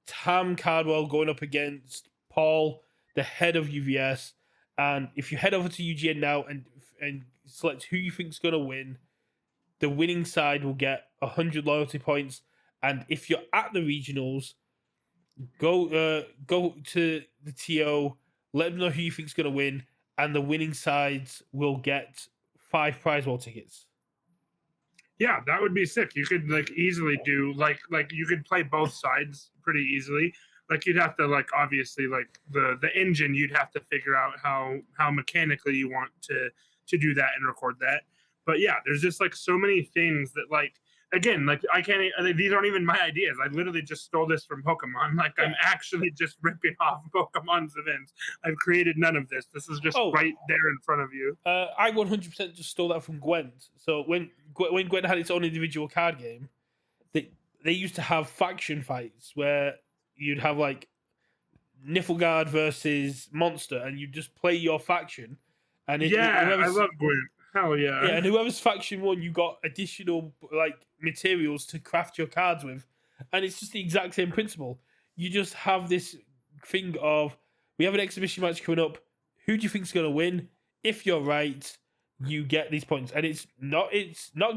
Tam Cardwell going up against Paul, the head of UVS. And if you head over to UGN now and select who you think's going to win, the winning side will get 100 loyalty points. And if you're at the regionals, go to the TO, let them know who you think's going to win, and the winning sides will get 5 prize wall tickets. Yeah, that would be sick. You could like easily do like you could play both sides pretty easily. Like you'd have to like obviously like the engine you'd have to figure out how mechanically you want to do that and record that. But yeah, there's just like so many things that like again, like I can't. These aren't even my ideas. I literally just stole this from Pokemon. Like I'm actually just ripping off Pokemon's events. I've created none of this. This is just right there in front of you. I 100% just stole that from Gwent. So when Gwent had its own individual card game, they used to have faction fights where you'd have like Niflgaard versus Monster, and you just play your faction. And I love Gwent. Hell yeah. Yeah, and whoever's faction won, you got additional like materials to craft your cards with. And it's just the exact same principle. You just have this thing of, we have an exhibition match coming up. Who do you think's gonna win? If you're right, you get these points. And it's not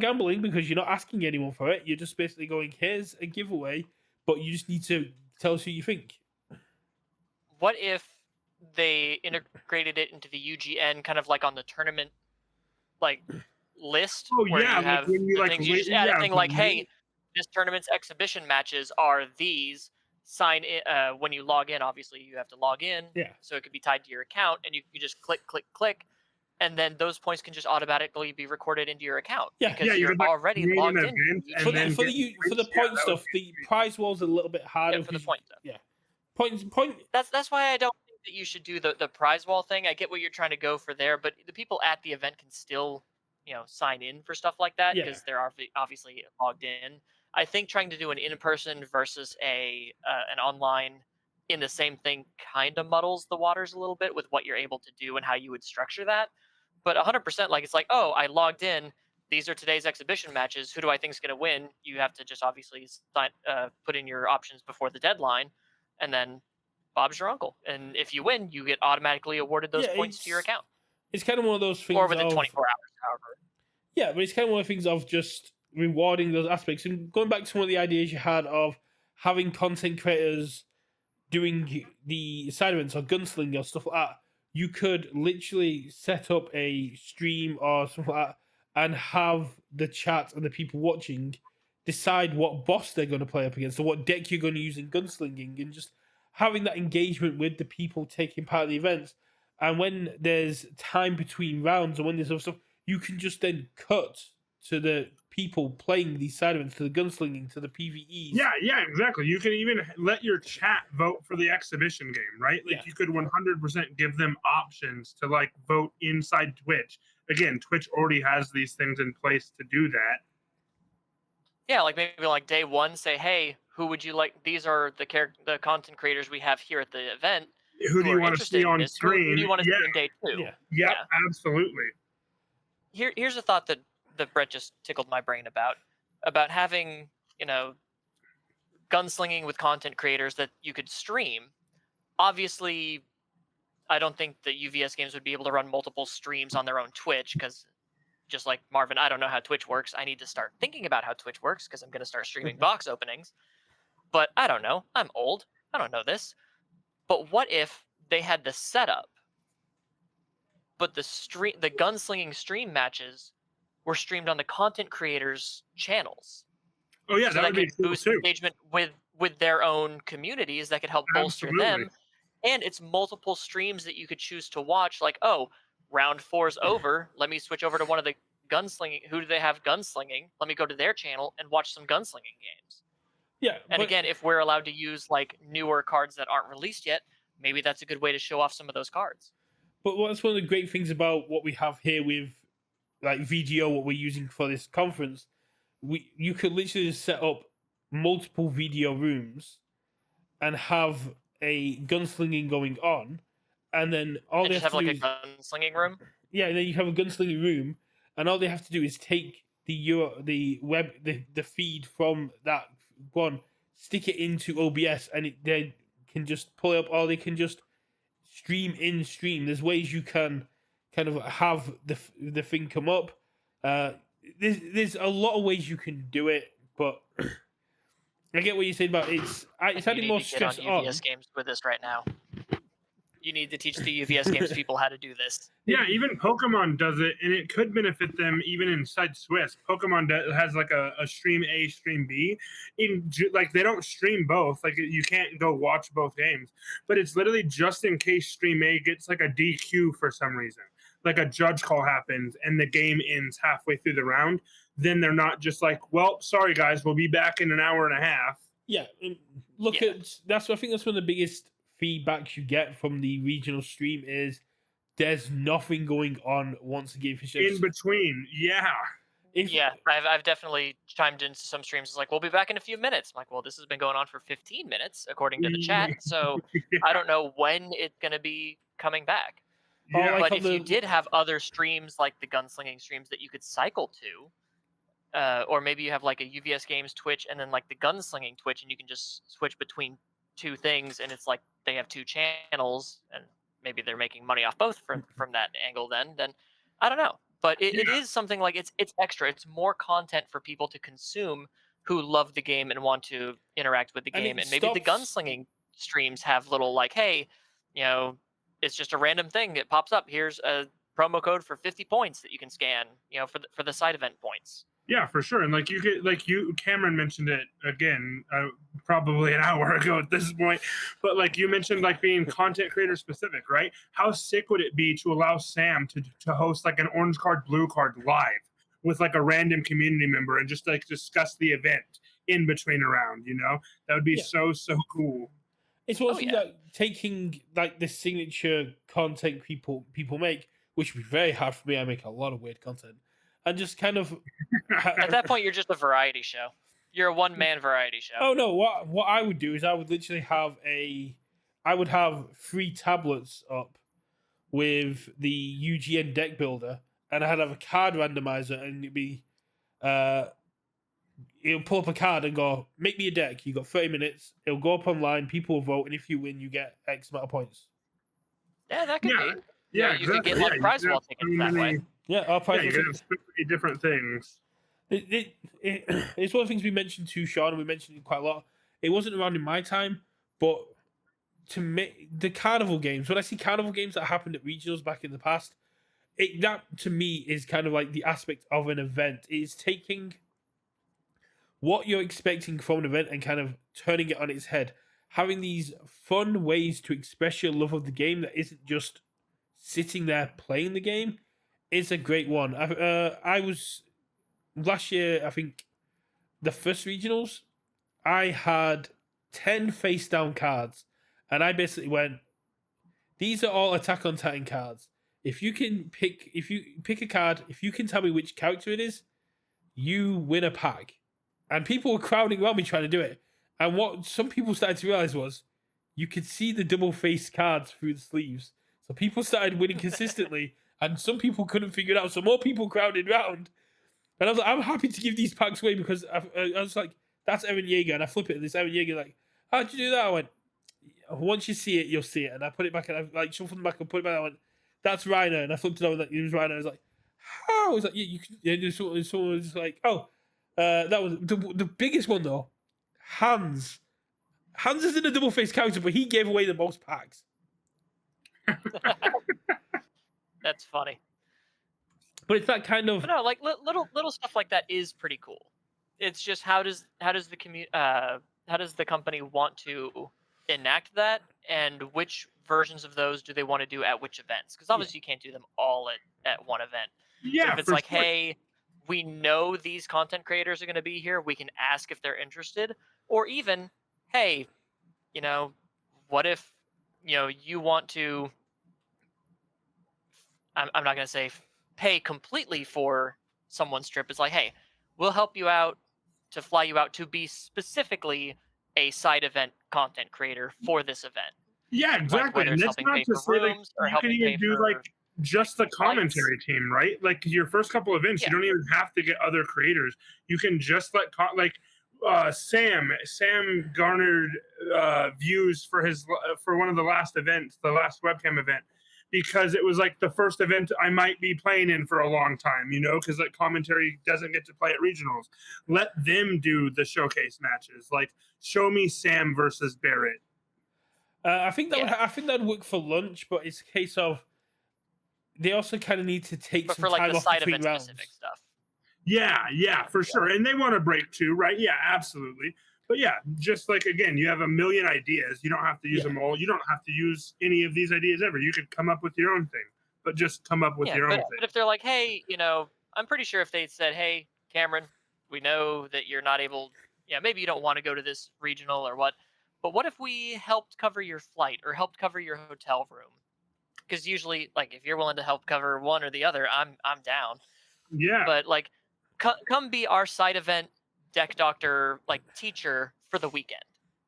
gambling because you're not asking anyone for it. You're just basically going, here's a giveaway, but you just need to tell us who you think. What if they integrated it into the UGN kind of like on the tournament like list where you have when you like you just add a thing like, hey, this tournament's exhibition matches are these. Sign in when you log in. Obviously, you have to log in. Yeah. So it could be tied to your account, and you just click, and then those points can just automatically be recorded into your account. Yeah. Because you're already logged in. For the point stuff, the prize wall's a little bit harder. Yeah, for the point stuff. Yeah. Point. That's why I don't think that you should do the prize wall thing. I get what you're trying to go for there, but the people at the event can still, sign in for stuff like that because they're obviously logged in. I think trying to do an in-person versus an online in the same thing kind of muddles the waters a little bit with what you're able to do and how you would structure that. But 100%, like it's like, oh, I logged in. These are today's exhibition matches. Who do I think is going to win? You have to just obviously put in your options before the deadline, and then Bob's your uncle. And if you win, you get automatically awarded those points to your account. It's kind of one of those things. Or within 24 hours, however. Yeah, but it's kind of one of the things of just rewarding those aspects. And going back to one of the ideas you had of having content creators doing the side events or gunsling or stuff like that, you could literally set up a stream or something like that and have the chat and the people watching decide what boss they're going to play up against or what deck you're going to use in gunslinging, and just having that engagement with the people taking part in the events. And when there's time between rounds or when there's other stuff, you can just then cut to the people playing these side events, to the gunslinging, to the PvEs. Yeah, exactly. You can even let your chat vote for the exhibition game, right? Like you could 100% give them options to like vote inside Twitch. Again, Twitch already has these things in place to do that. Yeah, like maybe like day one, say, hey, who would you like? These are the content creators we have here at the event. Who do you want to see on screen? Who do you want to see on day 2? Yeah, absolutely. Here's a thought that Brett just tickled my brain about having, gunslinging with content creators that you could stream. Obviously, I don't think that UVS games would be able to run multiple streams on their own Twitch because, just like Marvin, I don't know how Twitch works. I need to start thinking about how Twitch works because I'm going to start streaming box openings. But I don't know. I'm old. I don't know this. But what if they had the setup, but the gunslinging stream matches were streamed on the content creators' channels? Oh yeah, so that would could boost engagement with their own communities. That could help bolster them. and it's multiple streams that you could choose to watch. Like, oh, round 4's over. Let me switch over to one of the gunslinging. Who do they have gunslinging? Let me go to their channel and watch some gunslinging games. Yeah, And but again, if we're allowed to use like newer cards that aren't released yet, maybe that's a good way to show off some of those cards. what's one of the great things about what we have here with like VGO, what we're using for this conference, you could literally just set up multiple video rooms and have a gunslinging going on, and then all And they just have have to like do a is gunslinging room. yeah, and then you have a gunslinging room, and all they have to do is take the feed from that one, stick it into OBS, and they can just pull it up, or they can just stream. There's ways you can kind of have the thing come up. There's a lot of ways you can do it, but I get what you said about it's And you adding need more to get on stress on. UVS games with this right now. You need to teach the UVS games people how to do this. Yeah, even Pokemon does it, and it could benefit them even inside Swiss. Pokemon has like a stream A, stream B. Like they don't stream both. Like you can't go watch both games, but it's literally just in case stream A gets like a DQ for some reason, like a judge call happens and the game ends halfway through the round. Then they're not just like, well, sorry guys, we'll be back in an hour and a half. Yeah, and look at that's. I think that's one of the biggest feedbacks you get from the regional stream is there's nothing going on once the game finishes. In between. Yeah. Yeah, I've definitely chimed into some streams. It's like, we'll be back in a few minutes. I'm like, well, this has been going on for 15 minutes, according to the chat. So I don't know when it's going to be coming back. Yeah. But if you did have other streams like the gunslinging streams that you could cycle to, or maybe you have like a UVS Games Twitch and then like the gunslinging Twitch, and you can just switch between two things, and it's like they have two channels, and maybe they're making money off both from that angle. Then I don't know, but it is something like it's extra. It's more content for people to consume who love the game and want to interact with the game. And maybe the gunslinging streams have little like, hey, it's just a random thing that pops up. Here's a promo code for 50 points that you can scan, for the side event points. Yeah, for sure. And Cameron mentioned it again, probably an hour ago at this point. But like you mentioned, like being content creator specific, right? How sick would it be to allow Sam to host like an orange card, blue card live with like a random community member and just like discuss the event in between a round? That would be so cool. It's one thing that taking like the signature content people make, which would be very hard for me. I make a lot of weird content. And just kind of at that point, you're just a variety show. You're a one-man variety show. Oh no! What I would do is I would literally have I would have 3 tablets up with the UGN deck builder, and I'd have a card randomizer, and it'd be it'll pull up a card and go, make me a deck. You got 30 minutes. It'll go up online. People will vote, and if you win, you get X amount of points. Yeah, that could be. Yeah, you could get like prize wall tickets that way. Yeah, our prize you can have so many different things. It's one of the things we mentioned to Sean, and we mentioned it quite a lot. It wasn't around in my time, but to make the carnival games, when I see carnival games that happened at regionals back in the past, that to me is kind of like the aspect of an event. It's taking what you're expecting from an event and kind of turning it on its head. Having these fun ways to express your love of the game that isn't just sitting there playing the game is a great one. I was last year, I think the first regionals, I had 10 face down cards, and I basically went, these are all Attack on Titan cards. If you pick a card, if you can tell me which character it is, you win a pack. And people were crowding around me trying to do it. And what some people started to realize was you could see the double face cards through the sleeves. So people started winning consistently, and some people couldn't figure it out. So more people crowded around. And I was like, I'm happy to give these packs away because I was like, that's Eren Yeager. And I flip it, and this Eren Yeager, like, how'd you do that? I went, once you see it, you'll see it. And I put it back, and I like shuffled them back and put it back. I went, that's Reiner. And I flipped it over, like, it was Reiner. I was like, how? I was like, yeah, you can. Yeah, someone was like, oh. That was the biggest one though. Hans isn't a double face character, but he gave away the most packs. That's funny. But it's that kind of no, like little stuff like that is pretty cool. It's just how does the company want to enact that, and which versions of those do they want to do at which events? Because obviously you can't do them all at one event. But Yeah, if it's for like, sure. hey, we know these content creators are going to be here, we can ask if they're interested, or even, hey, you know, what if, you want to, I'm not going to say pay completely for someone's trip. It's like, hey, we'll help you out to fly you out to be specifically a side event content creator for this event. Yeah, Like exactly. whether And it's that's helping not pay to for say like rooms or you can helping even pay do like for just the flights. commentary team, right? Like your first couple events, you Yeah. don't even have to get other creators. You can just let Sam garnered views for his for one of the last events, the last webcam event, because it was like the first event I might be playing in for a long time, because like commentary doesn't get to play at regionals. Let them do the showcase matches. Like show me Sam versus Barrett. I think that Yeah. I think that'd work for lunch, but it's a case of they also kind of need to take But some for like time the off side between event specific rounds. stuff. Yeah, for sure. And they want to break too, right? Yeah, absolutely. But yeah, just like again, you have a million ideas. You don't have to use Yeah. them all. You don't have to use any of these ideas ever. You could come up with your own thing, but just come up with Yeah, your own but thing. if they're like, hey, I'm pretty sure if they said, hey, Cameron, we know that you're not able, maybe you don't want to go to this regional or what, but what if we helped cover your flight or helped cover your hotel room? Because usually, like, if you're willing to help cover one or the other, I'm down. Yeah, But like, come be our side event deck doctor like teacher for the weekend,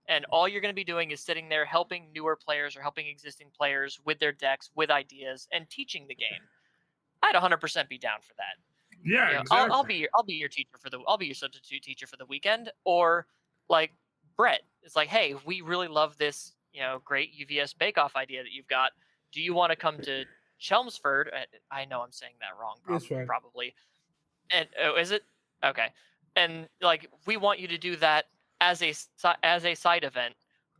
and all you're going to be doing is sitting there helping newer players or helping existing players with their decks, with ideas, and teaching the game. I'd 100% be down for that. yeah, I'll exactly. be your teacher I'll be your substitute teacher for the weekend. Or like Brett, it's like, hey, we really love this great UVS Bake Off idea that you've got. Do you want to come to Chelmsford? I know I'm saying that wrong, That's right. probably. And oh, is it okay? And like, we want you to do that as a side event.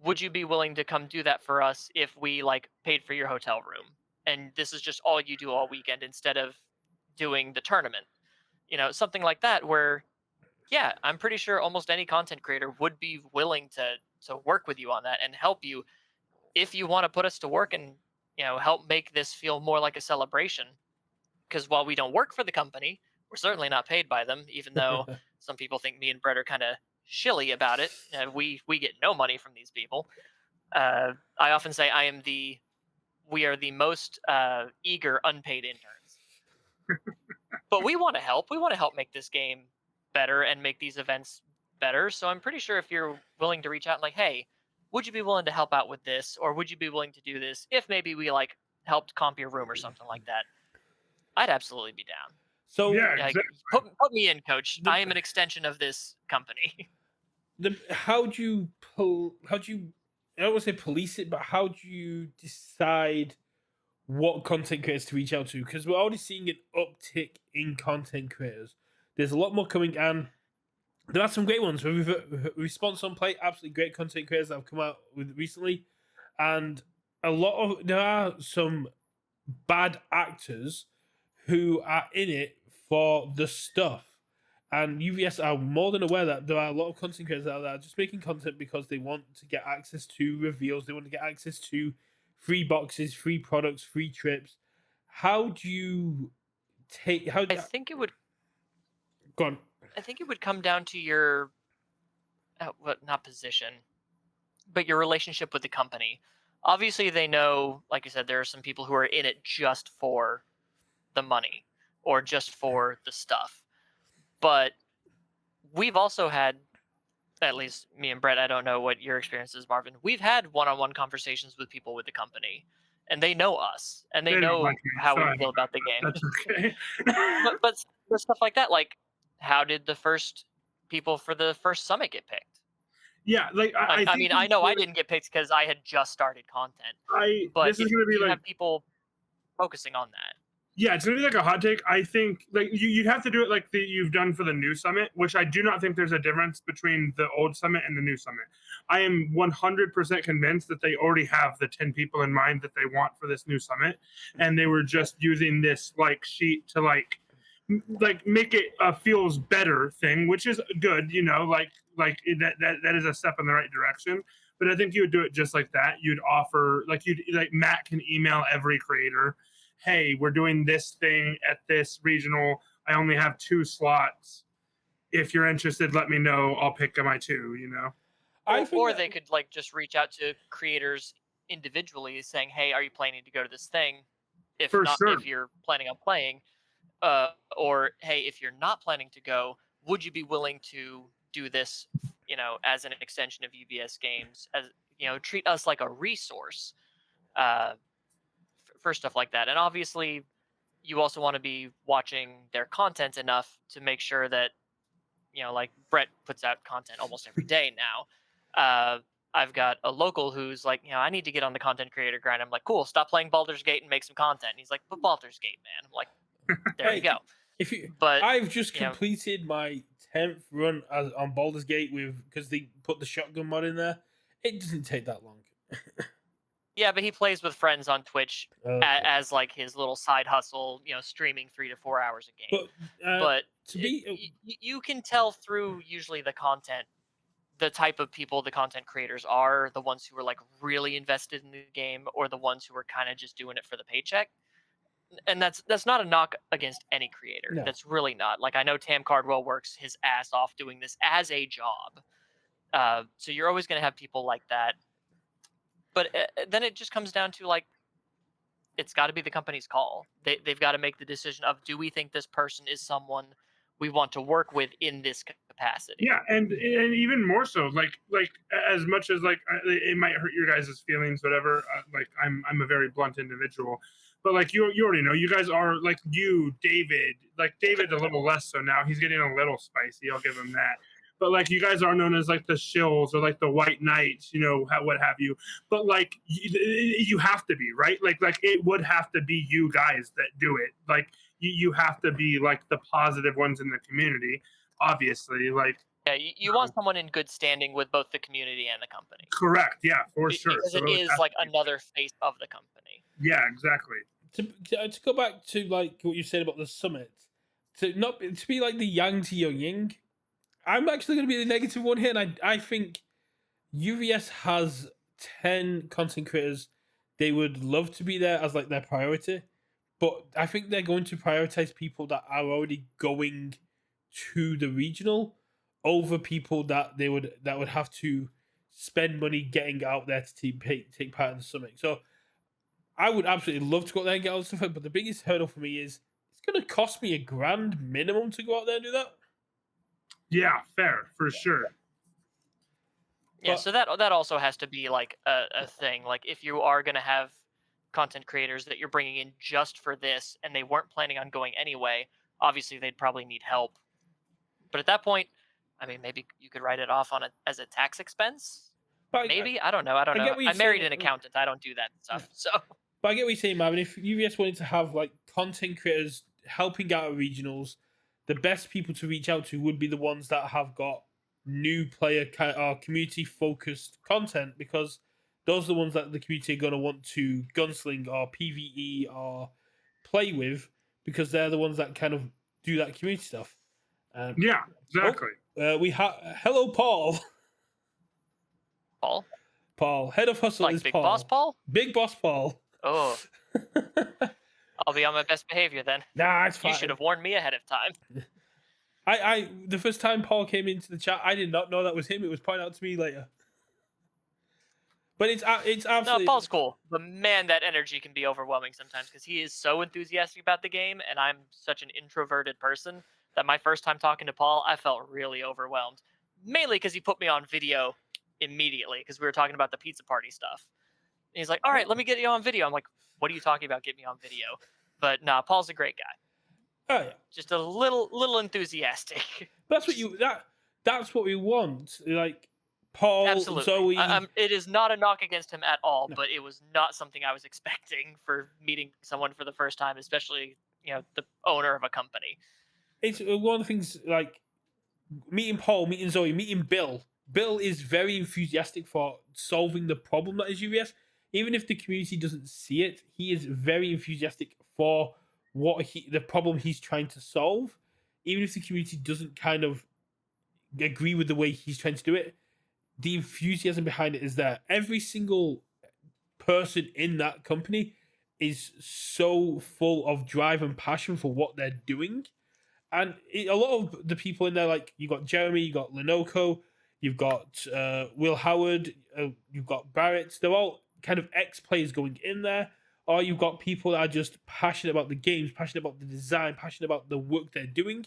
Would you be willing to come do that for us if we like paid for your hotel room? And this is just all you do all weekend instead of doing the tournament. Something like that where, yeah, I'm pretty sure almost any content creator would be willing to work with you on that and help you if you want to put us to work and help make this feel more like a celebration. Because while we don't work for the company, we're certainly not paid by them, even though some people think me and Brett are kind of shilly about it. We get no money from these people. I often say we are the most eager unpaid interns. But we want to help. We want to help make this game better and make these events better. So I'm pretty sure if you're willing to reach out and like, hey, would you be willing to help out with this, or would you be willing to do this if maybe we like helped comp your room or something like that? I'd absolutely be down. So Yeah, Like, exactly. put me in, coach. I am an extension of this company. how do you I don't want to say police it, but how do you decide what content creators to reach out to? Because we're already seeing an uptick in content creators. There's a lot more coming, and there are some great ones. Response on Play, absolutely great content creators that have come out with recently, and there are some bad actors who are in it for the stuff. And UVS are more than aware that there are a lot of content creators out there just making content because they want to get access to reveals, they want to get access to free boxes, free products, free trips. How do you take? How I think it would. go on? I think it would come down to your, not position, but your relationship with the company. Obviously, they know, like you said, there are some people who are in it just for the money or just for the stuff. But we've also had, at least me and Brett, I don't know what your experience is, Marvin. We've had one-on-one conversations with people with the company, and they know us, and they They don't like know me. how we Sorry. feel about the game. That's okay. But stuff like that, like, how did the first people for the first summit get picked? Yeah, like I Like, I think mean, I know I didn't get picked because I had just started content, but this is if gonna be you like have people focusing on that, yeah, it's gonna be like a hot take. I think like you'd have to do it like you've done for the new summit, which I do not think there's a difference between the old summit and the new summit. I am 100% convinced that they already have the 10 people in mind that they want for this new summit, and they were just using this like sheet to like make it a feels better thing, which is good, like that is a step in the right direction. But I think you would do it just like that. You'd offer like Matt can email every creator, hey, we're doing this thing at this regional. I only have 2 slots. If you're interested, let me know. I'll pick my 2. Or they could like just reach out to creators individually, saying, "Hey, are you planning to go to this thing? If For not, sure. if you're planning on playing, or hey, if you're not planning to go, would you be willing to do this? As an extension of UVS games, as treat us like a resource for stuff like that." And obviously, you also want to be watching their content enough to make sure that like Brett puts out content almost every day now. I've got a local who's like, I need to get on the content creator grind. I'm like, cool, stop playing Baldur's Gate and make some content. And he's like, but Baldur's Gate, man. I'm like, there you go. But I've just completed my 10th run on Baldur's Gate because they put the shotgun mod in there. It doesn't take that long. Yeah, but he plays with friends on Twitch as like his little side hustle, streaming 3 to 4 hours a game. But you can tell through usually the content, the type of people the content creators are, the ones who are like really invested in the game or the ones who are kind of just doing it for the paycheck. And that's not a knock against any creator. No. That's really not. Like, I know Tam Cardwell works his ass off doing this as a job. So you're always going to have people like that. But then it just comes down to, like, it's got to be the company's call. They've got to make the decision of, do we think this person is someone we want to work with in this capacity? Yeah, and even more so, like as much as like it might hurt your guys' feelings, whatever. Like I'm a very blunt individual, but like you already know, you guys are like David. Like David a little less so now. He's getting a little spicy. I'll give him that. But like you guys are known as like the shills or like the white knights, what have you. But like you have to be, right. Like it would have to be you guys that do it. Like you have to be like the positive ones in the community, obviously. Like yeah, you want someone in good standing with both the community and the company. Correct. Yeah, for sure. Because it is like another face of the company. Yeah, exactly. To go back to like what you said about the summit, to be like the yang to your yin. I'm actually going to be the negative one here, and I think UVS has 10 content creators they would love to be there as like their priority, but I think they're going to prioritize people that are already going to the regional over people that would have to spend money getting out there to take part in the summit. So I would absolutely love to go out there and get all the stuff, but the biggest hurdle for me is it's going to cost me $1,000 minimum to go out there and do that. Yeah, fair, for sure. Yeah, so that also has to be like a thing. Like if you are going to have content creators that you're bringing in just for this and they weren't planning on going anyway, obviously they'd probably need help. But at that point, I mean, maybe you could write it off as a tax expense. Maybe I don't know. I married an accountant. I don't do that stuff. So. But I get what you're saying, Marvin. If UVS wanted to have like content creators helping out at regionals, the best people to reach out to would be the ones that have got new player or community focused content, because those are the ones that the community are going to want to gunsling or PvE or play with, because they're the ones that kind of do that community stuff. Yeah, exactly. We have hello, Paul. Paul, head of hustle like is Big Paul. Boss Paul. Big Boss Paul. Oh. I'll be on my best behavior then. Nah, it's fine. You should have warned me ahead of time. I the first time Paul came into the chat, I did not know that was him. It was pointed out to me later. But it's absolutely... No, Paul's cool. But man, that energy can be overwhelming sometimes because he is so enthusiastic about the game, and I'm such an introverted person that my first time talking to Paul, I felt really overwhelmed. Mainly because he put me on video immediately because we were talking about the pizza party stuff. And he's like, all right, let me get you on video. I'm like, what are you talking about? Get me on video. But nah, Paul's a great guy. Oh yeah. Just a little enthusiastic. That's what we want. Like Paul, absolutely. Zoe. It is not a knock against him at all, no. But it was not something I was expecting for meeting someone for the first time, especially the owner of a company. It's one of the things, like meeting Paul, meeting Zoe, meeting Bill. Bill is very enthusiastic for solving the problem that is UVS. Even if the community doesn't see it, he is very enthusiastic for the problem he's trying to solve. Even if the community doesn't kind of agree with the way he's trying to do it, the enthusiasm behind it is there. Every single person in that company is so full of drive and passion for what they're doing. And a lot of the people in there, like you got Jeremy, you got Lenoco, you've got Will Howard, you've got Barrett. They're all kind of ex-players going in there. Or you've got people that are just passionate about the games, passionate about the design, passionate about the work they're doing.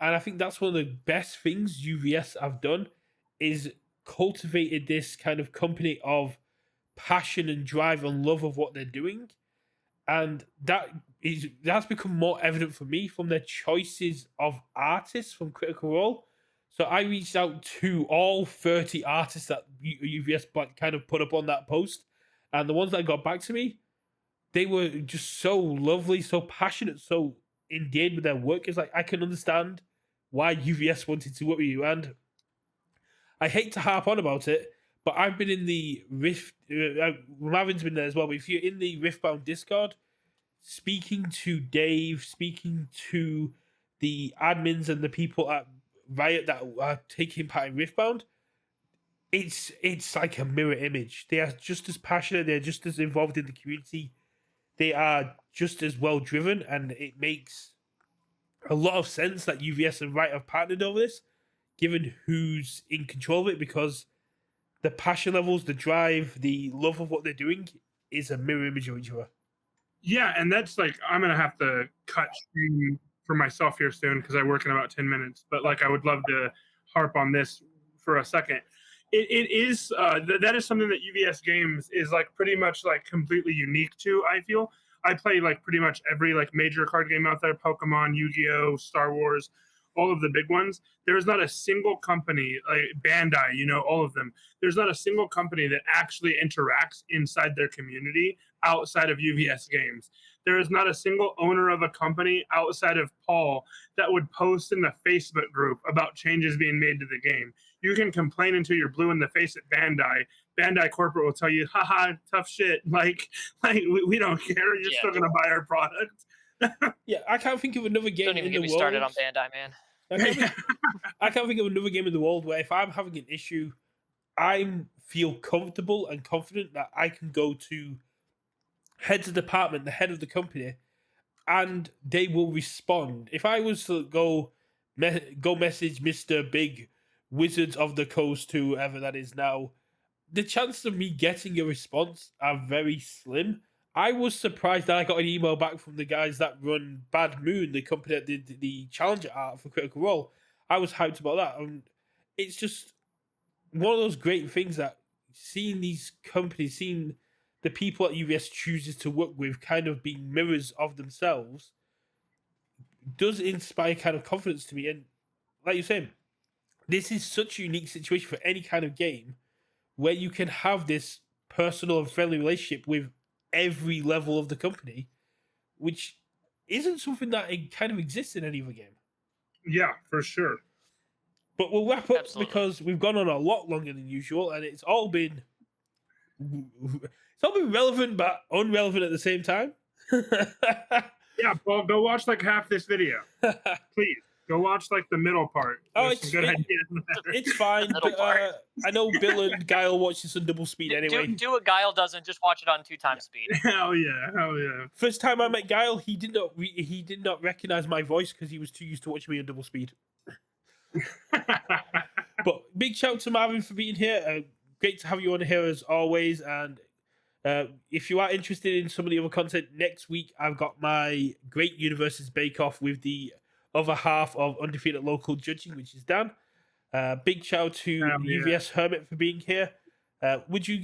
And I think that's one of the best things UVS have done is cultivated this kind of company of passion and drive and love of what they're doing. And that's become more evident for me from their choices of artists from Critical Role. So I reached out to all 30 artists that UVS kind of put up on that post, and the ones that got back to me, they were just so lovely, so passionate, so endeared with their work. It's like I can understand why UVS wanted to work with you, and I hate to harp on about it, but I've been in the Rift. Marvin's been there as well. But if you're in the Riftbound Discord, speaking to Dave, speaking to the admins and the people at Riot that are taking part in Riftbound, it's like a mirror image. They are just as passionate. They're just as involved in the community. They are just as well driven, and it makes a lot of sense that UVS and Riot have partnered over this, given who's in control of it, because the passion levels, the drive, the love of what they're doing is a mirror image of each other. Yeah, and that's like I'm gonna have to cut stream for myself here soon because I work in about 10 minutes. But like I would love to harp on this for a second. It is that is something that UVS Games is like pretty much like completely unique to. I feel I play like pretty much every like major card game out there: Pokemon, Yu-Gi-Oh, Star Wars, all of the big ones. There is not a single company like Bandai, you know, all of them. There's not a single company that actually interacts inside their community outside of UVS Games. There is not a single owner of a company outside of Paul that would post in the Facebook group about changes being made to the game. You can complain until you're blue in the face at Bandai. Bandai corporate will tell you, haha, tough shit. Like we don't care. You're still going to buy our product. Yeah, I can't think of another game Don't even in get the me world. started on Bandai, man. I can't think of another game in the world where if I'm having an issue, I feel comfortable and confident that I can go to heads of department, the head of the company, and they will respond. If I was to go message Mr. Big Wizards of the Coast, whoever that is now, the chances of me getting a response are very slim. I was surprised that I got an email back from the guys that run Bad Moon, the company that did the Challenger art for Critical Role. I was hyped about that. And it's just one of those great things that seeing these companies, seeing the people that UVS chooses to work with kind of being mirrors of themselves does inspire kind of confidence to me. And like you're saying, this is such a unique situation for any kind of game where you can have this personal and friendly relationship with every level of the company, which isn't something that it kind of exists in any other game. Yeah, for sure. But we'll wrap up Absolutely. because we've gone on a lot longer than usual, and it's all been relevant but unrelevant at the same time. Yeah, Paul, go watch like half this video, please. Go watch like the middle part. It's fine. I know Bill and Guile watch this on double speed anyway. Do what Guile doesn't. Just watch it on 2x speed. Hell yeah! First time I met Guile, he did not recognize my voice because he was too used to watching me on double speed. But big shout out to Marvin for being here. Great to have you on here as always. And if you are interested in some of the other content, next week I've got my Great Universus Bake Off with the other half of Undefeated Local Judging, which is Dan. Big shout out to UVS Hermit for being here. Would you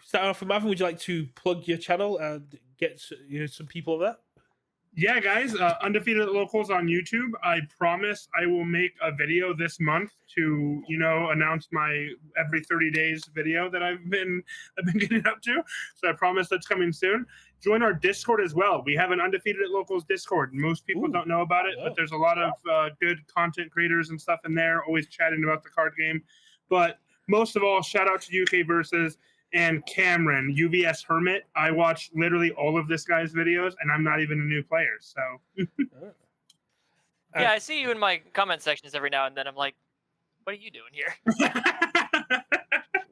start off with Marvin? Would you like to plug your channel and get some people there? Yeah, guys, Undefeated Locals on YouTube. I promise I will make a video this month to, announce my every 30 days video that I've been getting up to. So I promise that's coming soon. Join our Discord as well. We have an Undefeated Locals Discord. Most people don't know about it, but there's a lot of good content creators and stuff in there, always chatting about the card game. But most of all, shout out to UK Versus and Cameron, UVS Hermit. I watch literally all of this guy's videos, and I'm not even a new player. So, yeah, I see you in my comment sections every now and then. I'm like, what are you doing here?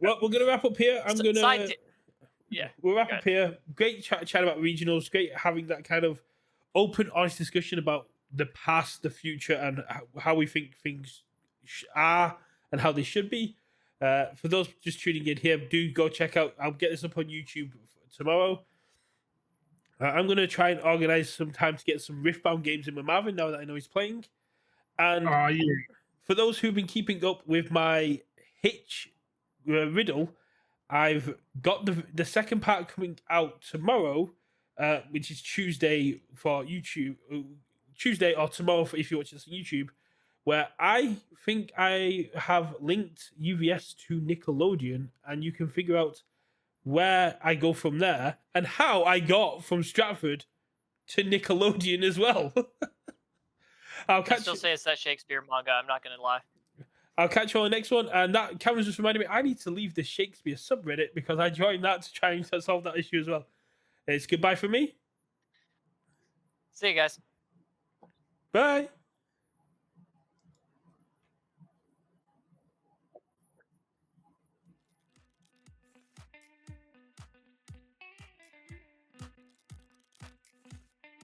Well, we're gonna wrap up here. I'm gonna. Yeah. We'll wrap go up here. Great chat about regionals. Great having that kind of open, honest discussion about the past, the future, and how we think things are and how they should be. For those just tuning in here, do go check out. I'll get this up on YouTube tomorrow. I'm going to try and organize some time to get some Riftbound games in with Marvin now that I know he's playing. And Yeah. for those who've been keeping up with my Hitch riddle, I've got the second part coming out tomorrow, which is Tuesday for YouTube. Tuesday or tomorrow if you watch this on YouTube, where I think I have linked UVS to Nickelodeon, and you can figure out where I go from there and how I got from Stratford to Nickelodeon as well. I still say it's that Shakespeare manga. I'm not going to lie. I'll catch you on the next one. And that Cameron's just reminded me I need to leave the Shakespeare subreddit because I joined that to try and solve that issue as well. It's goodbye from me. See you guys. Bye.